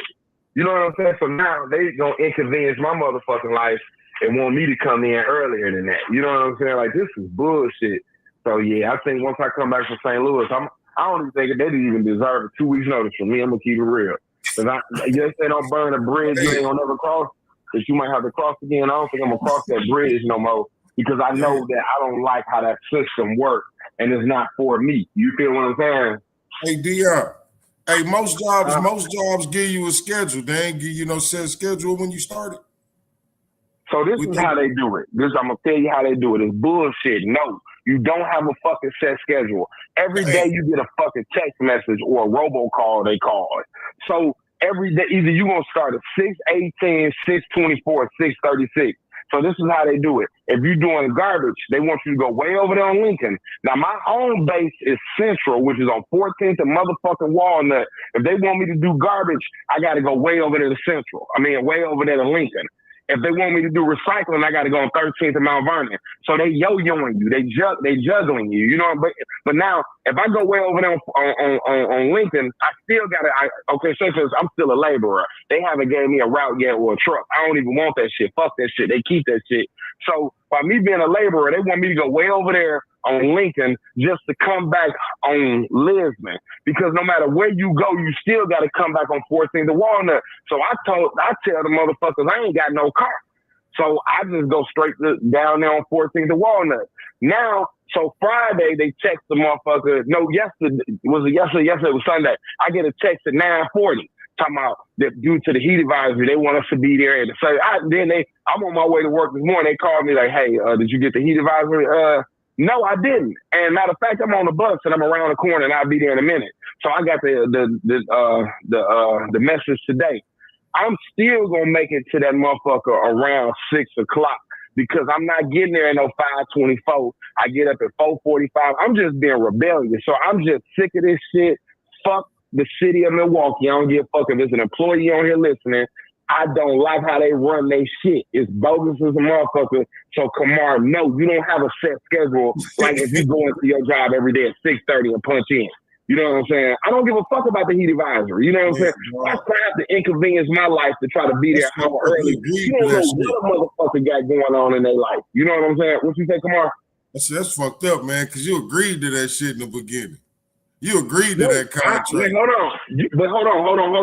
You know what I'm saying? So now they gonna inconvenience my motherfucking life and want me to come in earlier than that. You know what I'm saying? Like, this is bullshit. So yeah, I think once I come back from St. Louis, I don't even think they didn't even deserve a 2 weeks notice from me. I'm gonna keep it real. Because they don't burn a bridge you ain't gonna never cross, because you might have to cross again. I don't think I'm gonna cross that bridge no more because I know that I don't like how that system works and it's not for me. You feel what I'm saying? Hey, Dion. Hey, most jobs give you a schedule. They ain't give you no set schedule when you started. So this is how they do it. I'm gonna tell you how they do it. It's bullshit. No, you don't have a fucking set schedule. Every day you get a fucking text message or a robocall, they call it. So every day, either you gonna start at 6:18, 6:24, 6:36. So this is how they do it. If you're doing garbage, they want you to go way over there on Lincoln. Now, my home base is Central, which is on 14th and motherfucking Walnut. If they want me to do garbage, I got to go way over there to Central. Way over there to Lincoln. If they want me to do recycling, I got to go on 13th and Mount Vernon. So they yo-yoing you. They juggling you. You know. But now, if I go way over there on Lincoln, I still got to. Say I'm still a laborer. They haven't gave me a route yet or a truck. I don't even want that shit. Fuck that shit. They keep that shit. So by me being a laborer, they want me to go way over there on Lincoln just to come back on Lisbon. Because no matter where you go, you still got to come back on 14th to Walnut. So I tell the motherfuckers I ain't got no car. So I just go straight down there on 14th to Walnut. Now, so Friday they text the motherfucker. No, yesterday it was Sunday. I get a text at 9:40. Talking about that due to the heat advisory, they want us to be there. I'm on my way to work this morning. They called me like, "Hey, did you get the heat advisory?" No, I didn't. And matter of fact, I'm on the bus and I'm around the corner and I'll be there in a minute. So I got the message today. I'm still gonna make it to that motherfucker around 6 o'clock because I'm not getting there at no 5:24. I get up at 4:45. I'm just being rebellious. So I'm just sick of this shit. Fuck the city of Milwaukee. I don't give a fuck if it's an employee on here listening. I don't like how they run their shit. It's bogus as a motherfucker. So Kamar, no, you don't have a set schedule like if you go into your job every day at 6:30 and punch in. You know what I'm saying? I don't give a fuck about the heat advisory. You know what I'm saying? I try to inconvenience my life to try to be there an hour early. You don't know what a motherfucker got going on in their life. You know what I'm saying? What you say, Kamar? That's fucked up, man, because you agreed to that shit in the beginning. You agreed to that contract. Hold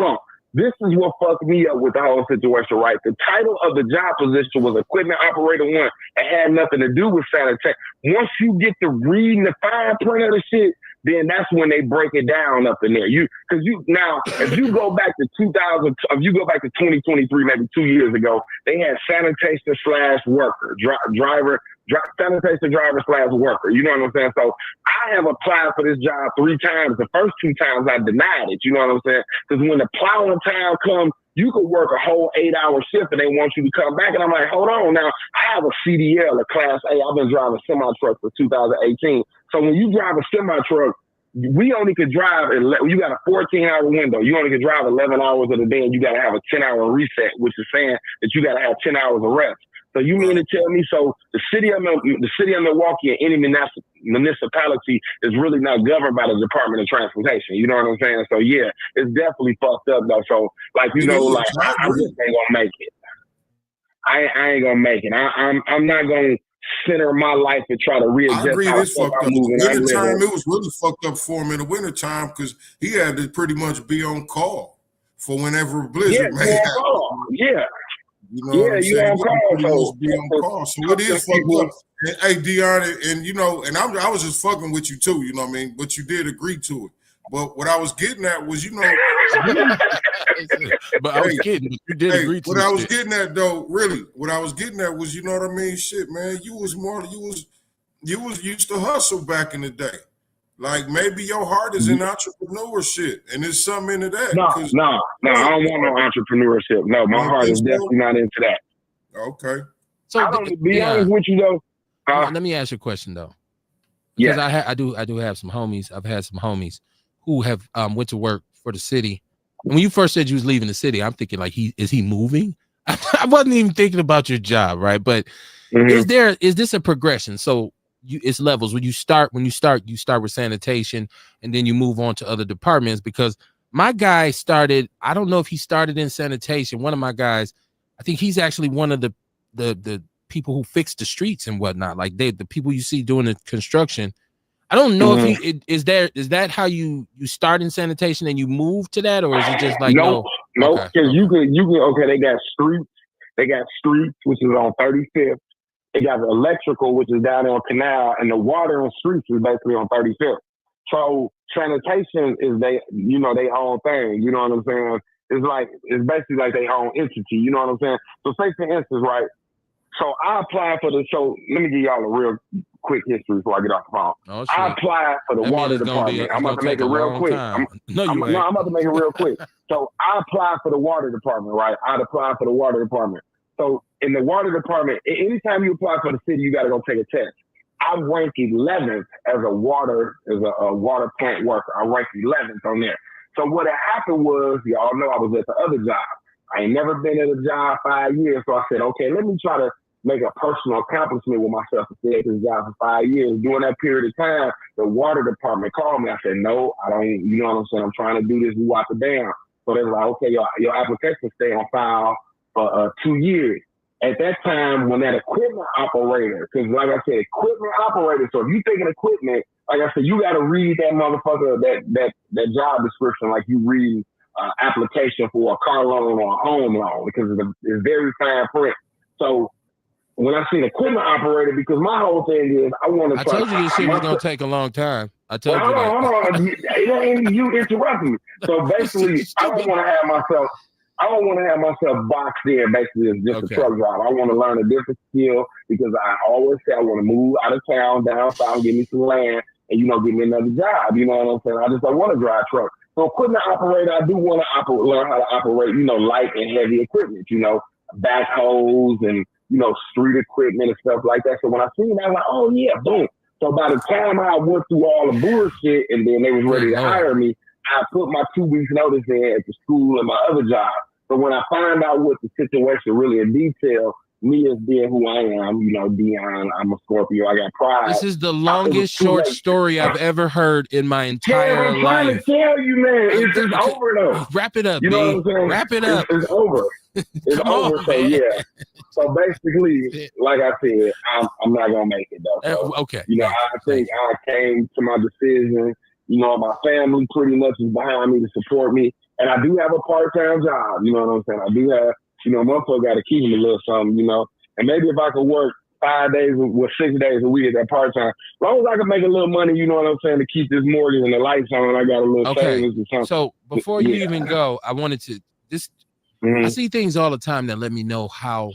on. This is what fucked me up with the whole situation, right? The title of the job position was Equipment Operator 1. It had nothing to do with sanitation. Once you get to reading the fine print of the shit, then that's when they break it down up in there. If you go back to 2023, maybe 2 years ago, they had sanitation/worker, sanitation driver/worker. You know what I'm saying? So I have applied for this job 3 times. The first 2 times I denied it. You know what I'm saying? Because when the plowing time comes, you could work a whole 8-hour shift and they want you to come back. And I'm like, hold on now. I have a CDL, a Class A. I've been driving a semi-truck for 2018. So when you drive a semi-truck, we only could drive, you got a 14-hour window. You only could drive 11 hours of the day and you got to have a 10-hour reset, which is saying that you got to have 10 hours of rest. So you mean to tell me, so the city of Milwaukee and any municipality is really not governed by the Department of Transportation. You know what I'm saying? So yeah, it's definitely fucked up though. So like, I just ain't gonna make it. I ain't gonna make it. I'm not gonna center my life and try to readjust. I agree, it's fucked up. In the wintertime, it was really fucked up for him in the wintertime because he had to pretty much be on call for whenever a blizzard may happen. Yeah. You know what I'm saying? Be on call. So it is fucked up. And, hey, Dion, and I was just fucking with you too, you know what I mean? But you did agree to it. But what I was getting at was, but I was kidding. But you did agree to it. What I was getting at though, really, what I was getting at was, you know what I mean? Shit, man, you was used to hustle back in the day. Like maybe your heart is in entrepreneurship, and there's something into that. No, I don't want no entrepreneurship. No, my heart is definitely not into that. Okay. So I don't be honest with you though. Let me ask you a question though. Because I do have some homies. I've had some homies who have went to work for the city. And when you first said you was leaving the city, I'm thinking like is he moving? I wasn't even thinking about your job, right? But is this a progression? So it's levels. When you start with sanitation and then you move on to other departments, because my guy started, I don't know if he started in sanitation. One of my guys, I think he's actually one of the people who fix the streets and whatnot. Like the people you see doing the construction. I don't know if is that how you start in sanitation and you move to that, or is it just like no? Because you can they got streets, which is on 35th. They got the electrical, which is down on Canal, and the water and streets is basically on 35th. So sanitation is they own thing. You know what I'm saying? It's basically like they own entity. You know what I'm saying? So say for instance, right? So I applied for the show. Let me give y'all a real quick history before I get off the phone. Oh, I applied for the water department. I'm about to make it real quick. I'm about to make it real quick. So I applied for the water department, right? I'd applied for the water department. So in the water department, anytime you apply for the city, you got to go take a test. I ranked 11th as a water plant worker. I ranked 11th on there. So what had happened was, y'all know I was at the other job. I ain't never been at a job 5 years. So I said, okay, let me try to make a personal accomplishment with myself and stay at this job for 5 years. During that period of time, the water department called me. I said, no, I don't, you know what I'm saying? I'm trying to do this, we walk it down. So they were like, okay, your application stay on file for 2 years. At that time, when that equipment operator, because like I said, equipment operator, so if you thinking equipment, like I said, you got to read that motherfucker, that job description like you read application for a car loan or a home loan, because it's very fine print. So when I seen equipment operator, because my whole thing is I want to I told you this shit was going to take a long time. I told you that. Hold on. You interrupted me. So basically, I don't want to have myself boxed in basically as just a truck driver. I want to learn a different skill, because I always say I want to move out of town, down south, give me some land, and, get me another job. You know what I'm saying? I just don't want to drive truck. So equipment operator, I do want to learn how to operate, light and heavy equipment, backhoes and, street equipment and stuff like that. So when I seen that, I'm like, oh yeah, boom. So by the time I went through all the bullshit and then they was ready to hire me, I put my 2 weeks notice in at the school and my other job. But when I find out what the situation really in detail, me as being who I am, Dion, I'm a Scorpio, I got pride. This is the longest short story I've ever heard in my entire I'm trying life. to tell you, man, it's just over though. Wrap it up, You know B. what I'm saying? Wrap it up. It's over. It's Come over. on, So man. yeah. So basically, like I said, I'm not gonna make it though. So, Okay. I think I came to my decision. My family pretty much is behind me to support me, and I do have a part-time job. You know what I'm saying? I do have, motherfucker got to keep me a little something, And maybe if I could work 5 days, 6 days a week at that part-time, as long as I can make a little money, you know what I'm saying, to keep this mortgage and the lights on, I got a little savings or something. So before you even go, I wanted to I see things all the time that let me know how,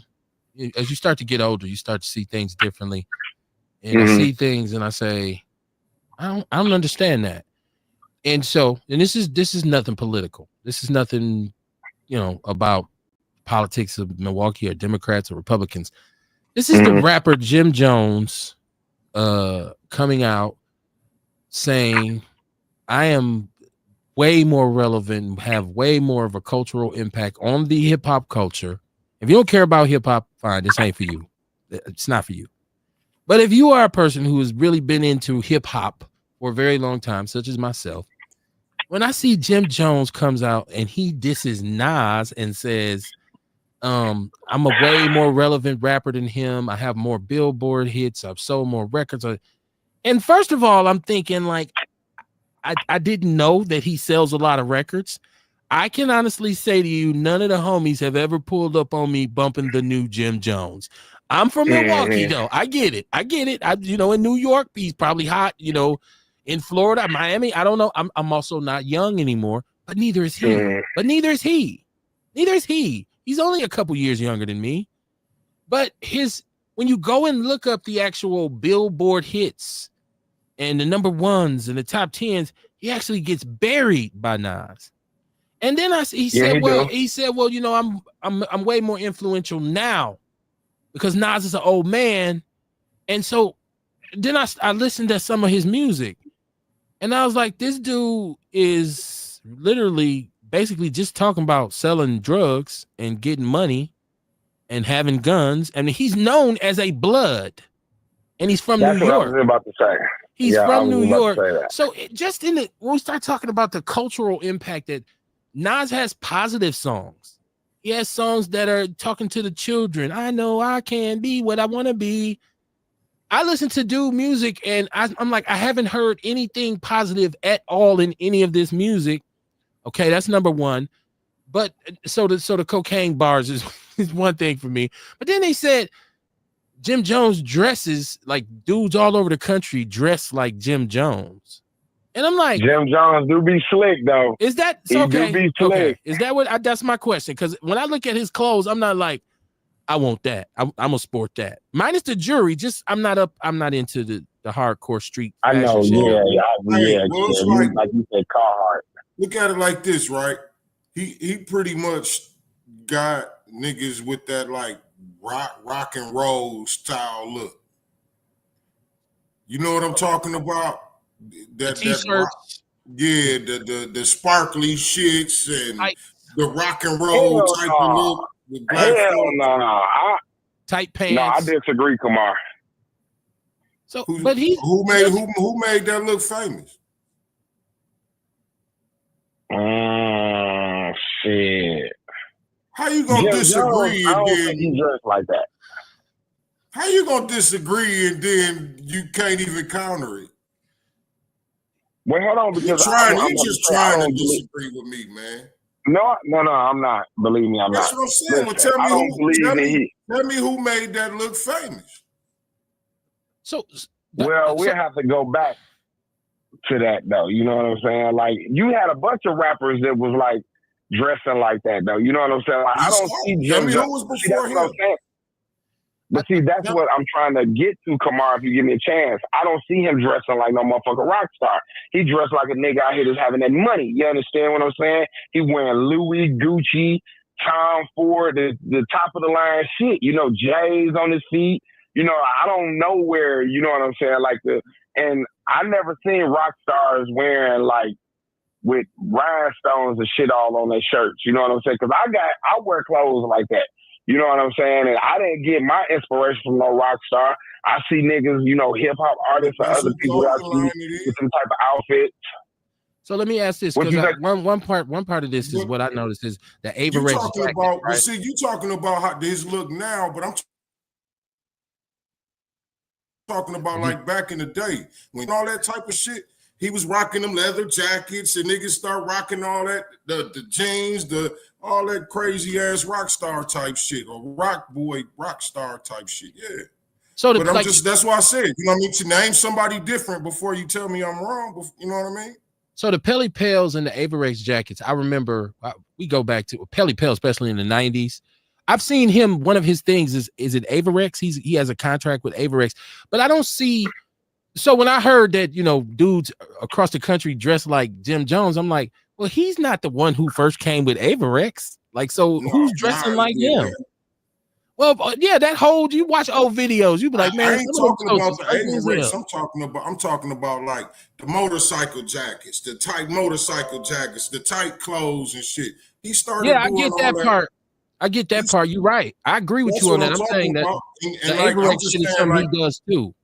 as you start to get older, you start to see things differently. And I see things and I say, I don't understand that. And so, and this is nothing political. This is nothing, about politics of Milwaukee or Democrats or Republicans. This is the rapper Jim Jones coming out saying, I am way more relevant, have way more of a cultural impact on the hip hop culture. If you don't care about hip hop, fine, this ain't for you. It's not for you. But if you are a person who has really been into hip hop for a very long time, such as myself, when I see Jim Jones comes out and he disses Nas and says, I'm a way more relevant rapper than him. I have more Billboard hits. I've sold more records. And first of all, I'm thinking like, I didn't know that he sells a lot of records. I can honestly say to you, none of the homies have ever pulled up on me bumping the new Jim Jones. I'm from Milwaukee, though. I get it. In New York, he's probably hot. In Florida, Miami, I don't know. I'm also not young anymore, but neither is he. Neither is he. He's only a couple years younger than me. But when you go and look up the actual Billboard hits and the number ones and the top 10s, he actually gets buried by Nas. And then he said, I'm way more influential now because Nas is an old man. And so then I listened to some of his music and I was like, this dude is literally basically just talking about selling drugs and getting money and having guns. I mean, he's known as a blood and he's from New York. That's what I was about to say. He's from New York. So when we start talking about the cultural impact that Nas has positive songs. He has songs that are talking to the children. I know I can be what I want to be. I listen to dude music and I'm like, I haven't heard anything positive at all in any of this music. Okay, that's number one. But so the cocaine bars is one thing for me. But then they said Jim Jones dresses like dudes all over the country dress like Jim Jones. And I'm like, Jim Jones do be slick though. Is that he okay? Do be slick. Okay. Is that that's my question? Because when I look at his clothes, I'm not like, I want that. I'm gonna sport that. Minus the jewelry, I'm not into the hardcore street. I know, shit. Like you said, Carhartt. Look at it like this, right? He pretty much got niggas with that like rock and roll style look. You know what I'm talking about? That T-shirts. The sparkly shits and the rock and roll type of look. Hell no. Tight pants. No, I disagree, Kamar. So, who made that look famous? Shit. How you gonna disagree? I don't think he dressed like that. How you gonna disagree and then you can't even counter it? Well, hold on, because you're just trying to disagree with me, man. No, I'm not. Believe me, I'm That's not. what I'm saying. Listen, Tell me who made that look famous. So we'll have to go back to that though. You know what I'm saying? Like you had a bunch of rappers that was like dressing like that though. You know what I'm saying? Like, I don't see Jim. Who was before him? But see, that's what I'm trying to get to, Kamar, if you give me a chance. I don't see him dressing like no motherfucking rock star. He dressed like a nigga out here that's having that money. You understand what I'm saying? He wearing Louis, Gucci, Tom Ford, the top of the line shit. You know, J's on his feet. You know, I don't know where, you know what I'm saying? And I never seen rock stars wearing like with rhinestones and shit all on their shirts. You know what I'm saying? Because I wear clothes like that. You know what I'm saying? And I didn't get my inspiration from no rock star. I see niggas, you know, hip hop artists or other people that I see with some type of outfit. So let me ask this, because one part of this is what I noticed is the Averex jacket, about, right? See, you talking about how this look now, but I'm talking about like back in the day when all that type of shit. He was rocking them leather jackets, and niggas start rocking all that, the jeans, all that crazy ass rock star type shit, or rock star type shit. Yeah. So but that's why I said, you know what I mean? To name somebody different before you tell me I'm wrong. You know what I mean? So the Pelly Pels and the Averex jackets, I remember we go back to Pelly Pel, especially in the 90s. I've seen him, one of his things is it Averex? He has a contract with Averex, but I don't see. So when I heard that, you know, dudes across the country dressed like Jim Jones, I'm like, well, he's not the one who first came with Averex. Like, so who's dressing like him? Well, yeah, that whole, you watch old videos, you be like, man, I ain't talking about the Averex. I'm talking about like the motorcycle jackets, the tight motorcycle jackets, the tight clothes and shit. He started. Yeah, I get that part. I get that part. You're right. I agree with you on that. I'm saying that the Averex shit is something he does too.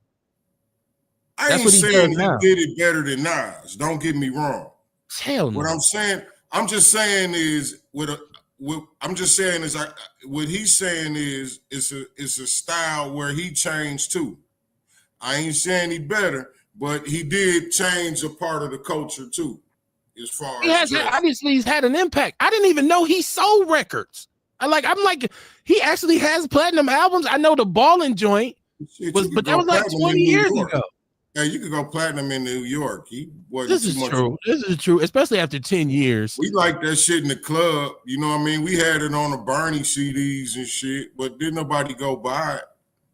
I ain't saying he did it better than Nas. Don't get me wrong. Hell no. What I'm just saying is what he's saying is it's a style where he changed too. I ain't saying he better, but he did change a part of the culture too. As far as obviously he's had an impact. I didn't even know he sold records. I'm like, he actually has platinum albums. I know the Ballin' joint but that was like 20 years ago. Yeah, you could go platinum in New York. This is true. This is true, especially after 10 years. We like that shit in the club. You know what I mean? We had it on the Bernie CDs and shit, but didn't nobody go buy it.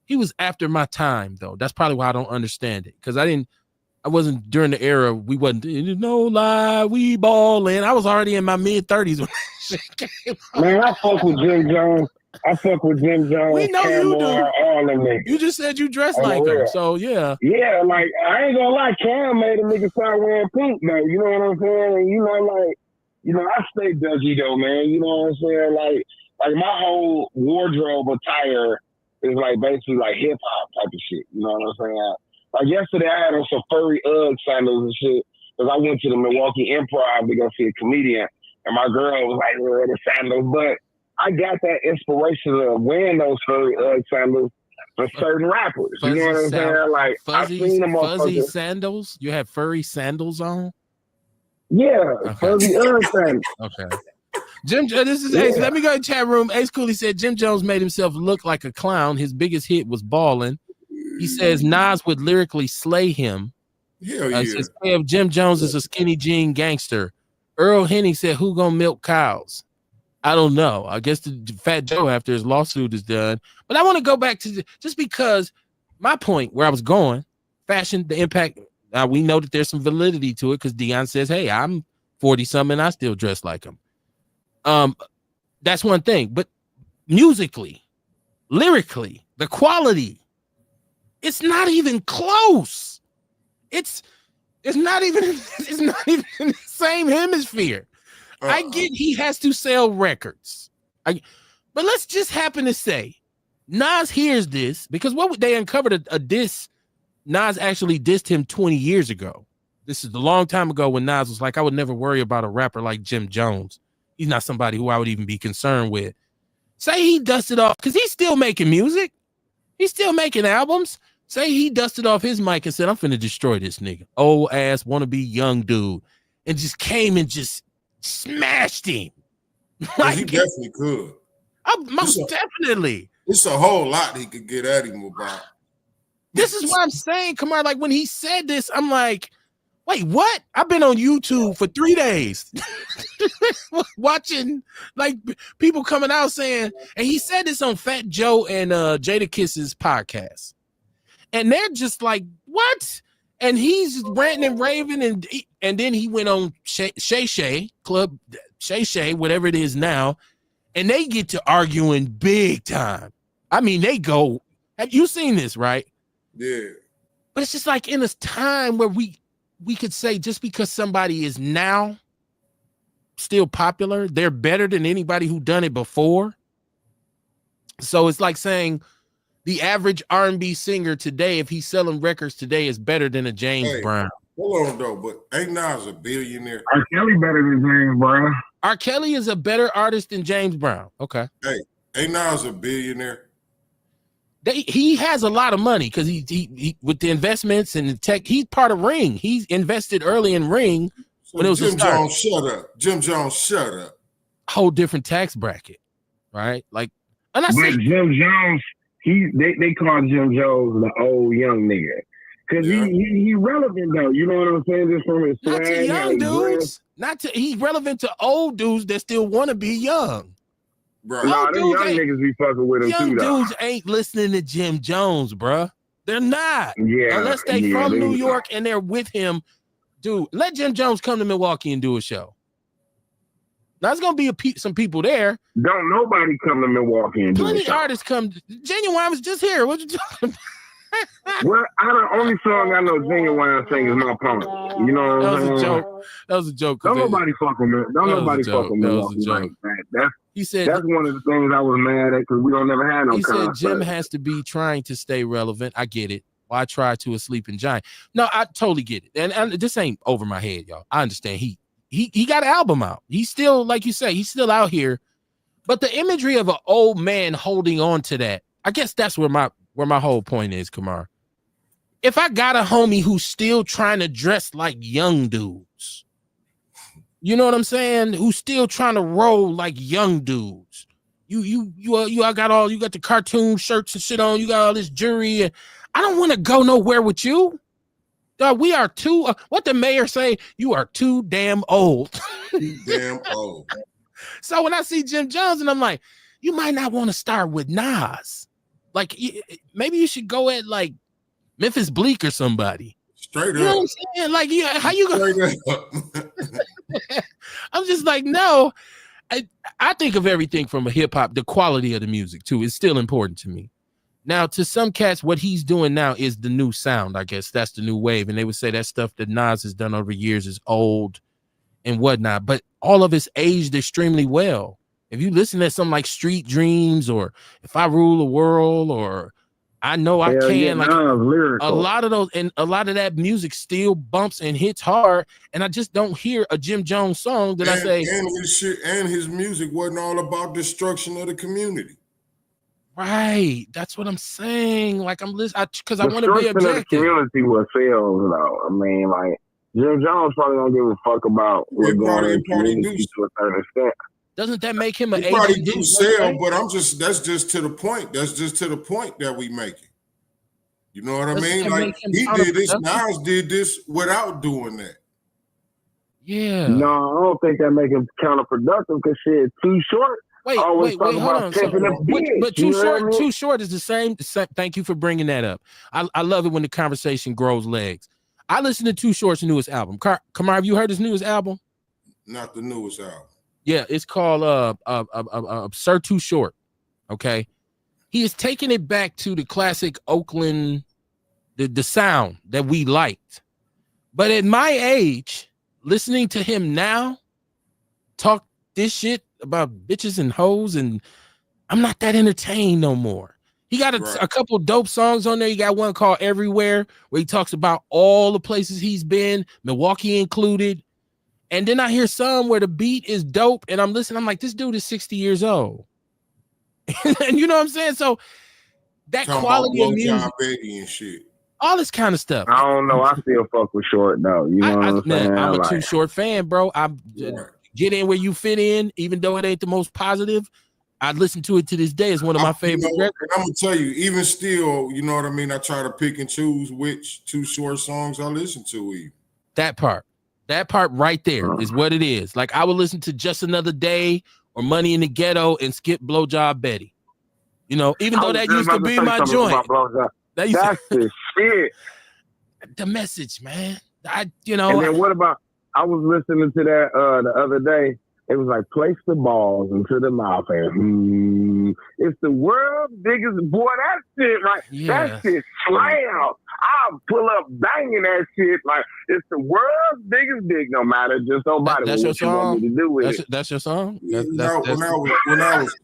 He was after my time, though. That's probably why I don't understand it. Because I wasn't during the era. We wasn't, no lie, we ballin'. I was already in my mid-30s when that shit came out. Man, I fuck with Jim Jones. We know you do. All of them. You just said you dress like him, so yeah. Yeah, like I ain't gonna lie, Cam made a nigga start wearing pink though. You know what I'm saying? And I stay dodgy though, man. You know what I'm saying? Like my whole wardrobe attire is like basically like hip hop type of shit. You know what I'm saying? Like yesterday, I had on some furry Ugg sandals and shit because I went to the Milwaukee Improv to go see a comedian, and my girl was like, "Wear the sandals," but I got that inspiration of wearing those furry Ugg sandals for certain rappers. You know what I'm saying? Like I've seen them fuzzy sandals. You have furry sandals on? Yeah, okay. Fuzzy Ugg sandals. Okay. Jim, this is Ace. Let me go to chat room. Ace Cooley said Jim Jones made himself look like a clown. His biggest hit was Ballin'. He says Nas would lyrically slay him. Hell yeah. Says, if Jim Jones is a skinny jean gangster. Earl Henning said, who gonna milk cows? I don't know. I guess the Fat Joe after his lawsuit is done. But I want to go back to just because my point where I was going, fashion, the impact. We know that there's some validity to it because Dion says, hey, I'm 40-something and I still dress like him. That's one thing. But musically, lyrically, the quality, it's not even close. It's not even in the same hemisphere. I get he has to sell records. But let's just happen to say Nas hears this because they uncovered a diss. Nas actually dissed him 20 years ago. This is a long time ago when Nas was like, I would never worry about a rapper like Jim Jones. He's not somebody who I would even be concerned with. Say he dusted off because he's still making music. He's still making albums. Say he dusted off his mic and said, I'm finna destroy this nigga. Old ass wannabe young dude. And just came and just smashed him. Like, he definitely could. Most definitely. It's a whole lot he could get at him about. This is what I'm saying, Kamar. Like when he said this, I'm like, wait, what? I've been on YouTube for 3 days. watching like people coming out saying, and he said this on Fat Joe and Jada Kiss's podcast, and they're just like, what? And he's ranting and raving, and then he went on Shay Club Shay, whatever it is now, and they get to arguing big time. I mean, they go. Have you seen this, right? Yeah. But it's just like in this time where we could say just because somebody is now still popular, they're better than anybody who done it before. So it's like saying the average R&B singer today, if he's selling records today, is better than a James Brown. Hold on though, but ain't Nas a billionaire? R. Kelly better than James Brown. R. Kelly is a better artist than James Brown. Okay. Hey, ain't Nas a billionaire? He has a lot of money because he with the investments and the tech. He's part of Ring. He's invested early in Ring when it was Jim Jones, shut up. Jim Jones, shut up. Whole different tax bracket, right? Like, and I say Jim Jones. They call Jim Jones the old young nigga because he relevant though. You know what I'm saying? Just from his not to young dudes. He's relevant to old dudes that still want to be young. Bro, nah, them young niggas be fucking with him too, though. Young dudes ain't listening to Jim Jones, bruh. They're not. Yeah. Unless they from New York and they're with him. Dude, let Jim Jones come to Milwaukee and do a show. Now, there's going to be some people there. Don't nobody come to Milwaukee and do a show. Plenty artists come. Genuine was just here. What you talking about? Well, the only song I know Genuine sing is My Pony. You know what I'm saying? That was a joke. Don't nobody fuck with me. Don't nobody fuck with Milwaukee like that. That's one of the things I was mad at because we don't never have no. He said Jim has to be trying to stay relevant. I get it. Why try to a sleeping giant? No, I totally get it. And this ain't over my head, y'all. I understand. He got an album out. He's still, like you say, he's still out here. But the imagery of an old man holding on to that, I guess that's where my whole point is, Kamar. If I got a homie who's still trying to dress like young dudes, you know what I'm saying? Who's still trying to roll like young dudes. You got the cartoon shirts and shit on. You got all this jewelry. And I don't want to go nowhere with you. Dog, we are too. What the mayor say? You are too damn old. Too damn old. So when I see Jim Jones, and I'm like, you might not want to start with Nas. Like maybe you should go at like Memphis Bleak or somebody. Straight up. You know what I'm saying? Like, yeah, how you gonna? I'm just like, no. I think of everything from a hip hop, the quality of the music too is still important to me. Now, to some cats, what he's doing now is the new sound. I guess that's the new wave, and they would say that stuff that Nas has done over years is old and whatnot. But all of it's aged extremely well. If you listen to something like Street Dreams or If I Rule the World or I Know I Can, like a lot of those and a lot of that music still bumps and hits hard. And I just don't hear a Jim Jones song that I say. And his music wasn't all about destruction of the community. Right. That's what I'm saying. Like I'm listening because I want to be objective. The community was sales, though. I mean, like Jim Jones probably don't give a fuck about what's going on in the community to a certain extent. Doesn't that make him an agent? Probably do sell, but that's just to the point. That's just to the point that we make it. You know what I mean? Like he did this, Nas did this without doing that. Yeah. No, I don't think that make him counterproductive because shit Too Short. Wait, hold on. But Too Short is the same. Thank you for bringing that up. I love it when the conversation grows legs. I listened to Too Short's newest album. Kamar, have you heard his newest album? Not the newest album. Yeah, it's called Sir Too Short. Okay. He is taking it back to the classic Oakland, the sound that we liked. But at my age, listening to him now talk this shit about bitches and hoes, and I'm not that entertained no more. He got a couple dope songs on there. He got one called Everywhere, where he talks about all the places he's been, Milwaukee included. And then I hear some where the beat is dope, and I'm listening. I'm like, this dude is 60 years old. And you know what I'm saying? So that quality of music, and shit, all this kind of stuff. I don't know. I still fuck with Short though. You know what I'm saying? I'm a Too Short fan, bro. Get in where you fit in, even though it ain't the most positive. I listen to it to this day. It's one of my favorite records. I'm gonna tell you, even still, you know what I mean. I try to pick and choose which Too Short songs I listen to. Even that part. That part right there is what it is. Like I would listen to Just Another Day or Money in the Ghetto and skip Blowjob Betty. You know, even though that used to be my joint. That's the shit. The message, man. And then what about? I was listening to that the other day. It was like place the balls into the mouth and it's the world's biggest boy. That shit, right? Yes. That shit slam. I'll pull up banging that shit like it's the world's biggest dick. No matter just nobody. That's your song. You want me to do with That's your song. When I was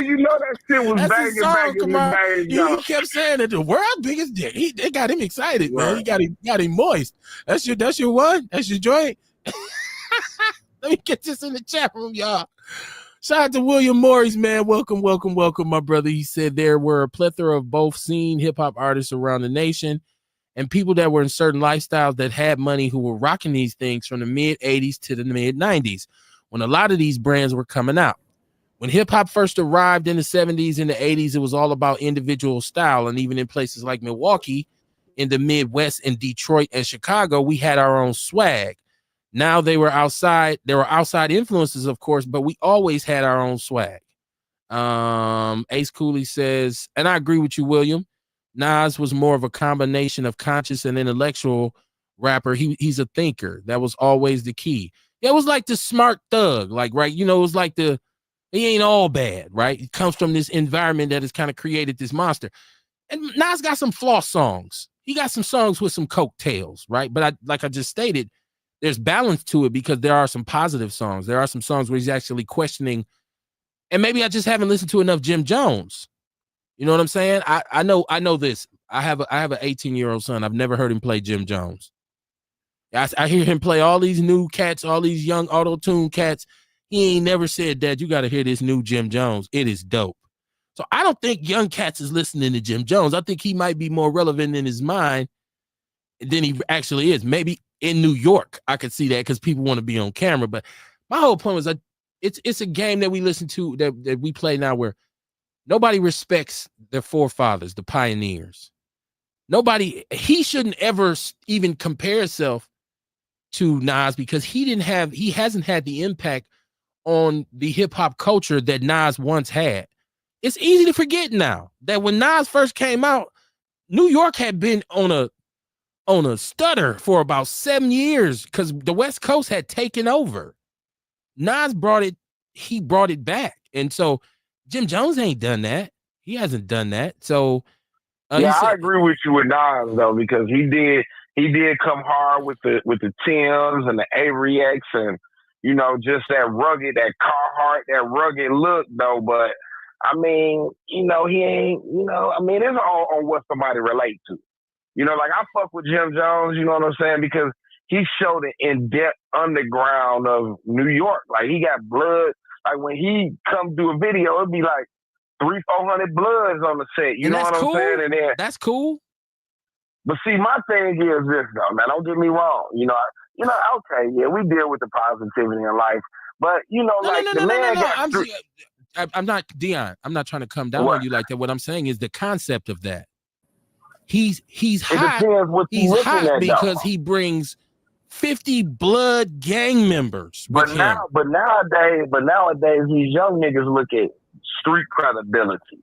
you know that shit was that's banging, his song, banging, banging. he kept saying it. The world's biggest dick. It got him excited, man. He got him moist. That's your one. That's your joint. Let me get this in the chat room, y'all. Shout out to William Morris, man. Welcome, my brother. He said there were a plethora of both scene hip-hop artists around the nation and people that were in certain lifestyles that had money who were rocking these things from the mid-'80s to the mid-'90s when a lot of these brands were coming out. When hip-hop first arrived in the 70s and the 80s, it was all about individual style. And even in places like Milwaukee, in the Midwest, in Detroit and Chicago, we had our own swag. Now there were outside influences, of course, but we always had our own swag. Ace Cooley says, and I agree with you, William. Nas was more of a combination of conscious and intellectual rapper. He's a thinker. That was always the key. It was like the smart thug, like, right? You know, it was like he ain't all bad, right? It comes from this environment that has kind of created this monster. And Nas got some floss songs. He got some songs with some coattails, right? But like I just stated, there's balance to it because there are some positive songs. There are some songs where he's actually questioning, and maybe I just haven't listened to enough Jim Jones. You know what I'm saying? I know this. I have an 18-year-old son. I've never heard him play Jim Jones. I hear him play all these new cats, all these young auto-tune cats. He ain't never said, Dad, you got to hear this new Jim Jones. It is dope. So I don't think young cats is listening to Jim Jones. I think he might be more relevant in his mind than he actually is. Maybe in New York, I could see that because people want to be on camera. But my whole point was it's a game that we listen to, that we play now where nobody respects their forefathers, the pioneers. He shouldn't ever even compare himself to Nas because he hasn't had the impact on the hip hop culture that Nas once had. It's easy to forget now that when Nas first came out, New York had been on a stutter for about 7 years because the West Coast had taken over. Nas brought it back. And so Jim Jones ain't done that. He hasn't done that. So I agree with you with Nas though, because he did come hard with the Timbs and the Avery X and, you know, just that rugged, that Carhartt, that rugged look though. But I mean, you know, he ain't, you know, I mean, it's all on what somebody relate to. You know, like I fuck with Jim Jones, you know what I'm saying? Because he showed the in-depth underground of New York. Like he got blood. Like when he come do a video, it'd be like 300-400 bloods on the set. You know what I'm saying? And then that's cool. But see, my thing is this though, man. Don't get me wrong. You know, okay, yeah, we deal with the positivity in life, but you know, I'm not Dion. I'm not trying to come down on you like that. What I'm saying is the concept of that. He's hot. He's hot because he brings 50 blood gang members. But nowadays, these young niggas look at street credibility.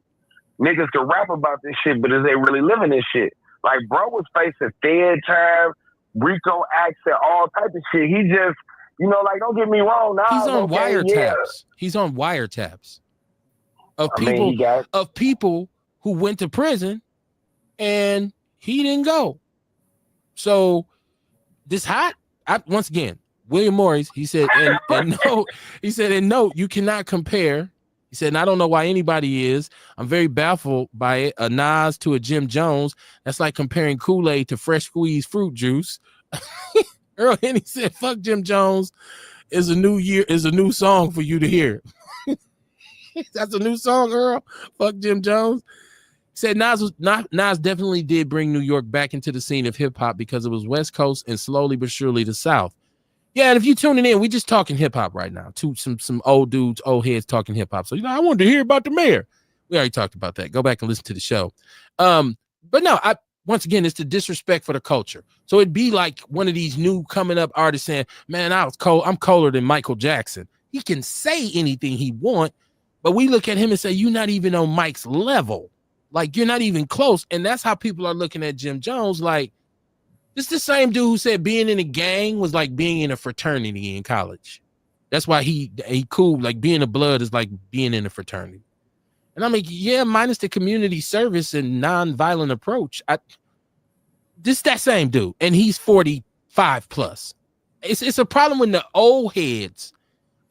Niggas can rap about this shit, but is they really living this shit? Like, bro was facing Fed time, Rico accent, all type of shit. He just, you know, like, don't get me wrong. Nah, he's on wiretaps. Yeah. He's on wiretaps of people who went to prison and he didn't go. So this hot. Once again, William Morris, he said, and no, you cannot compare. He said, and I don't know why anybody is. I'm very baffled by it. A Nas to a Jim Jones. That's like comparing Kool-Aid to fresh squeezed fruit juice. Earl Henny said, fuck Jim Jones is a new song for you to hear. That's a new song, Earl. Fuck Jim Jones. He said Nas definitely did bring New York back into the scene of hip hop because it was West Coast and slowly but surely the South. Yeah, and if you tuning in, we just talking hip hop right now. To some old dudes, old heads talking hip hop. So I wanted to hear about the mayor. We already talked about that. Go back and listen to the show. But no, once again, it's the disrespect for the culture. So it'd be like one of these new coming up artists saying, man, I'm colder than Michael Jackson. He can say anything he want, but we look at him and say, you're not even on Mike's level. Like, you're not even close. And that's how people are looking at Jim Jones. Like, this is the same dude who said being in a gang was like being in a fraternity in college. That's why he cool. Like, being a blood is like being in a fraternity. And I'm like, yeah, minus the community service and non-violent approach. This that same dude, and he's 45 plus. It's a problem when the old heads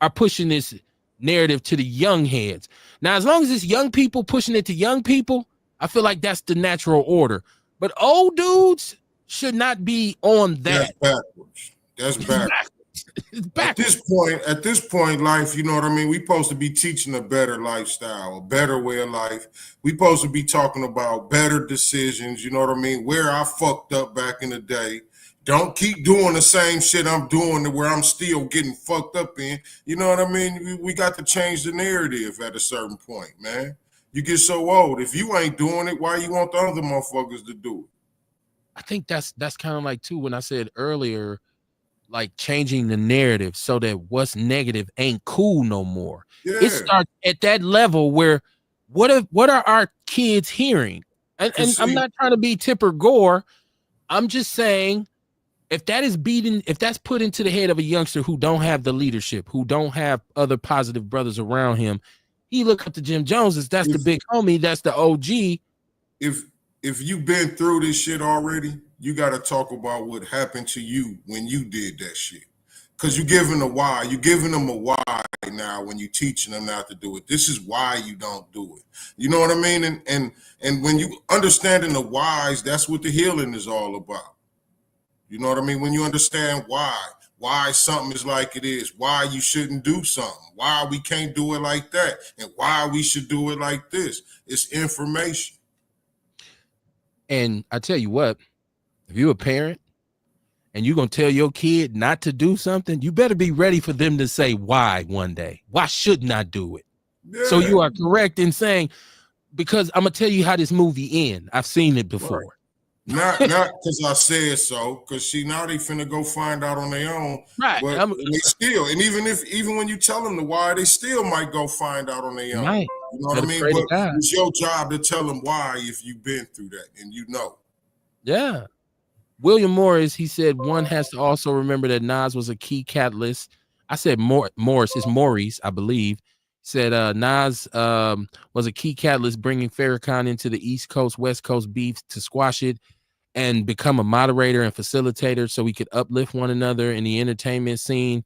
are pushing this narrative to the young heads. Now, as long as it's young people pushing it to young people, I feel like that's the natural order. But old dudes should not be on that. That's backwards. That's backwards. At this point, life, you know what I mean? We supposed to be teaching a better lifestyle, a better way of life. We supposed to be talking about better decisions, you know what I mean? Where I fucked up back in the day. Don't keep doing the same shit I'm doing to where I'm still getting fucked up in. You know what I mean? We got to change the narrative at a certain point, man. You get so old. If you ain't doing it, why you want the other motherfuckers to do it? I think that's kind of like, too, when I said earlier, like changing the narrative so that what's negative ain't cool no more. Yeah. It starts at that level where what are our kids hearing? And I'm not trying to be Tipper Gore. I'm just saying, if that's put into the head of a youngster who don't have the leadership, who don't have other positive brothers around him, he look up to Jim Jones as that's the big homie, that's the OG. If you've been through this shit already, you got to talk about what happened to you when you did that shit. Because you're giving a why. You're giving them a why now when you're teaching them not to do it. This is why you don't do it. You know what I mean? And when you understanding the whys, that's what the healing is all about. You know what I mean? When you understand why something is like it is, why you shouldn't do something, why we can't do it like that, and why we should do it like this. It's information. And I tell you what, if you're a parent and you're going to tell your kid not to do something, you better be ready for them to say why one day. Why shouldn't I do it? Yeah. So you are correct in saying, because I'm going to tell you how this movie ends. I've seen it before. Right. Not because I said so, because now they finna go find out on their own. Right. But they still, and even when you tell them the why, they still might go find out on their own. Right. You know what I mean? But it's your job to tell them why if you've been through that and you know. Yeah. William Morris, he said one has to also remember that Nas was a key catalyst. I said Morris, it's Maurice, I believe. He said Nas was a key catalyst bringing Farrakhan into the East Coast, West Coast beef to squash it and become a moderator and facilitator so we could uplift one another in the entertainment scene,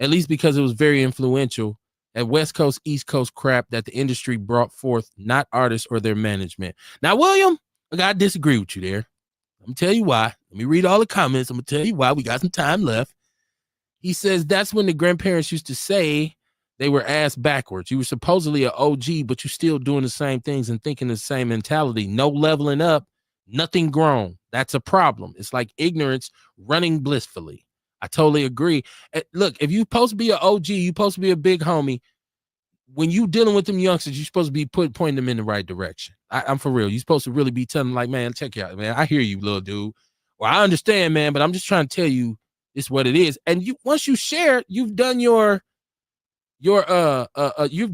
at least because it was very influential at West Coast, East Coast crap that the industry brought forth, not artists or their management. Now, William, I got to disagree with you there. I'm going to tell you why. Let me read all the comments. I'm going to tell you why. We got some time left. He says that's when the grandparents used to say they were ass backwards. You were supposedly an OG, but you're still doing the same things and thinking the same mentality. No leveling up, nothing grown. That's a problem. It's like ignorance running blissfully. I totally agree. Look, if you're supposed to be an OG, you're supposed to be a big homie. When you dealing with them youngsters, you're supposed to be pointing them in the right direction. I'm for real. You're supposed to really be telling them, like, man, check you out, man. I hear you, little dude. Well, I understand, man, but I'm just trying to tell you it's what it is. And once you share, you've done you've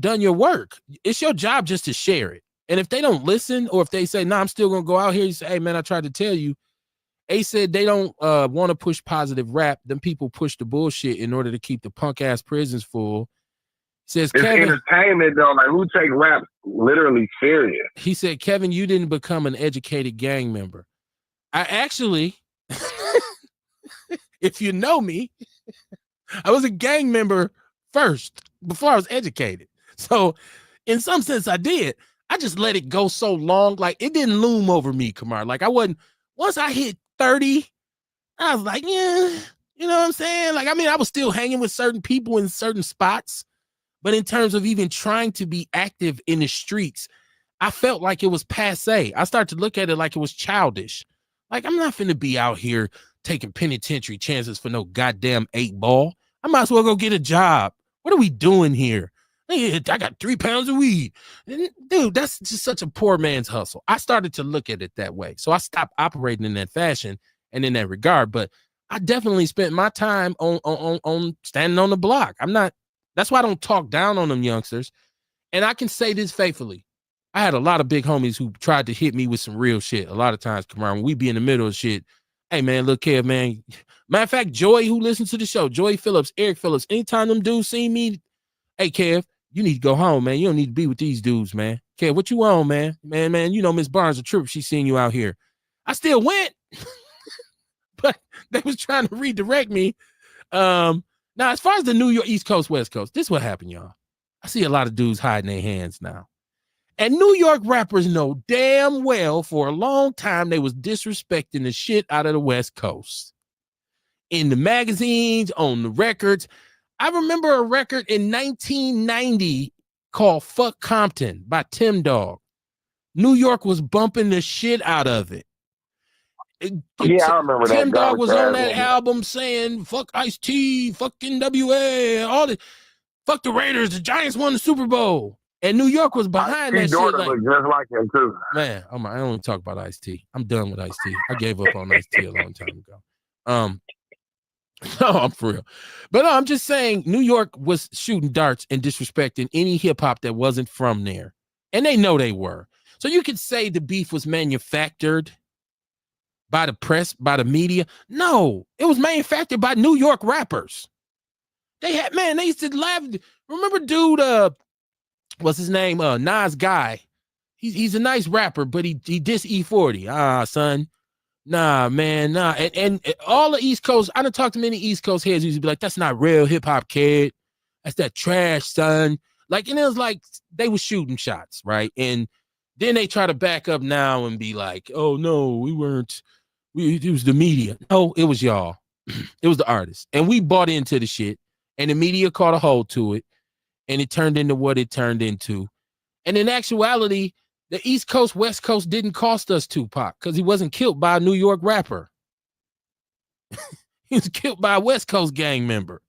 done your work. It's your job just to share it. And if they don't listen, or if they say, I'm still gonna go out here, you say, hey man, I tried to tell you. A said they don't want to push positive rap. Them people push the bullshit in order to keep the punk ass prisons full. Says it's Kevin, entertainment though. Like, who take rap literally serious? He said, Kevin, you didn't become an educated gang member. I actually, if you know me, I was a gang member first before I was educated. So in some sense I did. I just let it go so long. Like, it didn't loom over me, Kamar. Like, once I hit 30, I was like, yeah, you know what I'm saying? Like, I mean, I was still hanging with certain people in certain spots, but in terms of even trying to be active in the streets, I felt like it was passé. I started to look at it like it was childish. Like, I'm not finna be out here taking penitentiary chances for no goddamn 8 ball. I might as well go get a job. What are we doing here? Hey, I got 3 pounds of weed. Dude, that's just such a poor man's hustle. I started to look at it that way. So I stopped operating in that fashion and in that regard. But I definitely spent my time on standing on the block. That's why I don't talk down on them youngsters. And I can say this faithfully. I had a lot of big homies who tried to hit me with some real shit. A lot of times, Kamar, when we be in the middle of shit, hey man, look here, man. Matter of fact, Joy, who listens to the show, Joy Phillips, Eric Phillips, anytime them dudes see me, hey Kev, you need to go home, man. You don't need to be with these dudes, man. Kev, what you on, man? Man, you know Miss Barnes a trip. She's seeing you out here. I still went, but they was trying to redirect me. Now, as far as the New York East Coast, West Coast, this is what happened, y'all. I see a lot of dudes hiding their hands now. And New York rappers know damn well for a long time they was disrespecting the shit out of the West Coast. In the magazines, on the records. I remember a record in 1990 called Fuck Compton by Tim Dog. New York was bumping the shit out of it. Yeah, I remember that. Tim Dog was on that album saying, fuck Ice-T, fucking WA, all the, fuck the Raiders, the Giants won the Super Bowl. And New York was behind that shit. Like, just like him too. Man, I don't want to talk about Ice-T. I'm done with Ice-T. I gave up on Ice-T a long time ago. No, I'm for real. But no, I'm just saying New York was shooting darts and disrespecting any hip-hop that wasn't from there. And they know they were. So you could say the beef was manufactured by the press, by the media. No, it was manufactured by New York rappers. They used to laugh. Remember dude, what's his name? Nas Guy. He's a nice rapper, but he dissed E40. Son. Nah, man, nah. And all the East Coast, I done talked to many East Coast heads who used to be like, that's not real hip-hop, kid. That's that trash, son. Like, and it was like they were shooting shots, right? And then they try to back up now and be like, oh no, we weren't. It was the media. No, it was y'all. It was the artists. And we bought into the shit. And the media caught a hold to it. And it turned into what it turned into. And in actuality, the East Coast, West Coast didn't cost us Tupac because he wasn't killed by a New York rapper. He was killed by a West Coast gang member.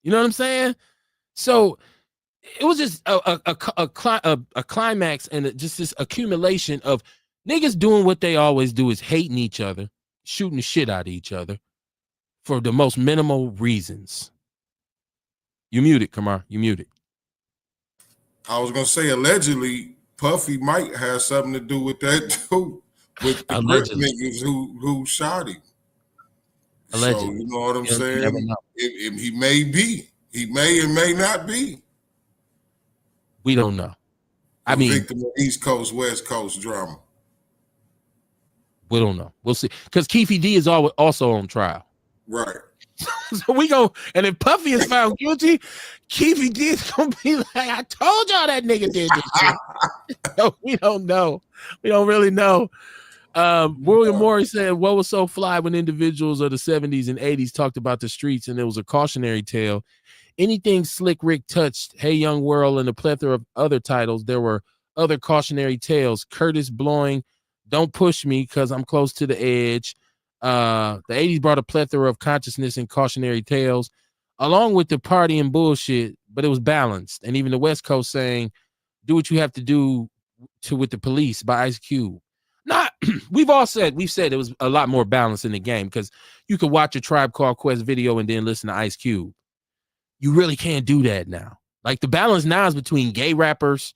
You know what I'm saying? So it was just a climax and just this accumulation of niggas doing what they always do, is hating each other, shooting the shit out of each other for the most minimal reasons. You muted, Kamar. You muted. I was gonna say allegedly Puffy might have something to do with that too, with the grip niggas who shot him. Allegedly. So you know what I'm saying? He may be. He may and may not be. We don't know. I mean, victim of East Coast, West Coast drama. We don't know. We'll see. Because Keefy D is also on trial. Right. So we go, and if Puffy is found guilty, Keefy D is gonna be like, I told y'all that nigga did this shit. No, we don't know. We don't really know. William Morris said, what was so fly when individuals of the 70s and 80s talked about the streets and it was a cautionary tale? Anything Slick Rick touched, Hey Young World, and a plethora of other titles, there were other cautionary tales. Curtis blowing Don't Push Me because I'm close to the edge. The 80s brought a plethora of consciousness and cautionary tales, along with the party and bullshit, but it was balanced. And even the West Coast saying, do what you have to do with the police by Ice Cube. Not, we've said it was a lot more balance in the game because you could watch a Tribe Called Quest video and then listen to Ice Cube. You really can't do that now. Like the balance now is between gay rappers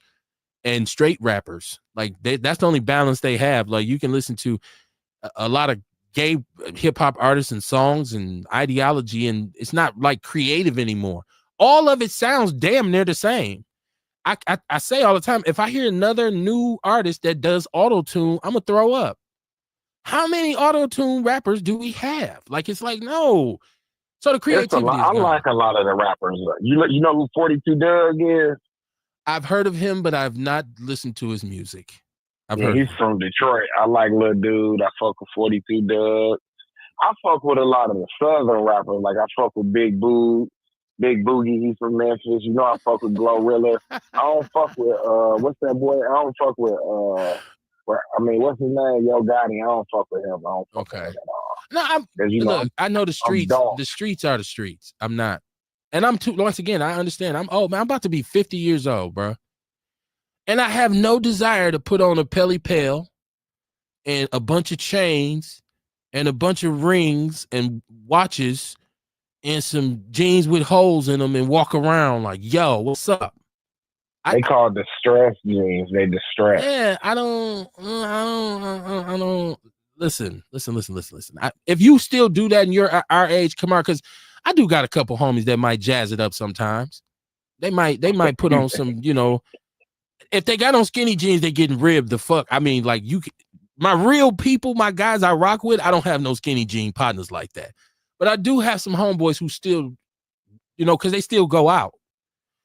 and straight rappers. Like that's the only balance they have. Like you can listen to a lot of gay hip hop artists and songs and ideology, and it's not like creative anymore. All of it sounds damn near the same. I say all the time, if I hear another new artist that does auto-tune, I'm gonna throw up. How many auto-tune rappers do we have? Like it's like no. So the creativity. I like a lot of the rappers. You know who 42 Doug is? I've heard of him, but I've not listened to his music. He's from Detroit. I like Lil Dude. I fuck with 42 Doug. I fuck with a lot of the Southern rappers. Like I fuck with Big Boogie. He's from Memphis. You know I fuck with Glorilla. I don't fuck with what's that boy? I don't fuck with what's his name? Yo Gotti. I don't fuck with him. I don't fuck with him at all. No, I know the streets. The streets are the streets. I'm not And once again, I understand. I'm old, man. I'm about to be 50 years old, bro. And I have no desire to put on a Pelly Pail and a bunch of chains and a bunch of rings and watches and some jeans with holes in them and walk around like, yo, what's up? They call distress jeans. They distress. Yeah, I don't listen. If you still do that in our age, come on, because I do got a couple homies that might jazz it up sometimes. They might put on some, if they got on skinny jeans, they getting ribbed the fuck. I mean, like my real people, my guys I rock with, I don't have no skinny jean partners like that. But I do have some homeboys who still, because they still go out.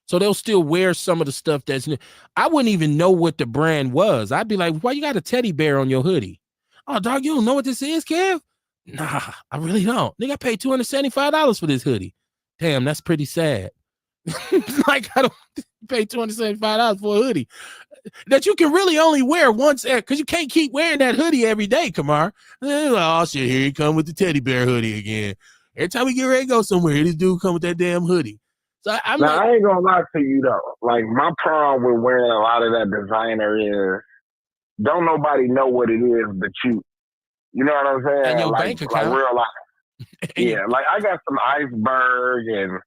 So they'll still wear some of the stuff that's new. I wouldn't even know what the brand was. I'd be like, why you got a teddy bear on your hoodie? Oh, dog, you don't know what this is, Kev? Nah, I really don't. Nigga, I paid $275 for this hoodie. Damn, that's pretty sad. Like, I don't pay $275 for a hoodie that you can really only wear once, because you can't keep wearing that hoodie every day, Kamar. Oh, shit, here he come with the teddy bear hoodie again. Every time we get ready to go somewhere, this dude come with that damn hoodie. So I ain't gonna lie to you though. Like, my problem with wearing a lot of that designer is don't nobody know what it is but you. You know what I'm saying? And your like, bank account. Like real life. Yeah, like I got some iceberg and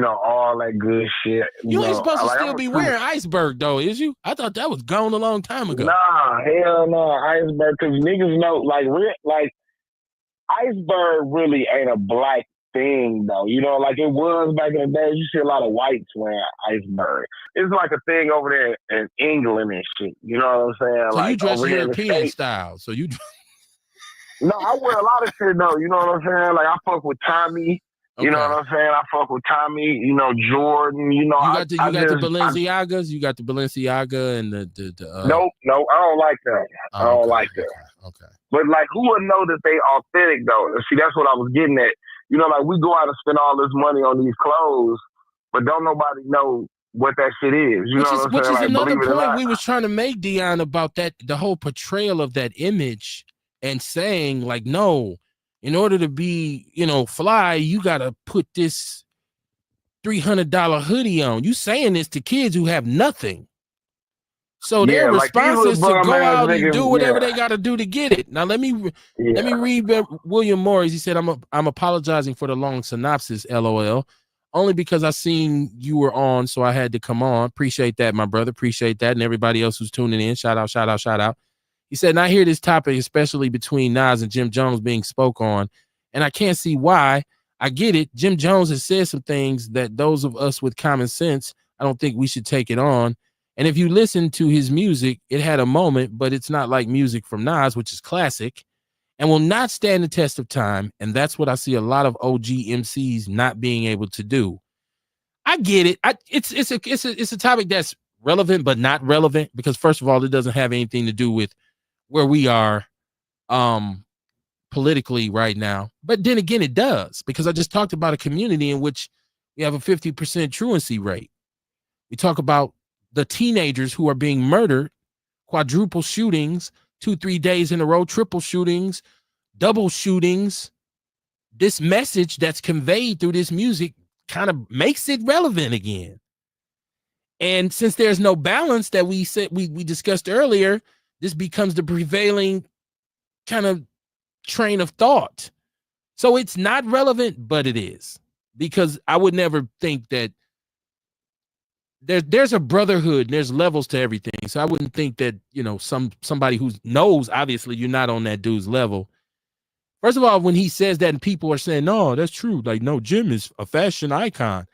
all that good shit. You ain't supposed to still be wearing iceberg though, is you? I thought that was gone a long time ago. Nah, hell no, iceberg, because niggas know like iceberg really ain't a black thing though. Like it was back in the day. You see a lot of whites wearing iceberg. It's like a thing over there in England and shit. You know what I'm saying? So like you dress over European style. So you. No, I wear a lot of shit though. You know what I'm saying? Like I fuck with Tommy. Okay. You know what I'm saying? I fuck with Tommy. Jordan. You got the Balenciagas. You got the Balenciaga and the Nope, I don't like that. I don't like that. Okay. But like, who would know that they authentic though? See, that's what I was getting at. Like we go out and spend all this money on these clothes, but don't nobody know what that shit is. You know what I'm saying? Which is like, another point we was trying to make, Dion, about that, the whole portrayal of that image and saying like, no, in order to be, fly, you got to put this $300 hoodie on. You saying this to kids who have nothing. So their response is to go out and do whatever they got to do to get it. Now let me read William Morris. He said, "I'm apologizing for the long synopsis, LOL, only because I seen you were on, so I had to come on. Appreciate that, my brother. Appreciate that, and everybody else who's tuning in. Shout out. He said, and I hear this topic, especially between Nas and Jim Jones, being spoke on, and I can't see why. I get it. Jim Jones has said some things that those of us with common sense, I don't think we should take it on. And if you listen to his music, it had a moment, but it's not like music from Nas, which is classic and will not stand the test of time. And that's what I see a lot of OG MCs not being able to do. I get it. It's a topic that's relevant, but not relevant because first of all, it doesn't have anything to do with where we are politically right now. But then again, it does, because I just talked about a community in which we have a 50% truancy rate. We talk about the teenagers who are being murdered, quadruple shootings, 2-3 days in a row, triple shootings, double shootings. This message that's conveyed through this music kind of makes it relevant again. And since there's no balance that we said we discussed earlier, this becomes the prevailing kind of train of thought. So it's not relevant, but it is, because I would never think that there's a brotherhood and there's levels to everything. So I wouldn't think that, somebody who knows, obviously you're not on that dude's level. First of all, when he says that and people are saying, no, that's true. Like, no, Jim is a fashion icon.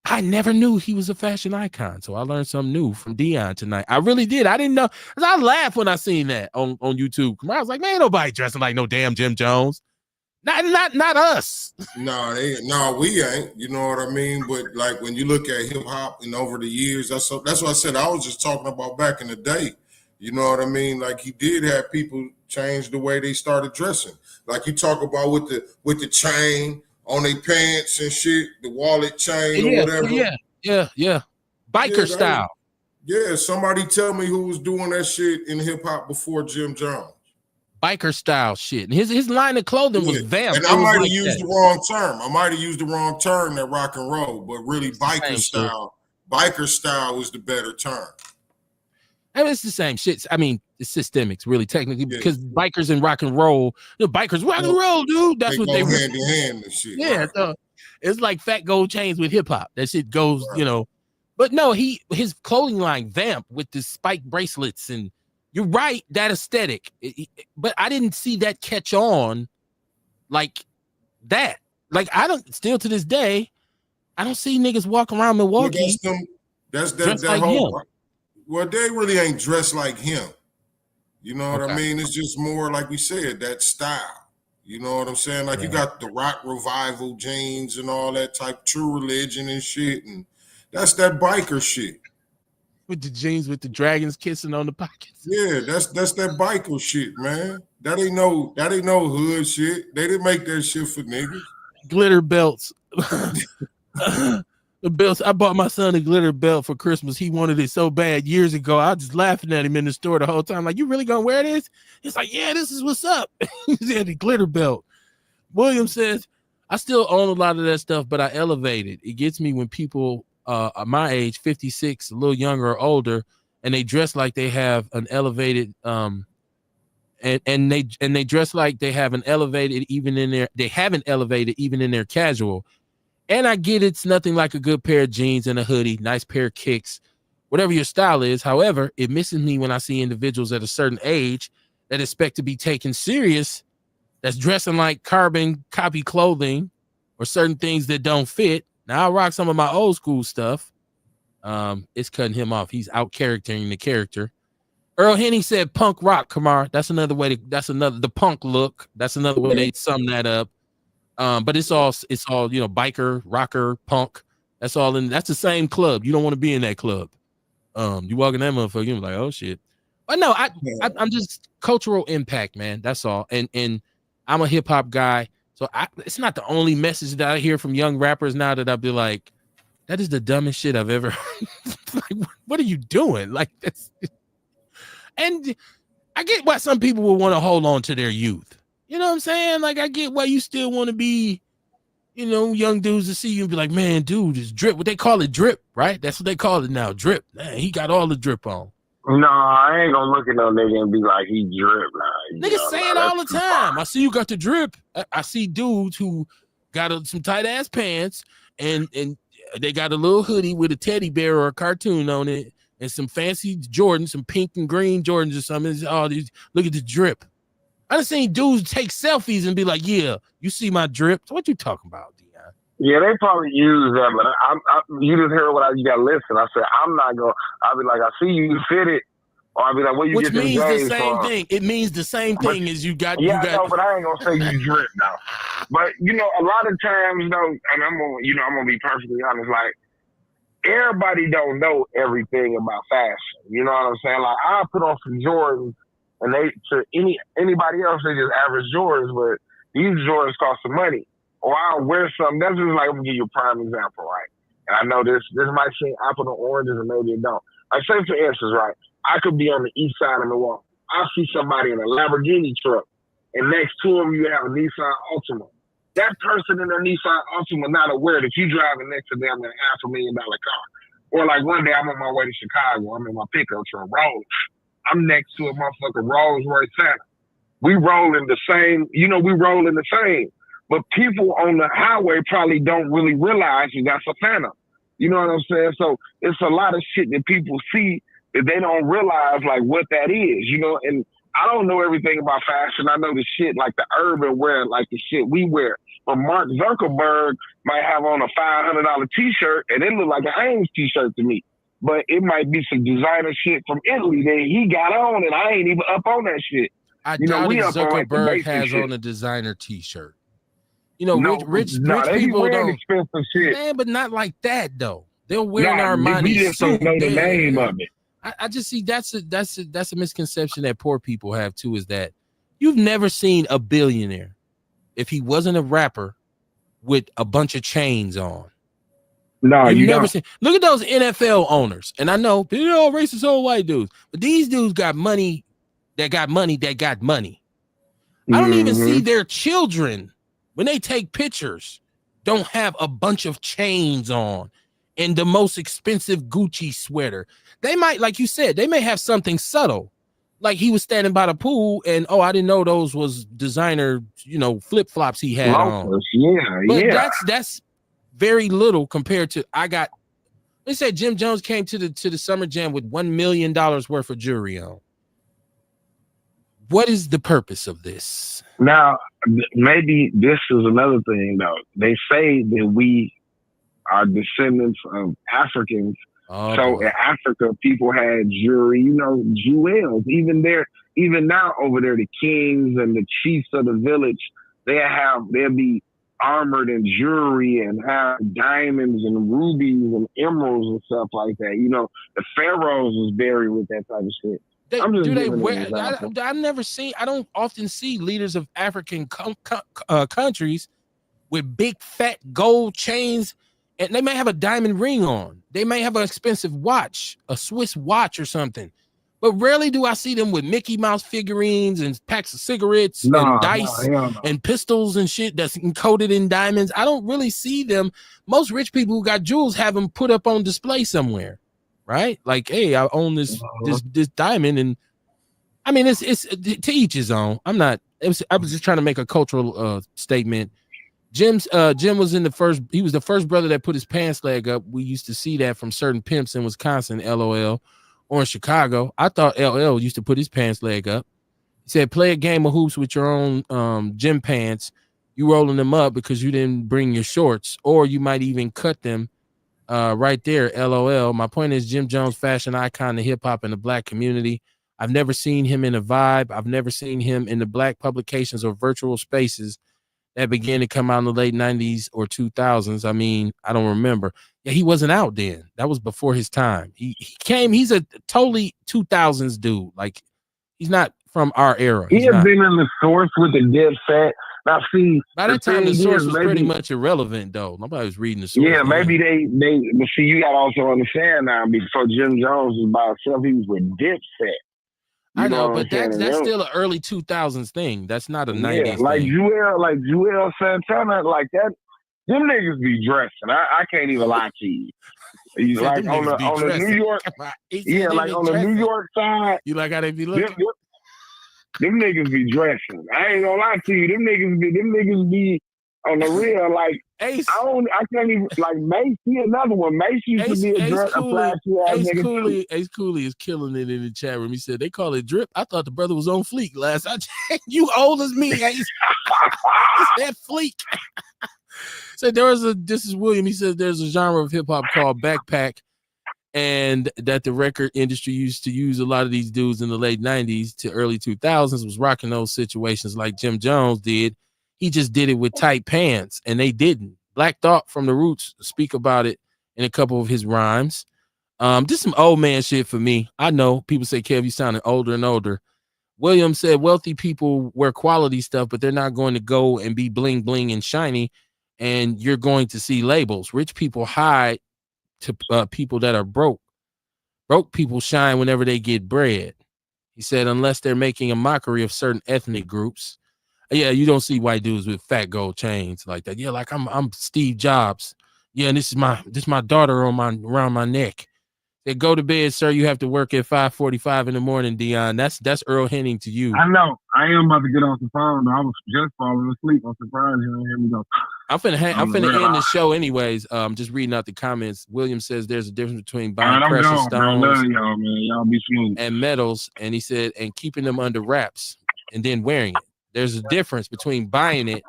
I never knew he was a fashion icon. So I learned something new from Dion tonight. I really did. I didn't know. I laughed when I seen that on YouTube. I was like, man, nobody dressing like no damn Jim Jones. Not us. No, we ain't. You know what I mean? But like when you look at hip hop and over the years, that's what I said. I was just talking about back in the day. You know what I mean? Like he did have people change the way they started dressing. Like you talk about with the chain on their pants and shit, the wallet chain or whatever. Yeah. Biker style. Yeah, somebody tell me who was doing that shit in hip hop before Jim Jones. biker style shit. And his line of clothing was vamp. And It I was might have like used that. the wrong term. I might have used the wrong term, that rock and roll, but really It's the biker same shit. style. Biker style is the better term. I mean, it's the same shit. I mean, it's systemics, really, technically, Yeah. because bikers and rock and roll, bikers rock and roll, dude. That's They what go they hand in hand and shit. Yeah, right. so it's like fat gold chains with hip hop. That shit goes, Right. you know. But no, his clothing line vamp with the spike bracelets, and you're right, that aesthetic. But I didn't see that catch on like that. Like I don't still to this day, I don't see niggas walk around Well, Milwaukee that's dressed that like whole. him. Well, they really ain't dressed like him. You know what I Okay. mean? It's just more like we said, that style. You know what I'm saying? Like you Yeah. got the rock revival jeans and all that type, True Religion and shit, and that's that biker shit. With the jeans with the dragons kissing on the pockets. Yeah, that's that biker shit, man. That ain't no hood shit. They didn't make that shit for niggas. Glitter belts. The belts. I bought my son a glitter belt for Christmas. He wanted it so bad years ago. I was just laughing at him in the store the whole time. Like, you really gonna wear this? He's like, yeah, this is what's up. He had the glitter belt. William says, I still own a lot of that stuff, but I elevated. It gets me when people my age, 56, a little younger or older, and they dress like they have an elevated and they dress like they haven't elevated even in their casual. And I get it's nothing like a good pair of jeans and a hoodie, nice pair of kicks, whatever your style is. However, it misses me when I see individuals at a certain age that expect to be taken serious, that's dressing like carbon copy clothing or certain things that don't fit. Now I rock some of my old school stuff. It's cutting him off. He's out charactering the character. Earl Henny said punk rock, Kamar. That's another way the punk look. That's another way they sum that up. But it's all, you know, biker, rocker, punk. That's all that's the same club. You don't want to be in that club. You walk in that motherfucker, you're like, oh shit. But no, I'm just cultural impact, man. That's all. And I'm a hip hop guy. So it's not the only message that I hear from young rappers now that I'll be like, that is the dumbest shit I've ever like, what are you doing? Like that's, and I get why some people will want to hold on to their youth. You know what I'm saying? Like, I get why you still want to be, you know, young dudes to see you and be like, man, dude, it's drip. What they call it, drip, right? That's what they call it now, drip. Man, he got all the drip on. No, I ain't gonna look at no nigga and be like, he drip. Nah, Niggas say it all the time. I see you got the drip. I see dudes who got some tight ass pants and they got a little hoodie with a teddy bear or a cartoon on it and some fancy Jordans, some pink and green Jordans or something. It's all these, look at the drip. I done seen dudes take selfies and be like, yeah, you see my drip. So what you talking about, Dion? Yeah, they probably use that, but you just heard what you got to listen. I said, I'm not going to, I'll be like, I see you fit it. Or I'll be like, where you which get means the same from? thing. It means the same thing as you got. Yeah, you got, I know, but I ain't going to say you drip now. But, you know, a lot of times, though, and I'm going to be perfectly honest, like, everybody don't know everything about fashion. You know what I'm saying? Like, I'll put on some Jordans, and anybody else, they just average Jordans, but these Jordans cost some money. Or I'll wear something. That's just like, I'm gonna give you a prime example, right? And I know this might seem apple and oranges, and maybe it don't. Like, say for instance, right? I could be on the east side of Milwaukee. I see somebody in a Lamborghini truck, and next to him you have a Nissan Altima. That person in their Nissan Altima not aware that you driving next to them in a $500,000 car. Or like one day I'm on my way to Chicago. I'm in my pickup truck, Rolls. I'm next to a motherfucking Rolls Royce Santa. We rolling the same. But people on the highway probably don't really realize that's a Phantom. You know what I'm saying? So it's a lot of shit that people see that they don't realize like what that is, you know? And I don't know everything about fashion. I know the shit like the urban wear, like the shit we wear. But Mark Zuckerberg might have on a $500 t-shirt and it look like a Hanes t-shirt to me. But it might be some designer shit from Italy that he got on and I ain't even up on that shit. I doubt if Zuckerberg has on a designer t-shirt. You know, rich people don't expensive shit. Man, but not like that though. They'll wear an Armani we just suit. don't know the name of it. I just see that's a misconception that poor people have too, is that you've never seen a billionaire, if he wasn't a rapper, with a bunch of chains on. No, you've never seen. Look at those NFL owners, and I know they're all racist old white dudes, but these dudes got money. That got money. I don't even see their children when they take pictures don't have a bunch of chains on and the most expensive Gucci sweater. They might, like you said, they may have something subtle. Like he was standing by the pool and, oh, I didn't know those was designer, flip-flops he had on. But that's very little compared to they said Jim Jones came to the Summer Jam with $1 million worth of jewelry on. What is the purpose of this? Now, maybe this is another thing, though. They say that we are descendants of Africans. So in Africa, people had jewelry, jewels. Even now over there, the kings and the chiefs of the village, they'll be armored in jewelry and have diamonds and rubies and emeralds and stuff like that. The pharaohs was buried with that type of shit. I don't often see leaders of African countries with big fat gold chains, and they may have a diamond ring on. They may have an expensive watch, a Swiss watch or something. But rarely do I see them with Mickey Mouse figurines and packs of cigarettes and dice and pistols and shit that's encoded in diamonds. I don't really see them. Most rich people who got jewels have them put up on display somewhere, right? Like, hey, I own this diamond, and I mean, it's to each his own. I was just trying to make a cultural statement. Jim was he was the first brother that put his pants leg up. We used to see that from certain pimps in Wisconsin, LOL. Or in Chicago. I thought LL used to put his pants leg up. He said, play a game of hoops with your own gym pants. You rolling them up because you didn't bring your shorts, or you might even cut them right there, LOL. My point is, Jim Jones, fashion icon of hip-hop in the black community. I've never seen him in a vibe. I've never seen him in the black publications or virtual spaces that began to come out in the late 90s or 2000s. I mean, I don't remember. Yeah, he wasn't out then. That was before his time. He came, he's a totally 2000s dude. Like, he's not from our era. He had been in the source with the dead fat. Now, see, by that time, the source was pretty much irrelevant, though. Nobody was reading the source. Yeah, maybe but see, you got to also understand now, before Jim Jones was by himself, he was with Dipset. I know, but that's still an early 2000s thing. That's not a 90s thing. Like Joel Santana, like that. Them niggas be dressing. I can't even lie to you. Like on the New York, like on the New York side. You like how they be looking? Them niggas be dressing. I ain't gonna lie to you. Them niggas be on the real. Like Ace, I can't even like Mace. Another one. Mace used to be a flashy ass nigga. Ace Cooley is killing it in the chat room. He said they call it drip. I thought the brother was on fleek last. You old as me, Ace. That fleek. So this is William. He says there's a genre of hip hop called backpack, and that the record industry used to use a lot of these dudes in the late 90s to early 2000s, was rocking those situations like Jim Jones did. He just did it with tight pants, and they didn't. Black Thought from the Roots speak about it in a couple of his rhymes. Just some old man shit for me. I know people say, Kev, you sounding older and older. William said wealthy people wear quality stuff, but they're not going to go and be bling bling and shiny. And you're going to see labels. Rich people hide to people that are broke. Broke people shine whenever they get bread. He said, unless they're making a mockery of certain ethnic groups. Yeah, you don't see white dudes with fat gold chains like that. Yeah, like I'm Steve Jobs. Yeah, and this is my daughter around my neck. They go to bed, sir. You have to work at 5:45 in the morning, Dion. That's Earl Henning to you. I know. I am about to get off the phone. I was just falling asleep. I'm surprised you don't hear me go. I'm finna end the show anyways. Just reading out the comments. William says there's a difference between buying precious stones y'all, man. Y'all be smooth. and metals, and he said, and keeping them under wraps and then wearing it. There's a difference between buying it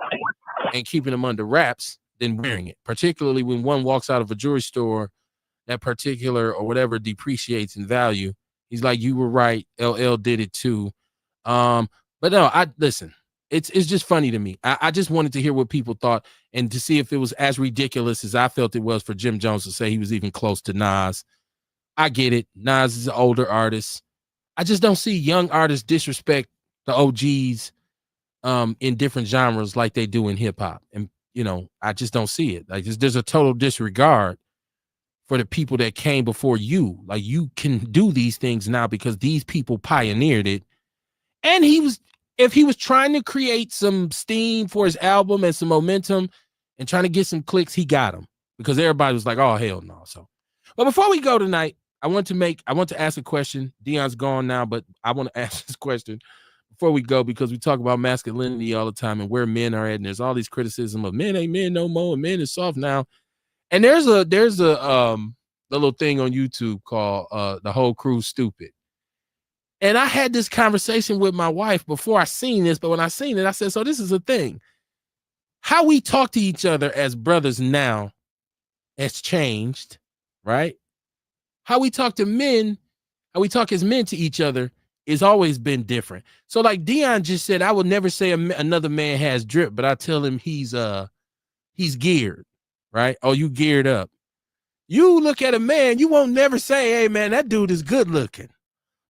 and keeping them under wraps than wearing it, particularly when one walks out of a jewelry store, that particular or whatever depreciates in value. He's like, you were right. LL did it too. But no, listen. It's just funny to me. I just wanted to hear what people thought and to see if it was as ridiculous as I felt it was for Jim Jones to say he was even close to Nas. I get it. Nas is an older artist. I just don't see young artists disrespect the OGs in different genres like they do in hip hop. And, I just don't see it. Like there's a total disregard for the people that came before you. Like you can do these things now because these people pioneered it. And he was if he was trying to create some steam for his album and some momentum and trying to get some clicks, he got them because everybody was like, oh, hell no. So, but before we go tonight, I want to ask a question. Dion's gone now, but I want to ask this question before we go, because we talk about masculinity all the time and where men are at. And there's all these criticism of men ain't men no more and men is soft now. And there's a little thing on YouTube called The Whole Crew's Stupid. And I had this conversation with my wife before I seen this, but when I seen it, I said, so this is a thing. How we talk to each other as brothers now has changed, right? How we talk to men, how we talk as men to each other is always been different. So like Dion just said, I would never say another man has drip, but I tell him he's geared, right? Oh, you geared up. You look at a man, you won't never say, hey man, that dude is good looking.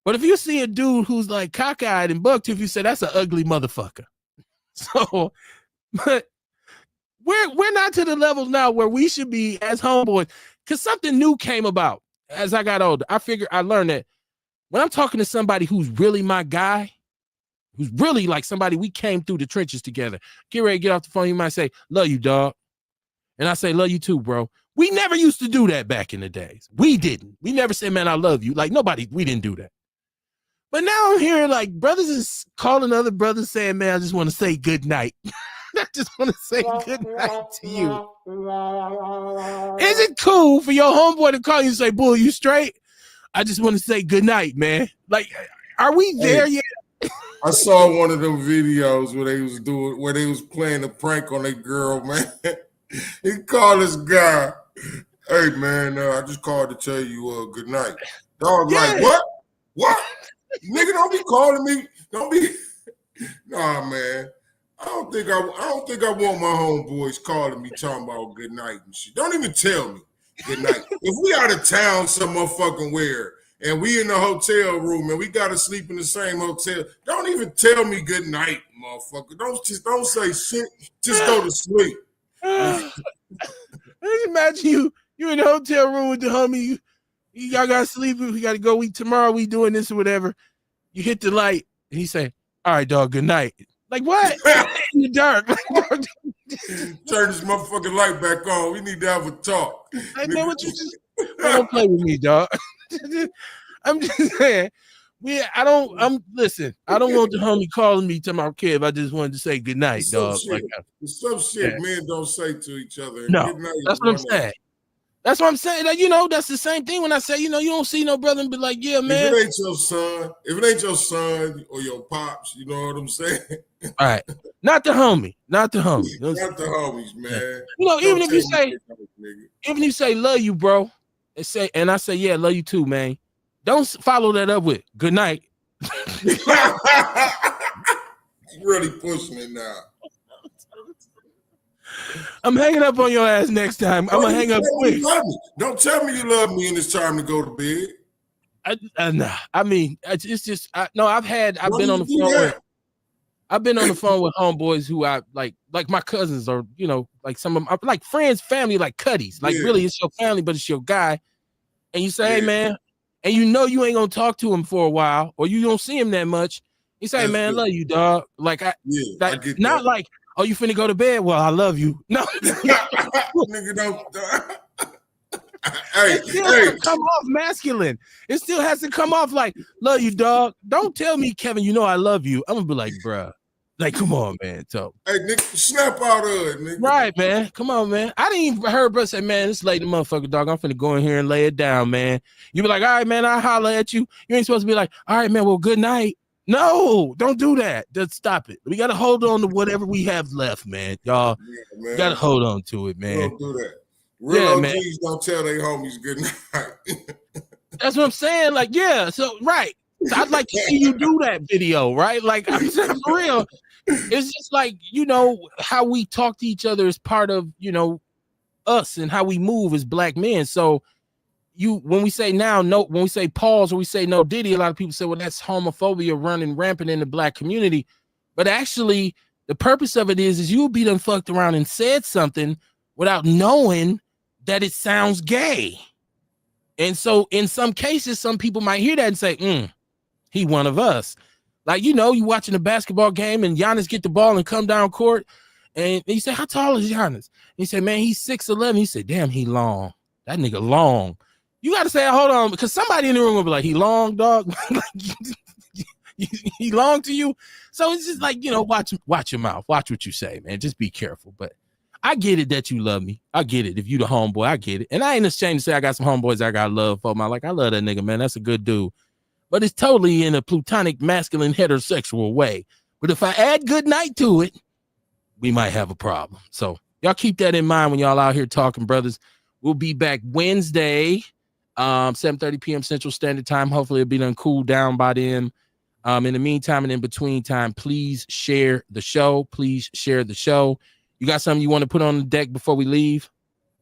But if you see a dude who's like cockeyed and buck, if you say that's an ugly motherfucker. So, but we're not to the levels now where we should be as homeboys, because something new came about as I got older. I learned that when I'm talking to somebody who's really my guy, who's really like somebody we came through the trenches together, get ready to get off the phone, you might say, love you, dog. And I say, love you too, bro. We never used to do that back in the days. We didn't. We never said, man, I love you. Like we didn't do that. But now I'm hearing like brothers is calling other brothers saying, man, I just want to say good night. I just want to say good night to you. Is it cool for your homeboy to call you and say, bull, you straight? I just want to say good night, man. Like, are we there yet? I saw one of them videos where they was playing a prank on a girl, man. He called this guy, hey man, I just called to tell you good night. Dog, yeah. Like, what? What? Nigga, don't be calling me. Don't be. Nah, man. I don't think I want my homeboys calling me talking about good night and shit. Don't even tell me good night. If we out of town some motherfucking where and we in the hotel room and we gotta sleep in the same hotel, don't even tell me good night, motherfucker. Don't say shit. Just go to sleep. Imagine you in the hotel room with the homie. Y'all gotta sleep. We gotta go. Tomorrow we doing this or whatever. You hit the light and he say, all right, dog, good night. Like what? In the dark. Turn this motherfucking light back on. We need to have a talk. I know what you just don't play with me, dog. I'm just saying. Listen, I don't want the homie calling me to my kid. I just wanted to say good night, dog. Some shit men don't say to each other. No, that's what I'm saying. That's what I'm saying. Like, that's the same thing when I say, you don't see no brother and be like, yeah, man. If it ain't your son or your pops, you know what I'm saying? All right. Not the homie. Not the homies, man. Even if you say, love you, bro, and I say, yeah, love you too, man. Don't follow that up with good night. Really pushing it now. I'm hanging up on your ass next time. I'm gonna hang up quick. Don't tell me you love me and it's time to go to bed. Nah. I mean, it's just I've been on the phone with homeboys who I like my cousins or like some of them, like friends, family, like cuddies. Like really, it's your family, but it's your guy. And you say, hey man, and you ain't gonna talk to him for a while, or you don't see him that much. You say, hey, man, I love you, dog. Like I get not that. Like, oh, you finna go to bed? Well, I love you. No, nigga, don't. It still has to come off masculine. It still has to come off like, love you, dog. Don't tell me, Kevin, I love you. I'm gonna be like, bruh. Like, come on, man. So, hey, Nick, snap out of it, nigga. Right, man. Come on, man. I didn't even hear bro say, man, it's late, the motherfucker, dog. I'm finna go in here and lay it down, man. You be like, all right, man, I'll holler at you. You ain't supposed to be like, all right, man, well, good night. No, don't do that. Just stop it. We got to hold on to whatever we have left, man. Y'all got to hold on to it, man. Don't do that. Real OGs don't tell their homies good night. That's what I'm saying. Like, yeah. So, right. So I'd like to see you do that video, right? Like, I'm saying for real. It's just like, how we talk to each other is part of, us and how we move as black men. So when we say when we say pause or we say no Diddy, a lot of people say, well, that's homophobia running rampant in the black community. But actually, the purpose of it is you'll be done fucked around and said something without knowing that it sounds gay. And so in some cases, some people might hear that and say, he one of us. Like, you watching a basketball game and Giannis get the ball and come down court. And you say, how tall is Giannis? He said, man, he's 6'11". He said, damn, he long. That nigga long. You got to say, hold on, because somebody in the room will be like, he long, dog. He long to you. So it's just like, watch your mouth. Watch what you say, man. Just be careful. But I get it that you love me. I get it. If you the homeboy, I get it. And I ain't ashamed to say I got some homeboys I got love for. I love that nigga, man. That's a good dude. But it's totally in a plutonic, masculine, heterosexual way. But if I add good night to it, we might have a problem. So y'all keep that in mind when y'all out here talking, brothers. We'll be back Wednesday, 7:30 p.m. Central Standard Time. Hopefully it'll be done cool down by then. In the meantime and in between time, please share the show. Please share the show. You got something you want to put on the deck before we leave?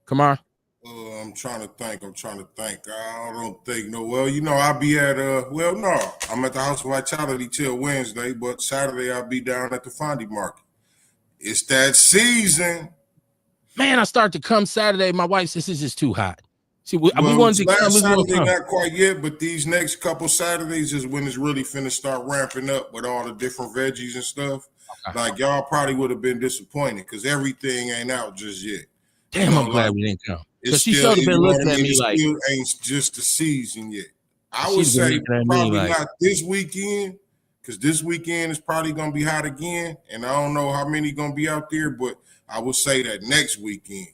Kamar? I'm trying to think. I don't think no. Well, I'll be at no. I'm at the House of Vitality till Wednesday, but Saturday I'll be down at the Fondy Market. It's that season. Man, I start to come Saturday. My wife says it's just too hot. See, we wanted to come. Saturday, not quite yet, but these next couple Saturdays is when it's really finna start ramping up with all the different veggies and stuff. Okay. Like y'all probably would have been disappointed because everything ain't out just yet. Damn, I'm glad we didn't come. Because she should have been looking at me like, it ain't just the season yet. I would say probably not this weekend, because this weekend is probably gonna be hot again, and I don't know how many gonna be out there, but I would say that next weekend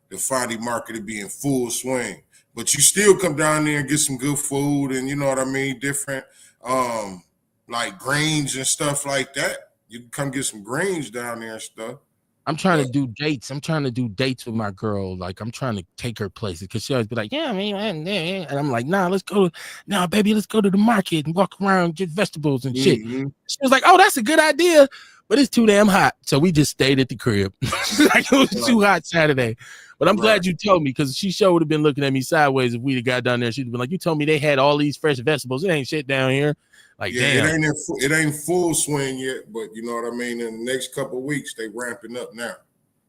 the Fondy Market will be in full swing. But you still come down there and get some good food and different like greens and stuff like that. You can come get some greens down there and stuff. I'm trying to do dates. I'm trying to do dates with my girl. Like, I'm trying to take her places because she always be like, yeah, man. And I'm like, nah, let's go to the market and walk around, get vegetables and shit. Mm-hmm. She was like, oh, that's a good idea, but it's too damn hot. So we just stayed at the crib. Like, it was too hot Saturday. But I'm glad you told me, because she sure would have been looking at me sideways if we'd have got down there. She'd have been like, you told me they had all these fresh vegetables. It ain't shit down here. Like, yeah, damn. It ain't full swing yet, but you know what I mean? In the next couple of weeks, they ramping up now.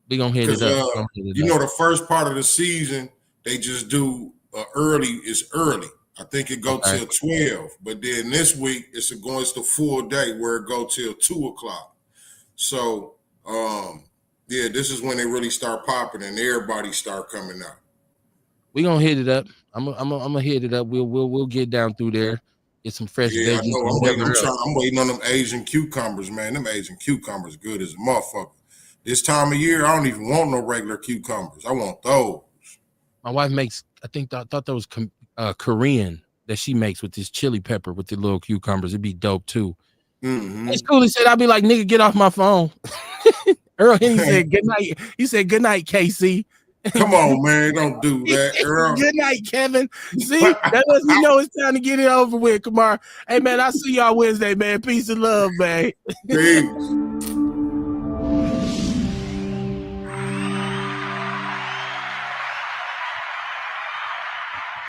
We gonna hit it up. The first part of the season, they just do early. I think it go till 12, but then this week it's the full day where it go till 2:00. So, this is when they really start popping and everybody start coming out. We gonna hit it up. I'm gonna hit it up. We'll get down through there. Get some fresh veggies. I know. I'm waiting on them Asian cucumbers, man. Them Asian cucumbers good as a motherfucker. This time of year, I don't even want no regular cucumbers. I want those. My wife makes, I thought that was Korean that she makes with this chili pepper with the little cucumbers. It'd be dope too. Mm-hmm. It's cool. He said, I'll be like, nigga, get off my phone. Earl Henry said, good night. He said, good night, Casey. Come on, man. Don't do that, Earl. Good night, Kevin. See, that lets me know it's time to get it over with, Kamar. Hey, man, I'll see y'all Wednesday, man. Peace and love, man. Peace.